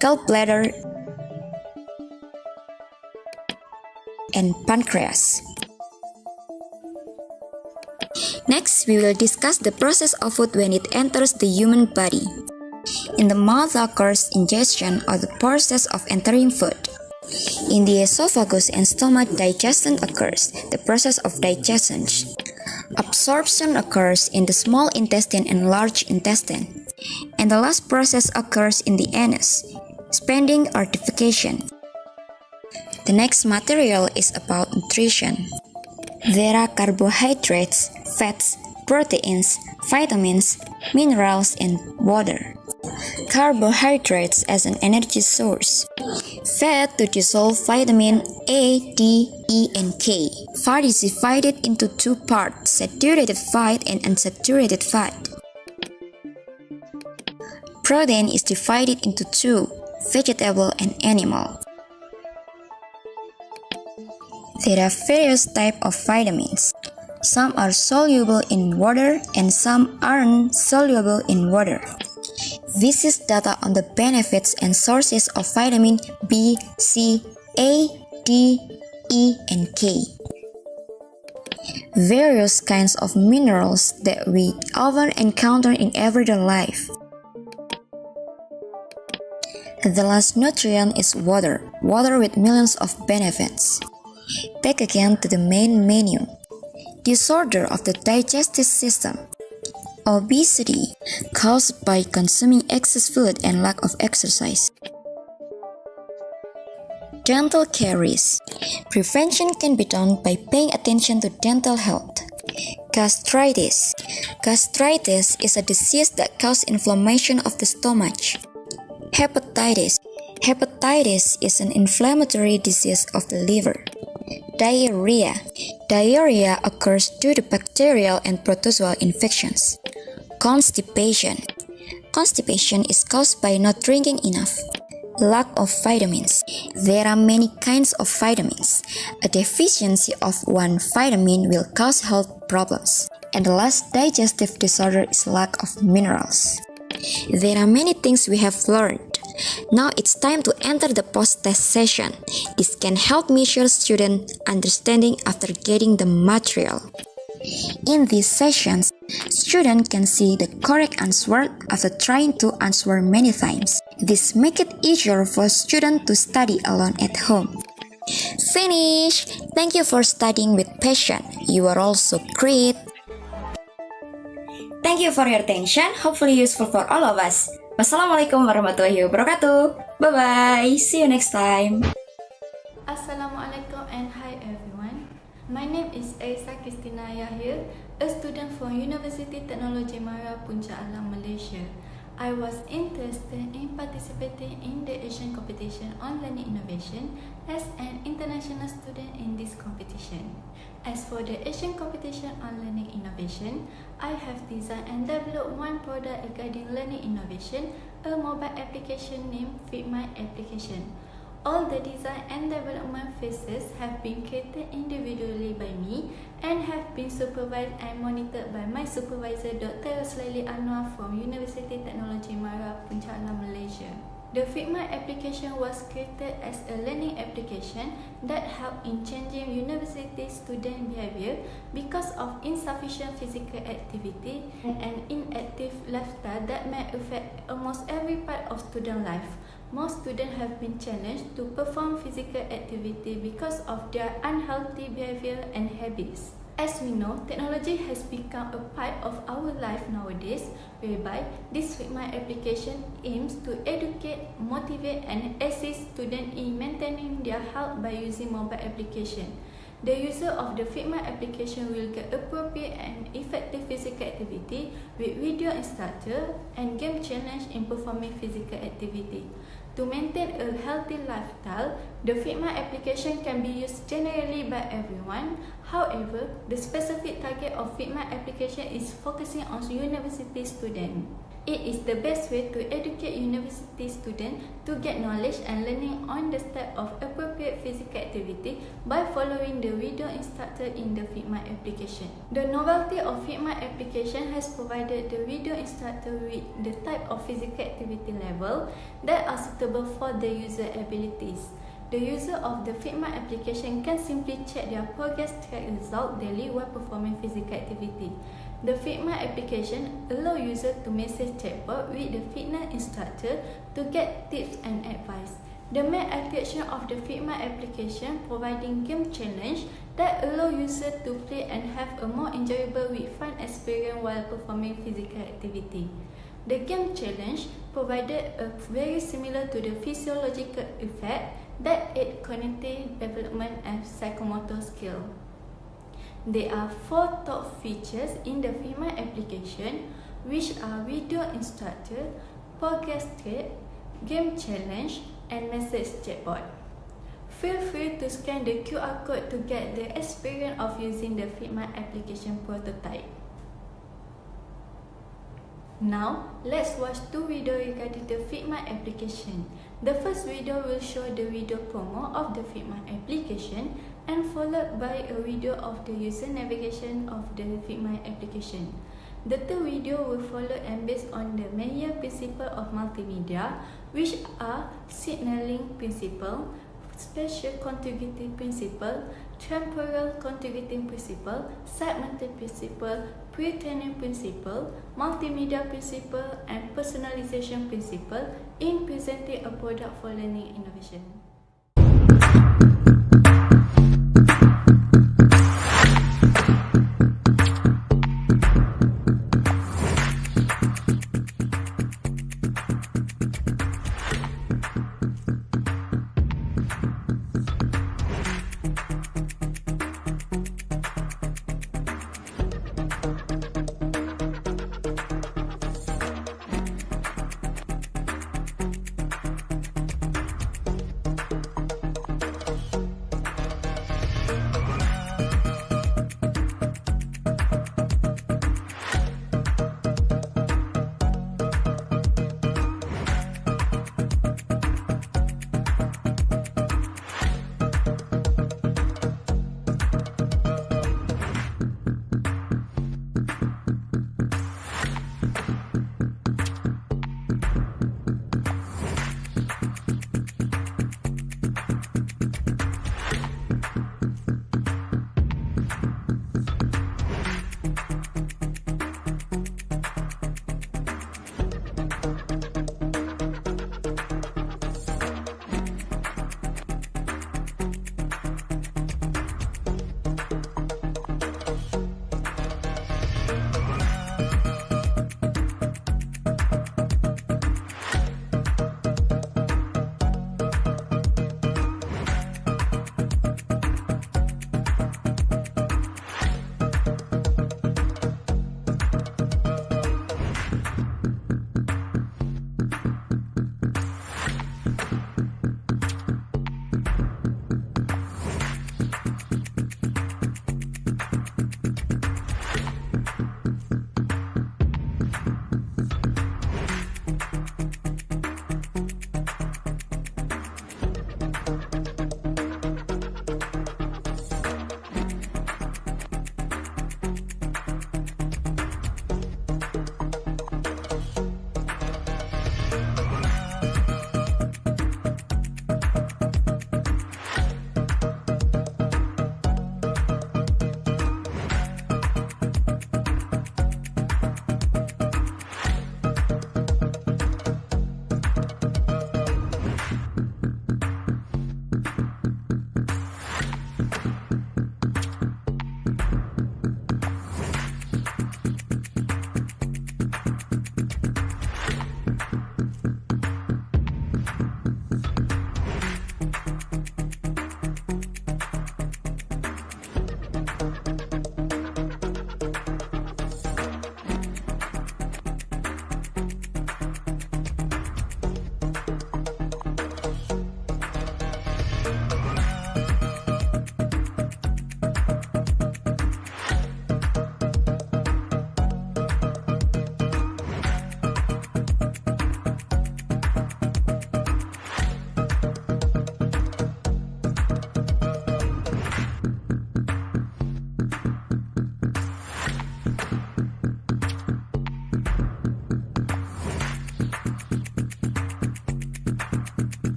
gallbladder, and pancreas. Next, we will discuss the process of food when it enters the human body. In the mouth occurs ingestion or the process of entering food. In the esophagus and stomach, digestion occurs, the process of digestion. Absorption occurs in the small intestine and large intestine. And the last process occurs in the anus, spending or defecation. The next material is about nutrition. There are carbohydrates, fats, proteins, vitamins, minerals, and water. Carbohydrates as an energy source. Fat to dissolve vitamin A, D, E, and K. Fat is divided into two parts, saturated fat and unsaturated fat. Protein is divided into two, vegetable and animal. There are various types of vitamins. Some are soluble in water and some aren't soluble in water. This is data on the benefits and sources of vitamin B, C, A, D, E, and K. Various kinds of minerals that we often encounter in everyday life. The last nutrient is water, water with millions of benefits. Back again to the main menu. Disorder of the digestive system. Obesity, caused by consuming excess food and lack of exercise. Dental caries. Prevention can be done by paying attention to dental health. Gastritis. Gastritis is a disease that causes inflammation of the stomach. Hepatitis. Hepatitis is an inflammatory disease of the liver. Diarrhea. Diarrhea occurs due to bacterial and protozoal infections. Constipation. Constipation is caused by not drinking enough. Lack of vitamins. There are many kinds of vitamins. A deficiency of one vitamin will cause health problems. And the last digestive disorder is lack of minerals. There are many things we have learned. Now it's time to enter the post-test session. This can help measure student understanding after getting the material. In these sessions, students can see the correct answer after trying to answer many times. This makes it easier for students to study alone at home. Finish! Thank you for studying with passion. You are also great. Thank you for your attention. Hopefully useful for all of us. Wassalamualaikum warahmatullahi wabarakatuh. Bye-bye. See you next time. Assalamualaikum and hi everyone. My name is Aisyah Christina Yahya, a student from University Technology Mara, Puncak Alam, Malaysia. I was interested in participating in the Asian competition on learning innovation as an international student in this competition. As for the Asian competition on learning innovation, I have designed and developed one product regarding learning innovation, a mobile application named FitMy application. All the design and development phases have been created individually by me and have been supervised and monitored by my supervisor Dr. Roslaili Anwar from University Technology Mara, Puncak Alam, Malaysia. The FitMy application was created as a learning application that helped in changing university student behavior because of insufficient physical activity and an inactive lifestyle that may affect almost every part of student life. Most students have been challenged to perform physical activity because of their unhealthy behavior and habits. As we know, technology has become a part of our life nowadays, whereby this FitMy application aims to educate, motivate, and assist students in maintaining their health by using mobile application. The user of the FitMy application will get appropriate and effective physical activity with video instructor and game challenge in performing physical activity. To maintain a healthy lifestyle, The Figma application can be used generally by everyone. However, the specific target of Figma application is focusing on university students. It is the best way to educate university students to get knowledge and learning on the step of appropriate physical activity by following the video instructor in the Figma application. The novelty of Figma application has provided the video instructor with the type of physical activity level that are suitable for the user abilities. The user of the Figma application can simply check their progress track result daily while performing physical activity. The Figma application allows users to message chatbot with the fitness instructor to get tips and advice. The main attraction of the Figma application providing game challenge that allow users to play and have a more enjoyable with fun experience while performing physical activity. The game challenge provided a very similar to the physiological effect that aid cognitive development and psychomotor skill. There are 4 top features in the Figma application, which are video instructor, progress track, game challenge, and message chatbot. Feel free to scan the QR code to get the experience of using the Figma application prototype. Now, let's watch 2 videos regarding the Figma application. The first video will show the video promo of the Figma application and followed by a video of the user navigation of the Figma application. The third video will follow and based on the major principles of multimedia, which are signaling principle, spatial contiguity principle, temporal contiguity principle, segmented principle, pre-training principle, multimedia principle, and personalization principle in presenting a product for learning innovation.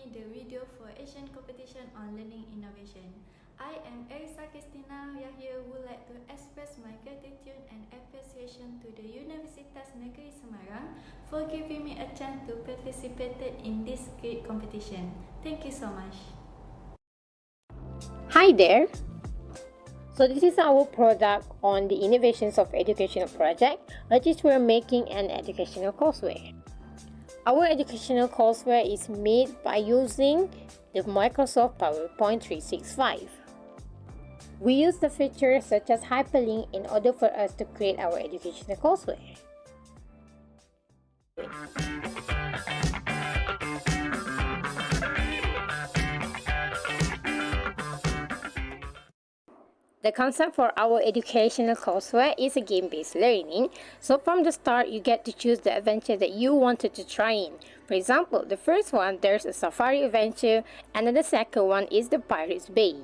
me the video for Asian competition on learning innovation. I am Elisa Christina Yahya who would like to express my gratitude and appreciation to the Universitas Negeri Semarang for giving me a chance to participate in this great competition. Thank you so much. Hi there. So this is our product on the innovations of educational project, which is we're making an educational courseware. Our educational courseware is made by using the Microsoft PowerPoint 365. We use the features such as hyperlink in order for us to create our educational courseware. The concept for our educational courseware is a game-based learning. So from the start, you get to choose the adventure that you wanted to try in. For example, the first one, there's a safari adventure, and then the second one is the Pirates Bay.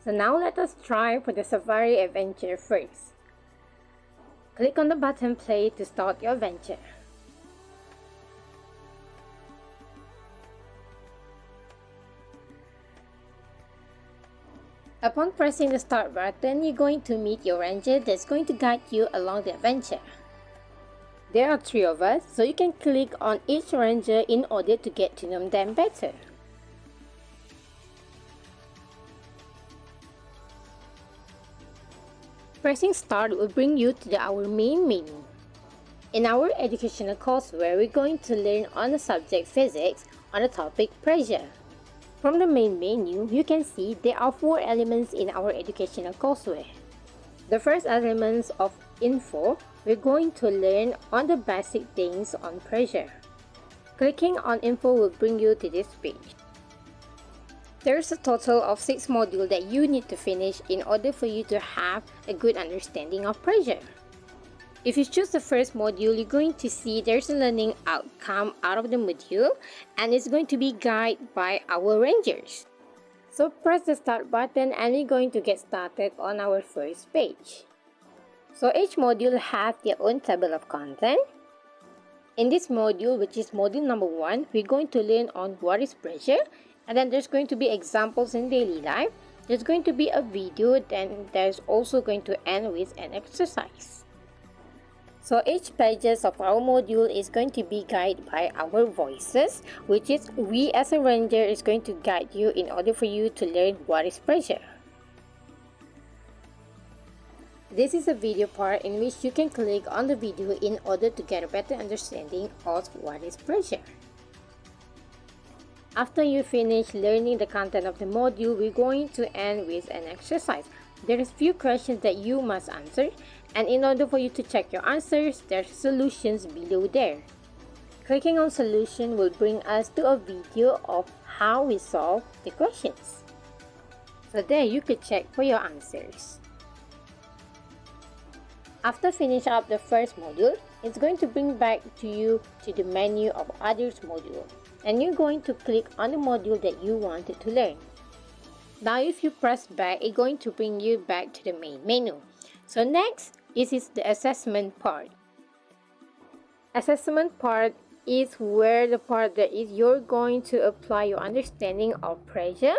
So now let us try for the safari adventure first. Click on the button play to start your adventure. Upon pressing the start button, you're going to meet your ranger that's going to guide you along the adventure. There are 3 of us, so you can click on each ranger in order to get to know them better. Pressing start will bring you to our main menu. In our educational courseware, we're going to learn on the subject physics on the topic pressure. From the main menu, you can see there are 4 elements in our educational courseware. The first element of info, we're going to learn on the basic things on pressure. Clicking on info will bring you to this page. There's a total of 6 modules that you need to finish in order for you to have a good understanding of pressure. If you choose the first module, you're going to see there's a learning outcome out of the module, and it's going to be guided by our rangers. So press the start button and we're going to get started on our first page. So each module has their own table of content. In this module, which is module number 1, we're going to learn on what is pressure, and then there's going to be examples in daily life. There's going to be a video, then there's also going to end with an exercise. So each pages of our module is going to be guided by our voices, which is we as a ranger is going to guide you in order for you to learn what is pressure. This is a video part in which you can click on the video in order to get a better understanding of what is pressure. After you finish learning the content of the module, we're going to end with an exercise. There is few questions that you must answer, and in order for you to check your answers, there's solutions below there. Clicking on solution will bring us to a video of how we solve the questions. So there you could check for your answers. After finish up the first module, it's going to bring back to you to the menu of others module, and you're going to click on the module that you wanted to learn. Now if you press back, it's going to bring you back to the main menu. So next is the assessment part. Assessment part is where the part that is you're going to apply your understanding of pressure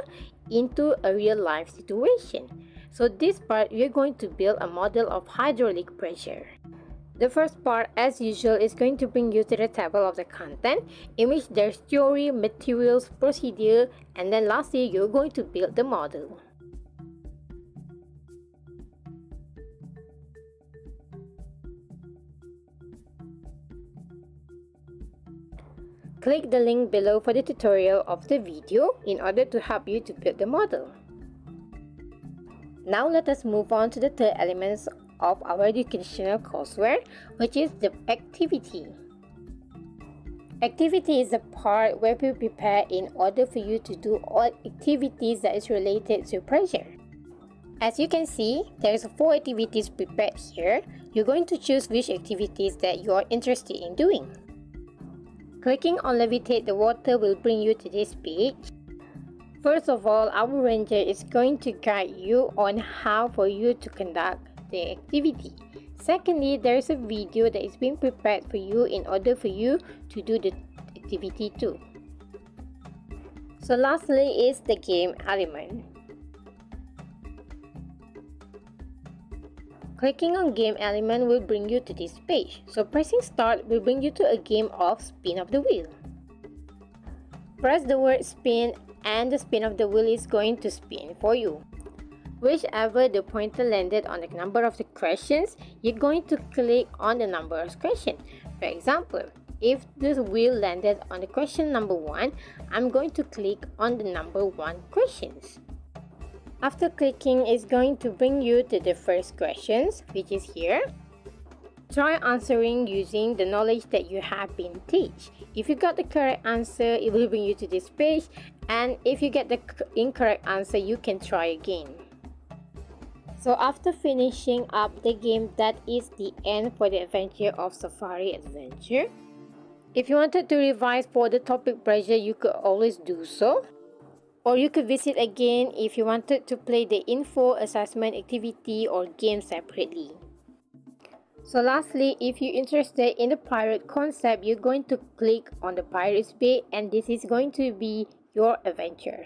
into a real life situation. So this part, we're going to build a model of hydraulic pressure. The first part, as usual, is going to bring you to the table of the content, in which there's theory, materials, procedure, and then lastly, you're going to build the model. Click the link below for the tutorial of the video in order to help you to build the model. Now let us move on to the third elements of our educational courseware, which is the activity. Activity is the part where we prepare in order for you to do all activities that is related to pressure. As you can see, there's 4 activities prepared here. You're going to choose which activities that you are interested in doing. Clicking on levitate the water will bring you to this page. First of all, our ranger is going to guide you on how for you to conduct the activity. Secondly, there is a video that is being prepared for you in order for you to do the activity too. So lastly is the game element. Clicking on game element will bring you to this page. So pressing start will bring you to a game of spin of the wheel. Press the word spin and the spin of the wheel is going to spin for you. Whichever the pointer landed on the number of the questions, you're going to click on the number of questions. For example, if the wheel landed on the question number 1, I'm going to click on the number 1 questions. After clicking, it's going to bring you to the first questions, which is here. Try answering using the knowledge that you have been taught. If you got the correct answer, it will bring you to this page, and if you get the incorrect answer, you can try again. So after finishing up the game, that is the end for the adventure of Safari Adventure. If you wanted to revise for the topic pressure, you could always do so. Or you could visit again if you wanted to play the info, assessment, activity or game separately. So lastly, if you're interested in the pirate concept, you're going to click on the Pirates Bay and this is going to be your adventure.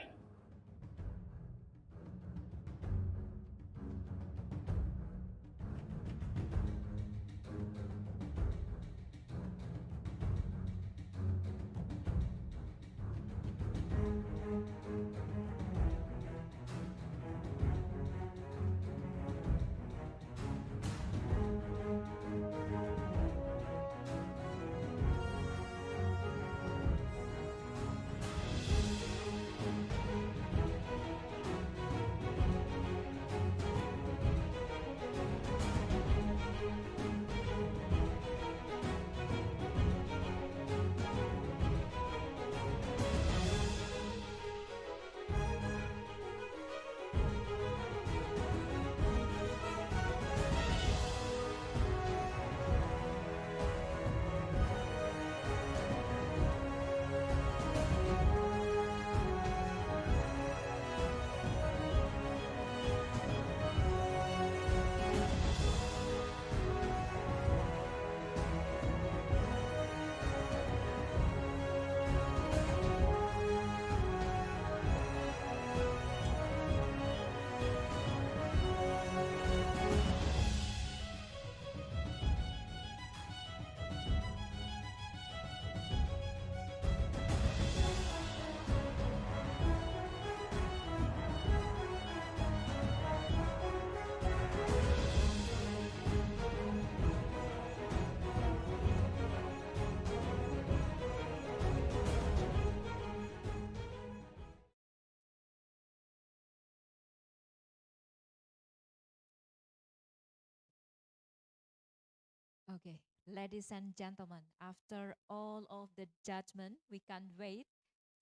Okay, ladies and gentlemen, after all of the judgment, we can't wait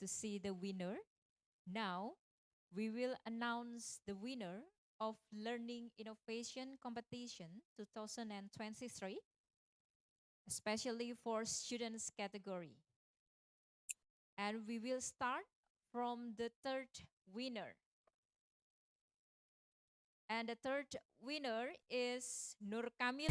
to see the winner. Now, we will announce the winner of Learning Innovation Competition 2023, especially for students category. And we will start from the third winner. And the third winner is Nur Kamil.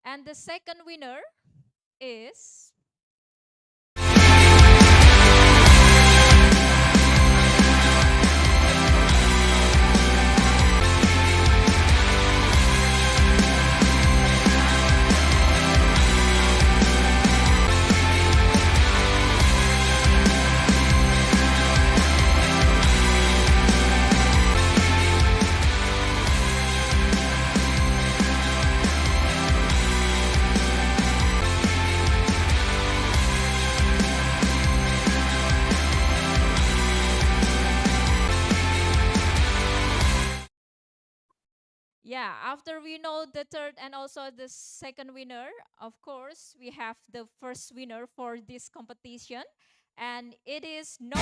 And the second winner is Yeah, after we know the third and also the second winner, of course, we have the first winner for this competition, and it is no.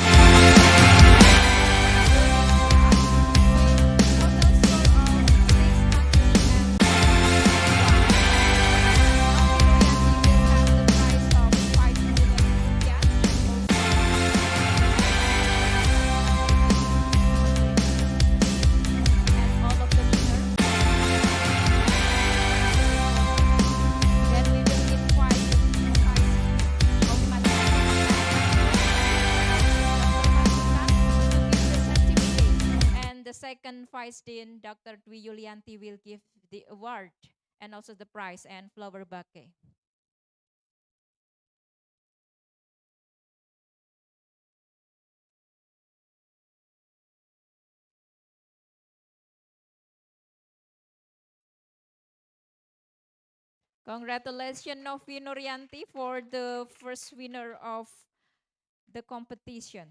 Second Vice Dean Dr. Dwi Yulianti will give the award and also the prize and flower bouquet. Congratulations, Novi Nurianti, for the first winner of the competition.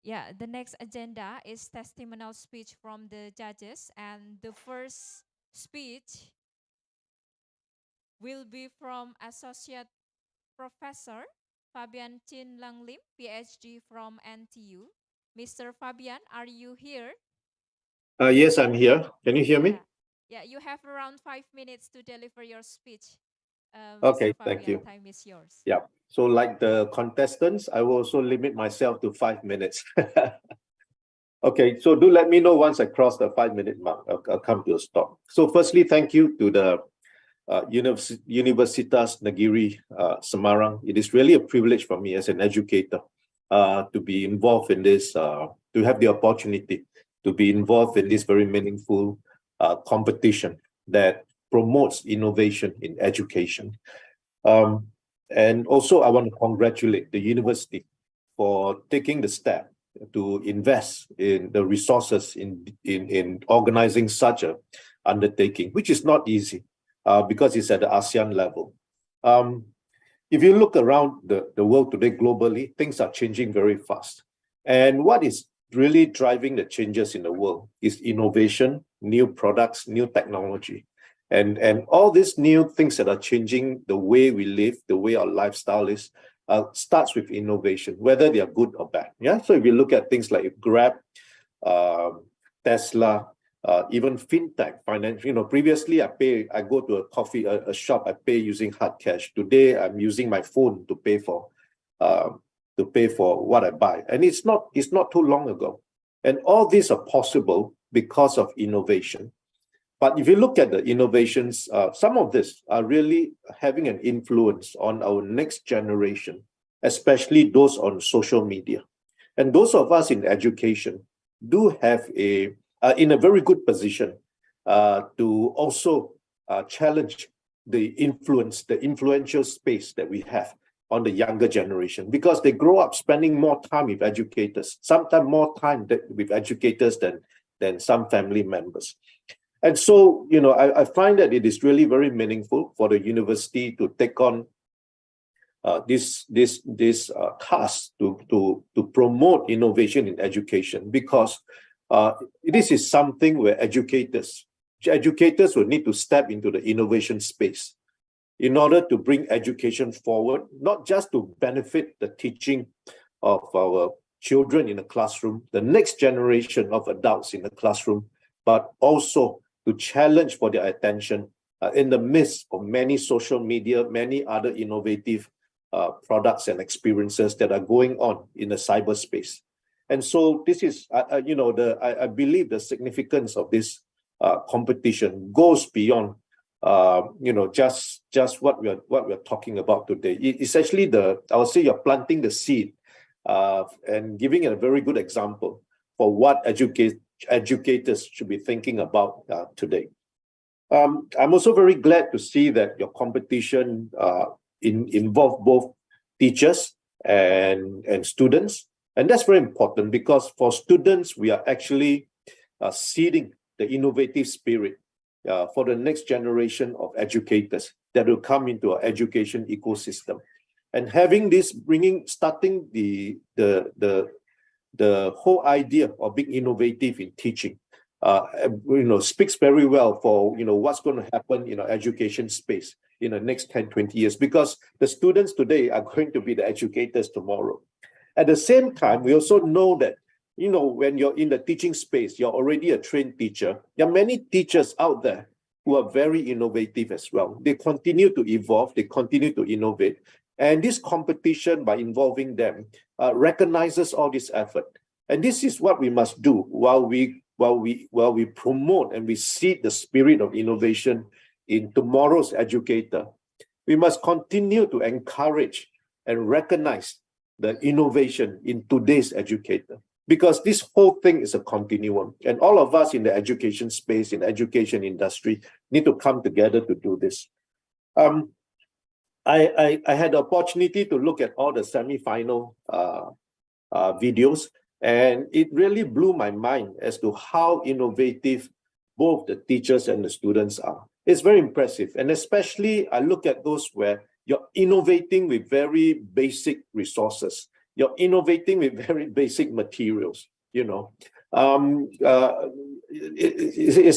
Yeah, the next agenda is testimonial speech from the judges, and the first speech will be from Associate Professor Fabian Chin Lang Lim, PhD from NTU. Mr. Fabian, are you here? Yes, I'm here. Can you hear me? Yeah, you have around 5 minutes to deliver your speech. Okay, Mr. Fabian, thank you. time is yours. Yeah. So like the contestants, I will also limit myself to 5 minutes. Okay, so do let me know once I cross the 5-minute mark. I'll come to a stop. So firstly, thank you to the Universitas Negeri Semarang. It is really a privilege for me as an educator to be involved in this, to have the opportunity to be involved in this very meaningful competition that promotes innovation in education. And also, I want to congratulate the university for taking the step to invest in the resources in organizing such a undertaking, which is not easy. because it's at the ASEAN level. If you look around the world today globally, things are changing very fast. And what is really driving the changes in the world is innovation, new products, new technology. And all these new things that are changing the way we live, the way our lifestyle is, starts with innovation, whether they are good or bad. Yeah. So if you look at things like Grab, Tesla, even fintech, financial. Previously I go to a shop, I pay using hard cash. Today I'm using my phone to pay for what I buy, and it's not too long ago. And all these are possible because of innovation. But if you look at the innovations, some of this are really having an influence on our next generation, especially those on social media. And those of us in education do have in a very good position to also challenge the influential space that we have on the younger generation, because they grow up spending more time with educators, sometimes more time with educators than some family members. And so, I find that it is really very meaningful for the university to take on this task to promote innovation in education, because this is something where educators will need to step into the innovation space in order to bring education forward, not just to benefit the teaching of our children in the classroom, the next generation of adults in the classroom, but also to challenge for their attention in the midst of many social media, many other innovative products and experiences that are going on in the cyberspace. And so this is, I believe the significance of this competition goes beyond, just what we're talking about today. It's actually I would say you're planting the seed and giving it a very good example for what educators should be thinking about today. I'm also very glad to see that your competition involve both teachers and students. And that's very important, because for students, we are actually seeding the innovative spirit for the next generation of educators that will come into our education ecosystem. And having this, starting the whole idea of being innovative in teaching, speaks very well for what's going to happen in our education space in the next 10, 20 years, because the students today are going to be the educators tomorrow. At the same time, we also know that, when you're in the teaching space, you're already a trained teacher. There are many teachers out there who are very innovative as well. They continue to evolve, they continue to innovate. And this competition, by involving them, recognizes all this effort. And this is what we must do while we promote and we seed the spirit of innovation in tomorrow's educator. We must continue to encourage and recognize the innovation in today's educator, because this whole thing is a continuum, and all of us in the education space, in the education industry, need to come together to do this. I had the opportunity to look at all the semi-final videos, and it really blew my mind as to how innovative both the teachers and the students are. It's very impressive, and especially I look at those where you're innovating with very basic resources. You're innovating with very basic materials. It's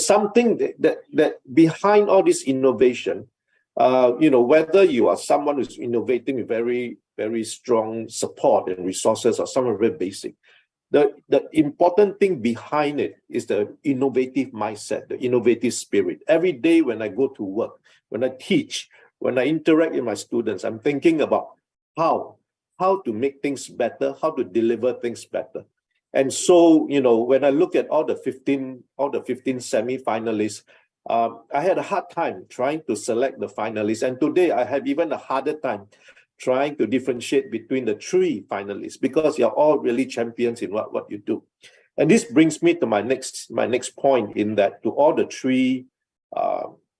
something that behind all this innovation, whether you are someone who's innovating with very, very strong support and resources, or someone very basic, the important thing behind it is the innovative mindset, the innovative spirit. Every day when I go to work, when I teach, when I interact with my students, I'm thinking about how to make things better, how to deliver things better. And so, when I look at all the 15 semi-finalists, I had a hard time trying to select the finalists. And today I have even a harder time trying to differentiate between the 3 finalists, because you're all really champions in what you do. And this brings me to my next point, in that to all the 3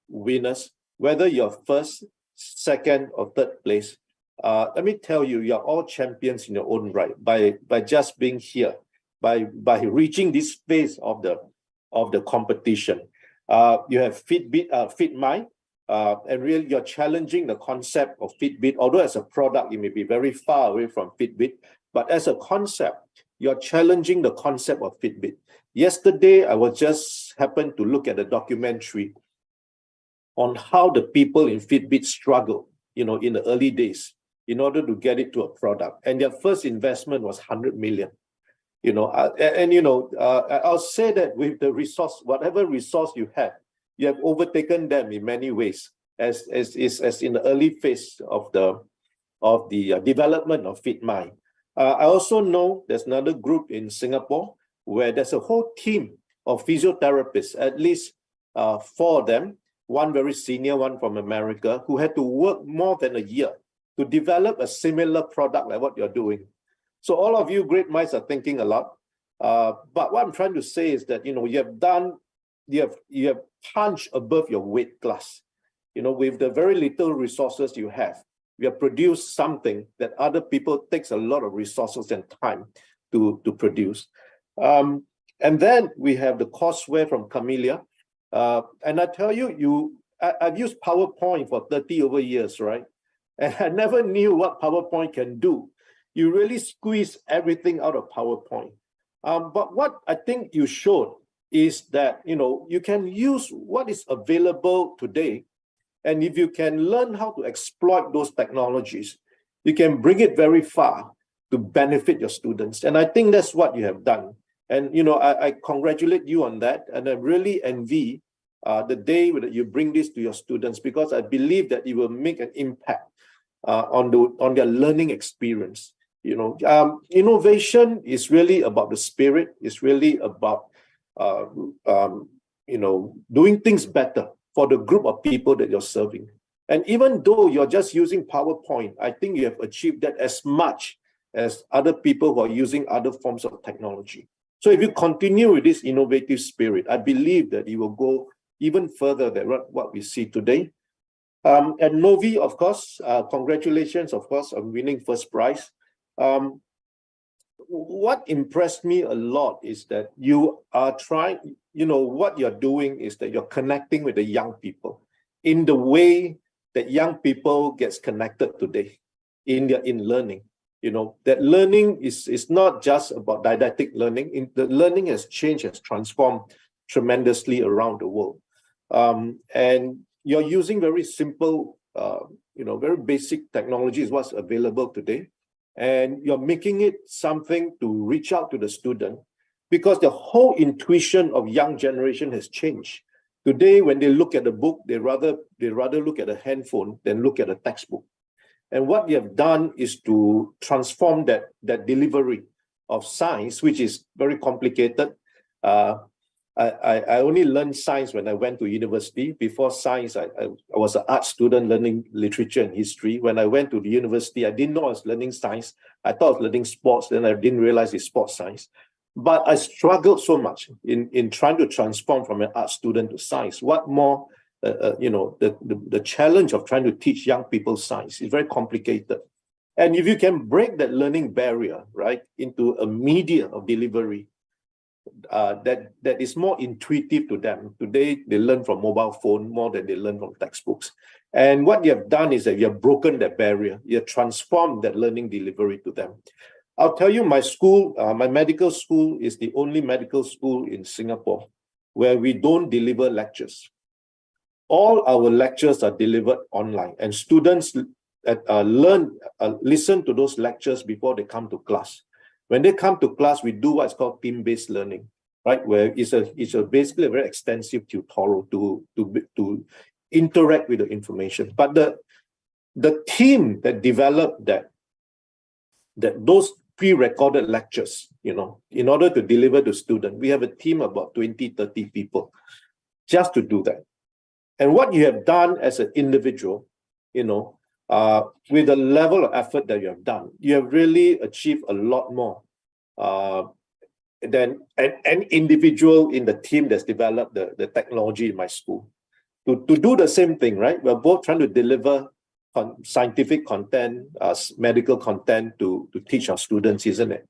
winners, whether you're first, second, or third place, let me tell you, you're all champions in your own right by just being here, by reaching this phase of the competition. You have fit mind, and really you're challenging the concept of Fitbit. Although as a product, it may be very far away from Fitbit, but as a concept, you're challenging the concept of Fitbit. Yesterday, I was just happened to look at a documentary on how the people in Fitbit struggle, in the early days in order to get it to a product. And their first investment was 100 million. I'll say that with the resource, whatever resource you have overtaken them in many ways, as in the early phase of the development of FitMind. I also know there's another group in Singapore where there's a whole team of physiotherapists, at least 4 of them, one very senior, one from America, who had to work more than a year to develop a similar product like what you're doing. So all of you great minds are thinking a lot. But what I'm trying to say is that, you have punched above your weight class. With the very little resources you have, you have produced something that other people takes a lot of resources and time to produce. And then we have the courseware from Camellia. And I tell you, I've used PowerPoint for 30 over years, right? And I never knew what PowerPoint can do. You really squeeze everything out of PowerPoint. But what I think you showed is that, you can use what is available today. And if you can learn how to exploit those technologies, you can bring it very far to benefit your students. And I think that's what you have done. And, I congratulate you on that. And I really envy the day that you bring this to your students, because I believe that it will make an impact on their learning experience. Innovation is really about the spirit. It's really about, doing things better for the group of people that you're serving. And even though you're just using PowerPoint, I think you have achieved that as much as other people who are using other forms of technology. So if you continue with this innovative spirit, I believe that you will go even further than what we see today. And Novi, of course, congratulations, of course, on winning first prize. What impressed me a lot is that you are trying, what you're doing is that you're connecting with the young people in the way that young people gets connected today in learning. That learning is not just about didactic learning. The learning has changed, has transformed tremendously around the world. And you're using very simple, very basic technology is what's available today. And you're making it something to reach out to the student, because the whole intuition of young generation has changed. Today, when they look at a book, they rather look at a handphone than look at a textbook. And what you have done is to transform that delivery of science, which is very complicated. I only learned science when I went to university. Before science, I was an art student learning literature and history. When I went to the university, I didn't know I was learning science. I thought I was learning sports, then I didn't realize it's sports science. But I struggled so much in trying to transform from an art student to science. What more, the challenge of trying to teach young people science is very complicated. And if you can break that learning barrier, right, into a media of delivery, that is more intuitive to them. Today, they learn from mobile phone more than they learn from textbooks. And what you have done is that you have broken that barrier. You have transformed that learning delivery to them. I'll tell you, my school, my medical school is the only medical school in Singapore where we don't deliver lectures. All our lectures are delivered online, and students listen to those lectures before they come to class. When they come to class, we do what's called team-based learning, right? Where it's basically a very extensive tutorial to interact with the information. But the team that developed those pre-recorded lectures, in order to deliver to students, we have a team of about 20, 30 people just to do that. And what you have done as an individual, with the level of effort that you have done, you have really achieved a lot more than an individual in the team that's developed the technology in my school. To do the same thing, right? We're both trying to deliver scientific content, medical content to teach our students, isn't it?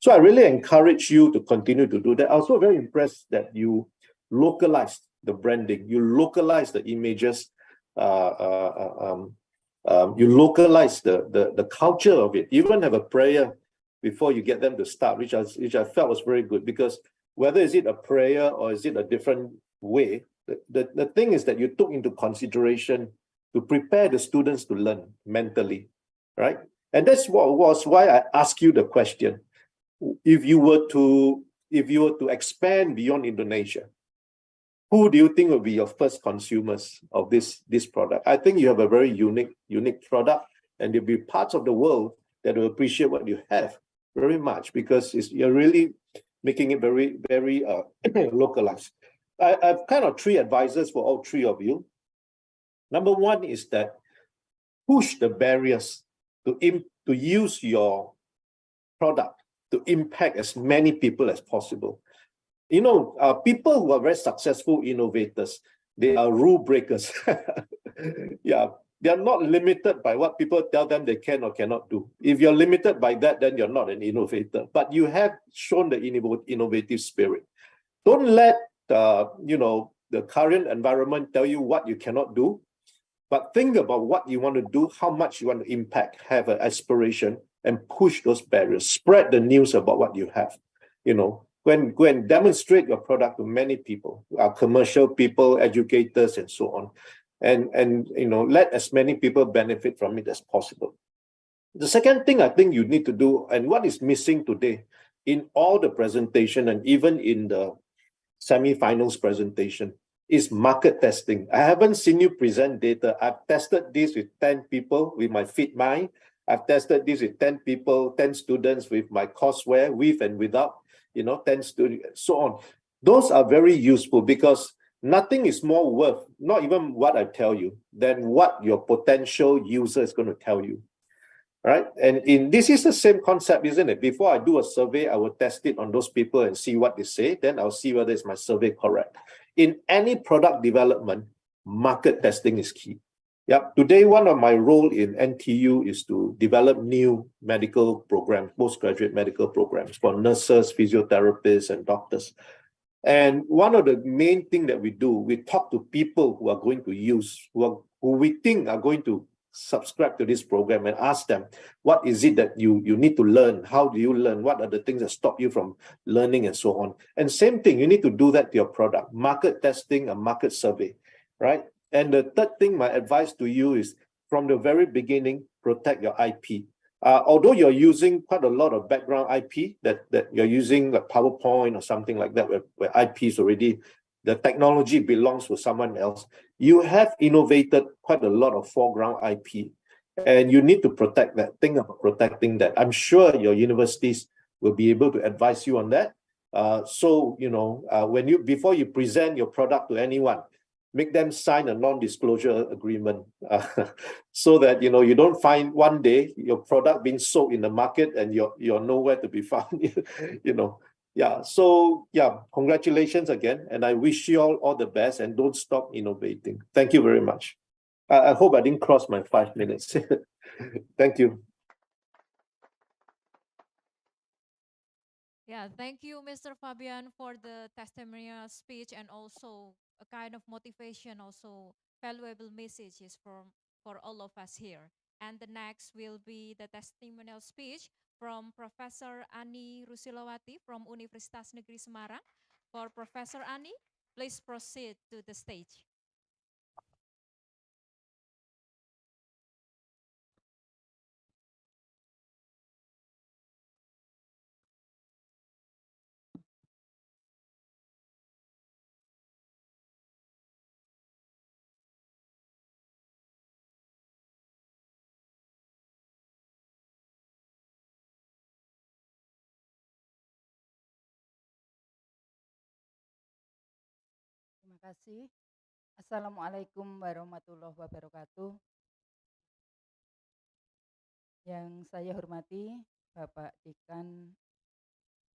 So I really encourage you to continue to do that. I was also very impressed that you localized the branding, you localized the images. you localize the culture of it. You even have a prayer before you get them to start, which I felt was very good, because whether is it a prayer or is it a different way, the thing is that you took into consideration to prepare the students to learn mentally, right? And that's what was why I asked you the question. If you were to expand beyond Indonesia, who do you think will be your first consumers of this product? I think you have a very unique product, and there'll be parts of the world that will appreciate what you have very much, because you're really making it very, very localized. I've kind of three advisors for all three of you. Number one is that push the barriers to use your product to impact as many people as possible. You know, people who are very successful innovators, they are rule breakers. Yeah, they are not limited by what people tell them they can or cannot do. If you're limited by that, then you're not an innovator. But you have shown the innovative spirit. Don't let the current environment tell you what you cannot do, but think about what you want to do, how much you want to impact, have an aspiration, and push those barriers. Spread the news about what you have. Go and demonstrate your product to many people, commercial people, educators, and so on, and let as many people benefit from it as possible. The second thing I think you need to do, and what is missing today in all the presentation and even in the semi-finals presentation, is market testing. I haven't seen you present data. I've tested this with 10 people with my FitMind. I've tested this with 10 people, 10 students with my courseware, with and without, 10 students, so on. Those are very useful, because nothing is more worth, not even what I tell you, than what your potential user is going to tell you. Right? And this is the same concept, isn't it? Before I do a survey, I will test it on those people and see what they say. Then I'll see whether it's my survey correct. In any product development, market testing is key. Yep. Today, one of my role in NTU is to develop new medical programs, postgraduate medical programs for nurses, physiotherapists, and doctors. And one of the main things that we do, we talk to people who are going to use, who we think are going to subscribe to this program, and ask them, what is it that you need to learn? How do you learn? What are the things that stop you from learning, and so on? And same thing, you need to do that to your product. Market testing, a market survey, right? And the third thing, my advice to you is, from the very beginning, protect your IP. Although you're using quite a lot of background IP, that you're using like PowerPoint or something like that, where IP is already, the technology belongs to someone else, you have innovated quite a lot of foreground IP, and you need to protect that. Think about protecting that. I'm sure your universities will be able to advise you on that. Before you present your product to anyone, make them sign a non-disclosure agreement, so that you don't find one day your product being sold in the market and you're nowhere to be found. Yeah. So yeah, congratulations again, and I wish you all the best, and don't stop innovating. Thank you very much. I hope I didn't cross my 5 minutes. Thank you. Yeah, thank you, Mr. Fabian, for the testimonial speech, and also a kind of motivation, also valuable messages for all of us here. And the next will be the testimonial speech from Professor Ani Rusilawati from Universitas Negeri Semarang. For Professor Ani, please proceed to the stage. Terima kasih. Assalamualaikum warahmatullahi wabarakatuh. Yang saya hormati Bapak Dekan,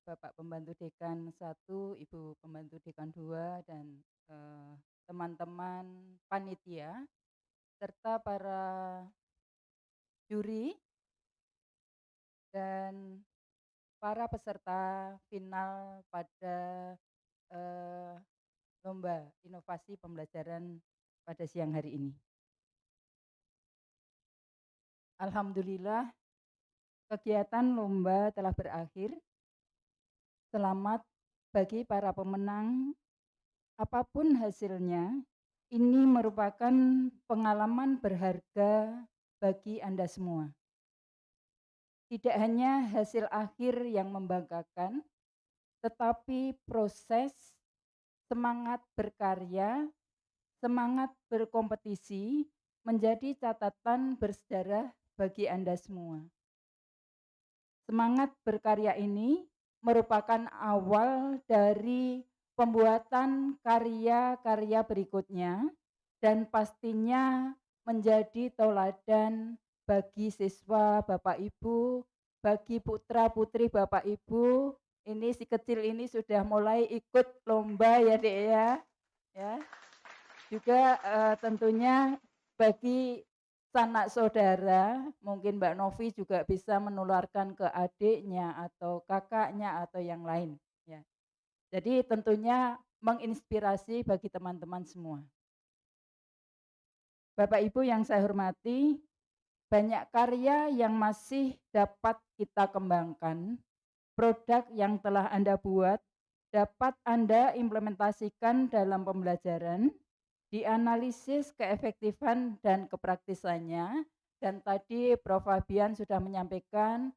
Bapak Pembantu Dekan 1, Ibu Pembantu Dekan 2, dan teman-teman panitia, serta para juri dan para peserta final pada lomba inovasi pembelajaran pada siang hari ini. Alhamdulillah, kegiatan lomba telah berakhir. Selamat bagi para pemenang. Apapun hasilnya, ini merupakan pengalaman berharga bagi Anda semua. Tidak hanya hasil akhir yang membanggakan, tetapi proses, semangat berkarya, semangat berkompetisi menjadi catatan bersejarah bagi Anda semua. Semangat berkarya ini merupakan awal dari pembuatan karya-karya berikutnya dan pastinya menjadi tauladan bagi siswa Bapak Ibu, bagi putra-putri Bapak Ibu. Ini si kecil ini sudah mulai ikut lomba ya Dek ya. Ya. Juga tentunya bagi sanak saudara, mungkin Mbak Novi juga bisa menularkan ke adiknya atau kakaknya atau yang lain. Ya. Jadi tentunya menginspirasi bagi teman-teman semua. Bapak Ibu yang saya hormati, banyak karya yang masih dapat kita kembangkan, produk yang telah Anda buat dapat Anda implementasikan dalam pembelajaran, dianalisis keefektifan dan kepraktisannya, dan tadi Prof. Fabian sudah menyampaikan,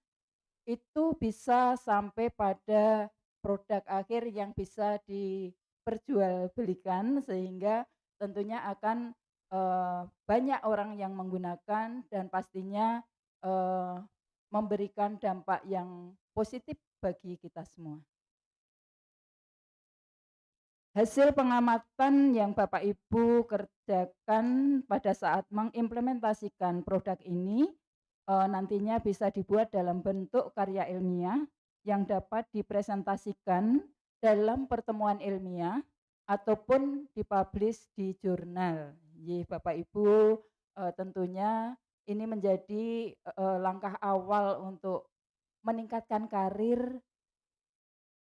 itu bisa sampai pada produk akhir yang bisa diperjualbelikan sehingga tentunya akan banyak orang yang menggunakan dan pastinya memberikan dampak yang positif bagi kita semua. Hasil pengamatan yang Bapak Ibu kerjakan pada saat mengimplementasikan produk ini nantinya bisa dibuat dalam bentuk karya ilmiah yang dapat dipresentasikan dalam pertemuan ilmiah ataupun dipublish di jurnal. Jadi Bapak Ibu tentunya ini menjadi langkah awal untuk meningkatkan karir.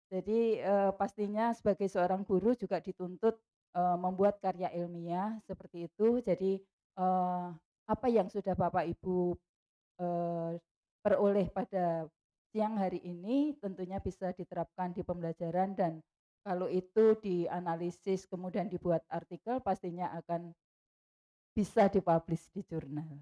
Jadi pastinya sebagai seorang guru juga dituntut membuat karya ilmiah seperti itu. Jadi apa yang sudah Bapak Ibu peroleh pada siang hari ini tentunya bisa diterapkan di pembelajaran dan kalau itu dianalisis kemudian dibuat artikel pastinya akan bisa dipublish di jurnal.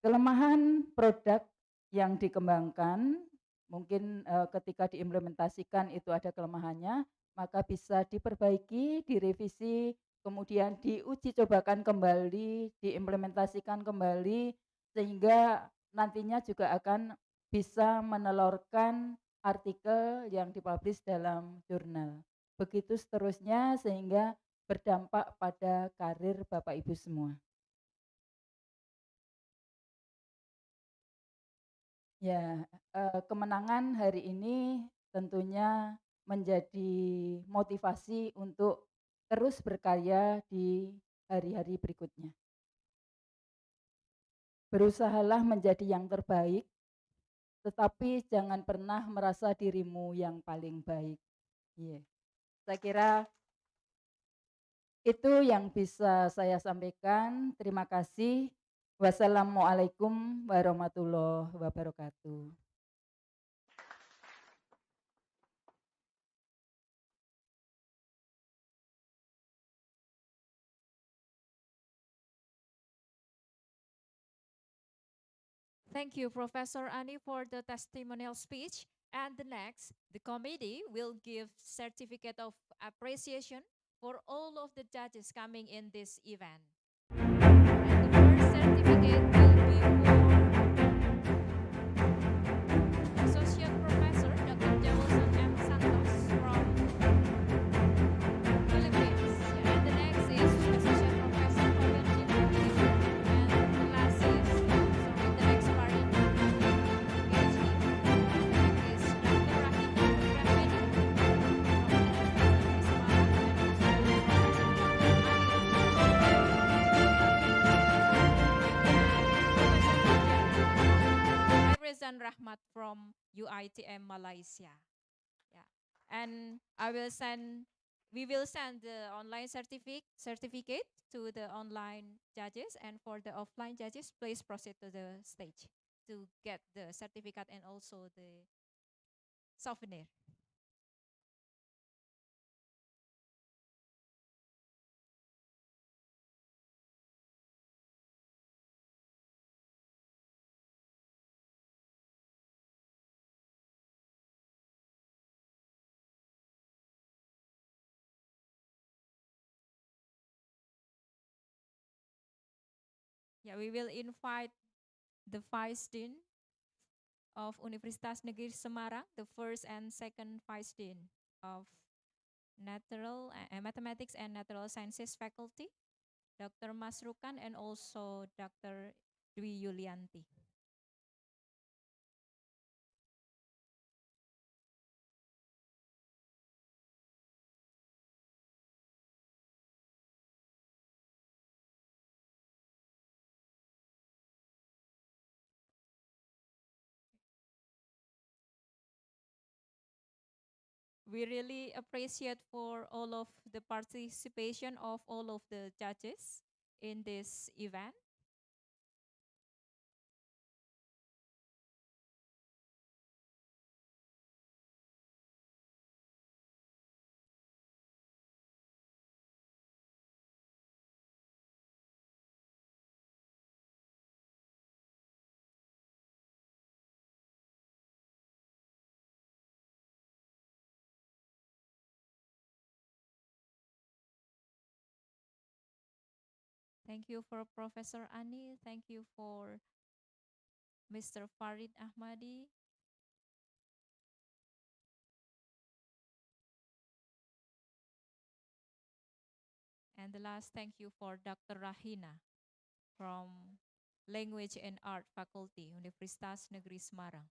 Kelemahan produk yang dikembangkan mungkin ketika diimplementasikan itu ada kelemahannya, maka bisa diperbaiki, direvisi, kemudian diuji cobakan kembali, diimplementasikan kembali, sehingga nantinya juga akan bisa menelurkan artikel yang dipublish dalam jurnal. Begitu seterusnya sehingga berdampak pada karir Bapak Ibu semua. Ya, kemenangan hari ini tentunya menjadi motivasi untuk terus berkarya di hari-hari berikutnya. Berusahalah menjadi yang terbaik, tetapi jangan pernah merasa dirimu yang paling baik. Yeah. Saya kira itu yang bisa saya sampaikan. Terima kasih. Wassalamualaikum warahmatullahi wabarakatuh. Thank you, Professor Ani, for the testimonial speech. And the next, the committee will give certificate of appreciation for all of the judges coming in this event. And the first certificate will be for Associate Professor Dr. Jawasan M. Santos from Philippines. And the next is Associate Professor Fabian Jimmy. And the last is, the next part in PhD. Is Dr. Rahim Rahmani Rizan Rahmat from UITM Malaysia. Yeah. And I will send we will send the online certificate to the online judges, and for the offline judges, please proceed to the stage to get the certificate and also the souvenir. Yeah, we will invite the Vice Dean of Universitas Negeri Semarang, the first and second Vice Dean of Mathematics and Natural Sciences faculty, Dr. Masrukan, and also Dr. Dwi Yulianti. We really appreciate for all of the participation of all of the judges in this event. Thank you for Professor Ani. Thank you for Mr. Farid Ahmadi. And the last thank you for Dr. Rahina from Language and Art Faculty, Universitas Negeri Semarang.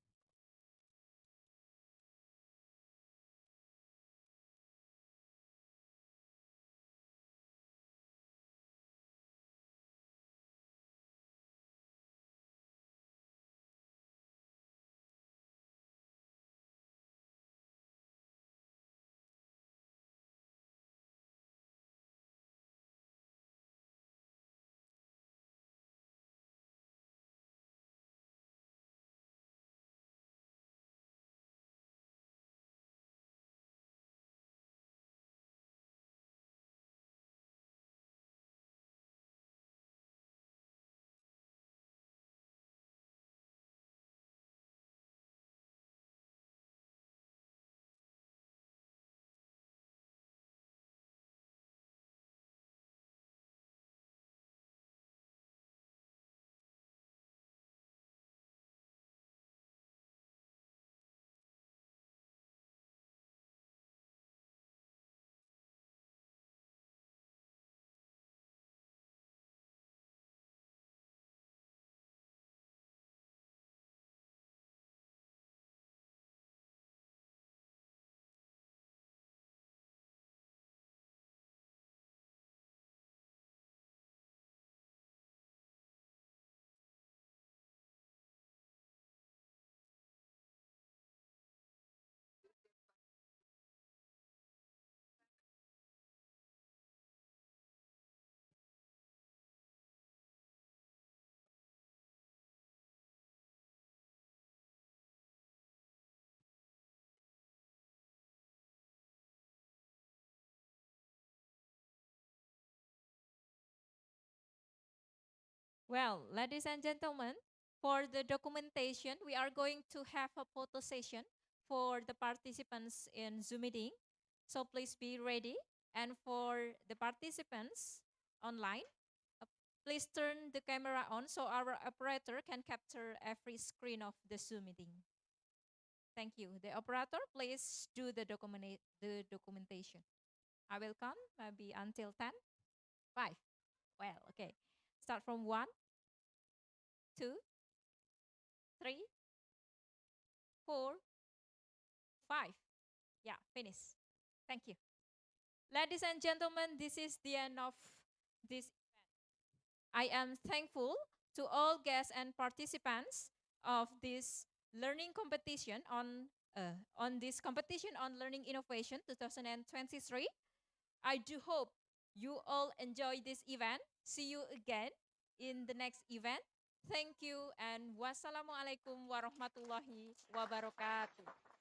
Well, ladies and gentlemen, for the documentation, we are going to have a photo session for the participants in Zoom meeting. So please be ready. And for the participants online, please turn the camera on so our operator can capture every screen of the Zoom meeting. Thank you. The operator, please do the documentation. I will count maybe until 10, 5. Well, okay. Start from 1, 2, 3, 4, 5. Yeah, finish. Thank you. Ladies and gentlemen, this is the end of this event. I am thankful to all guests and participants of this learning competition on this competition on learning innovation 2023. I do hope you all enjoy this event. See you again in the next event. Thank you and wassalamualaikum warahmatullahi wabarakatuh.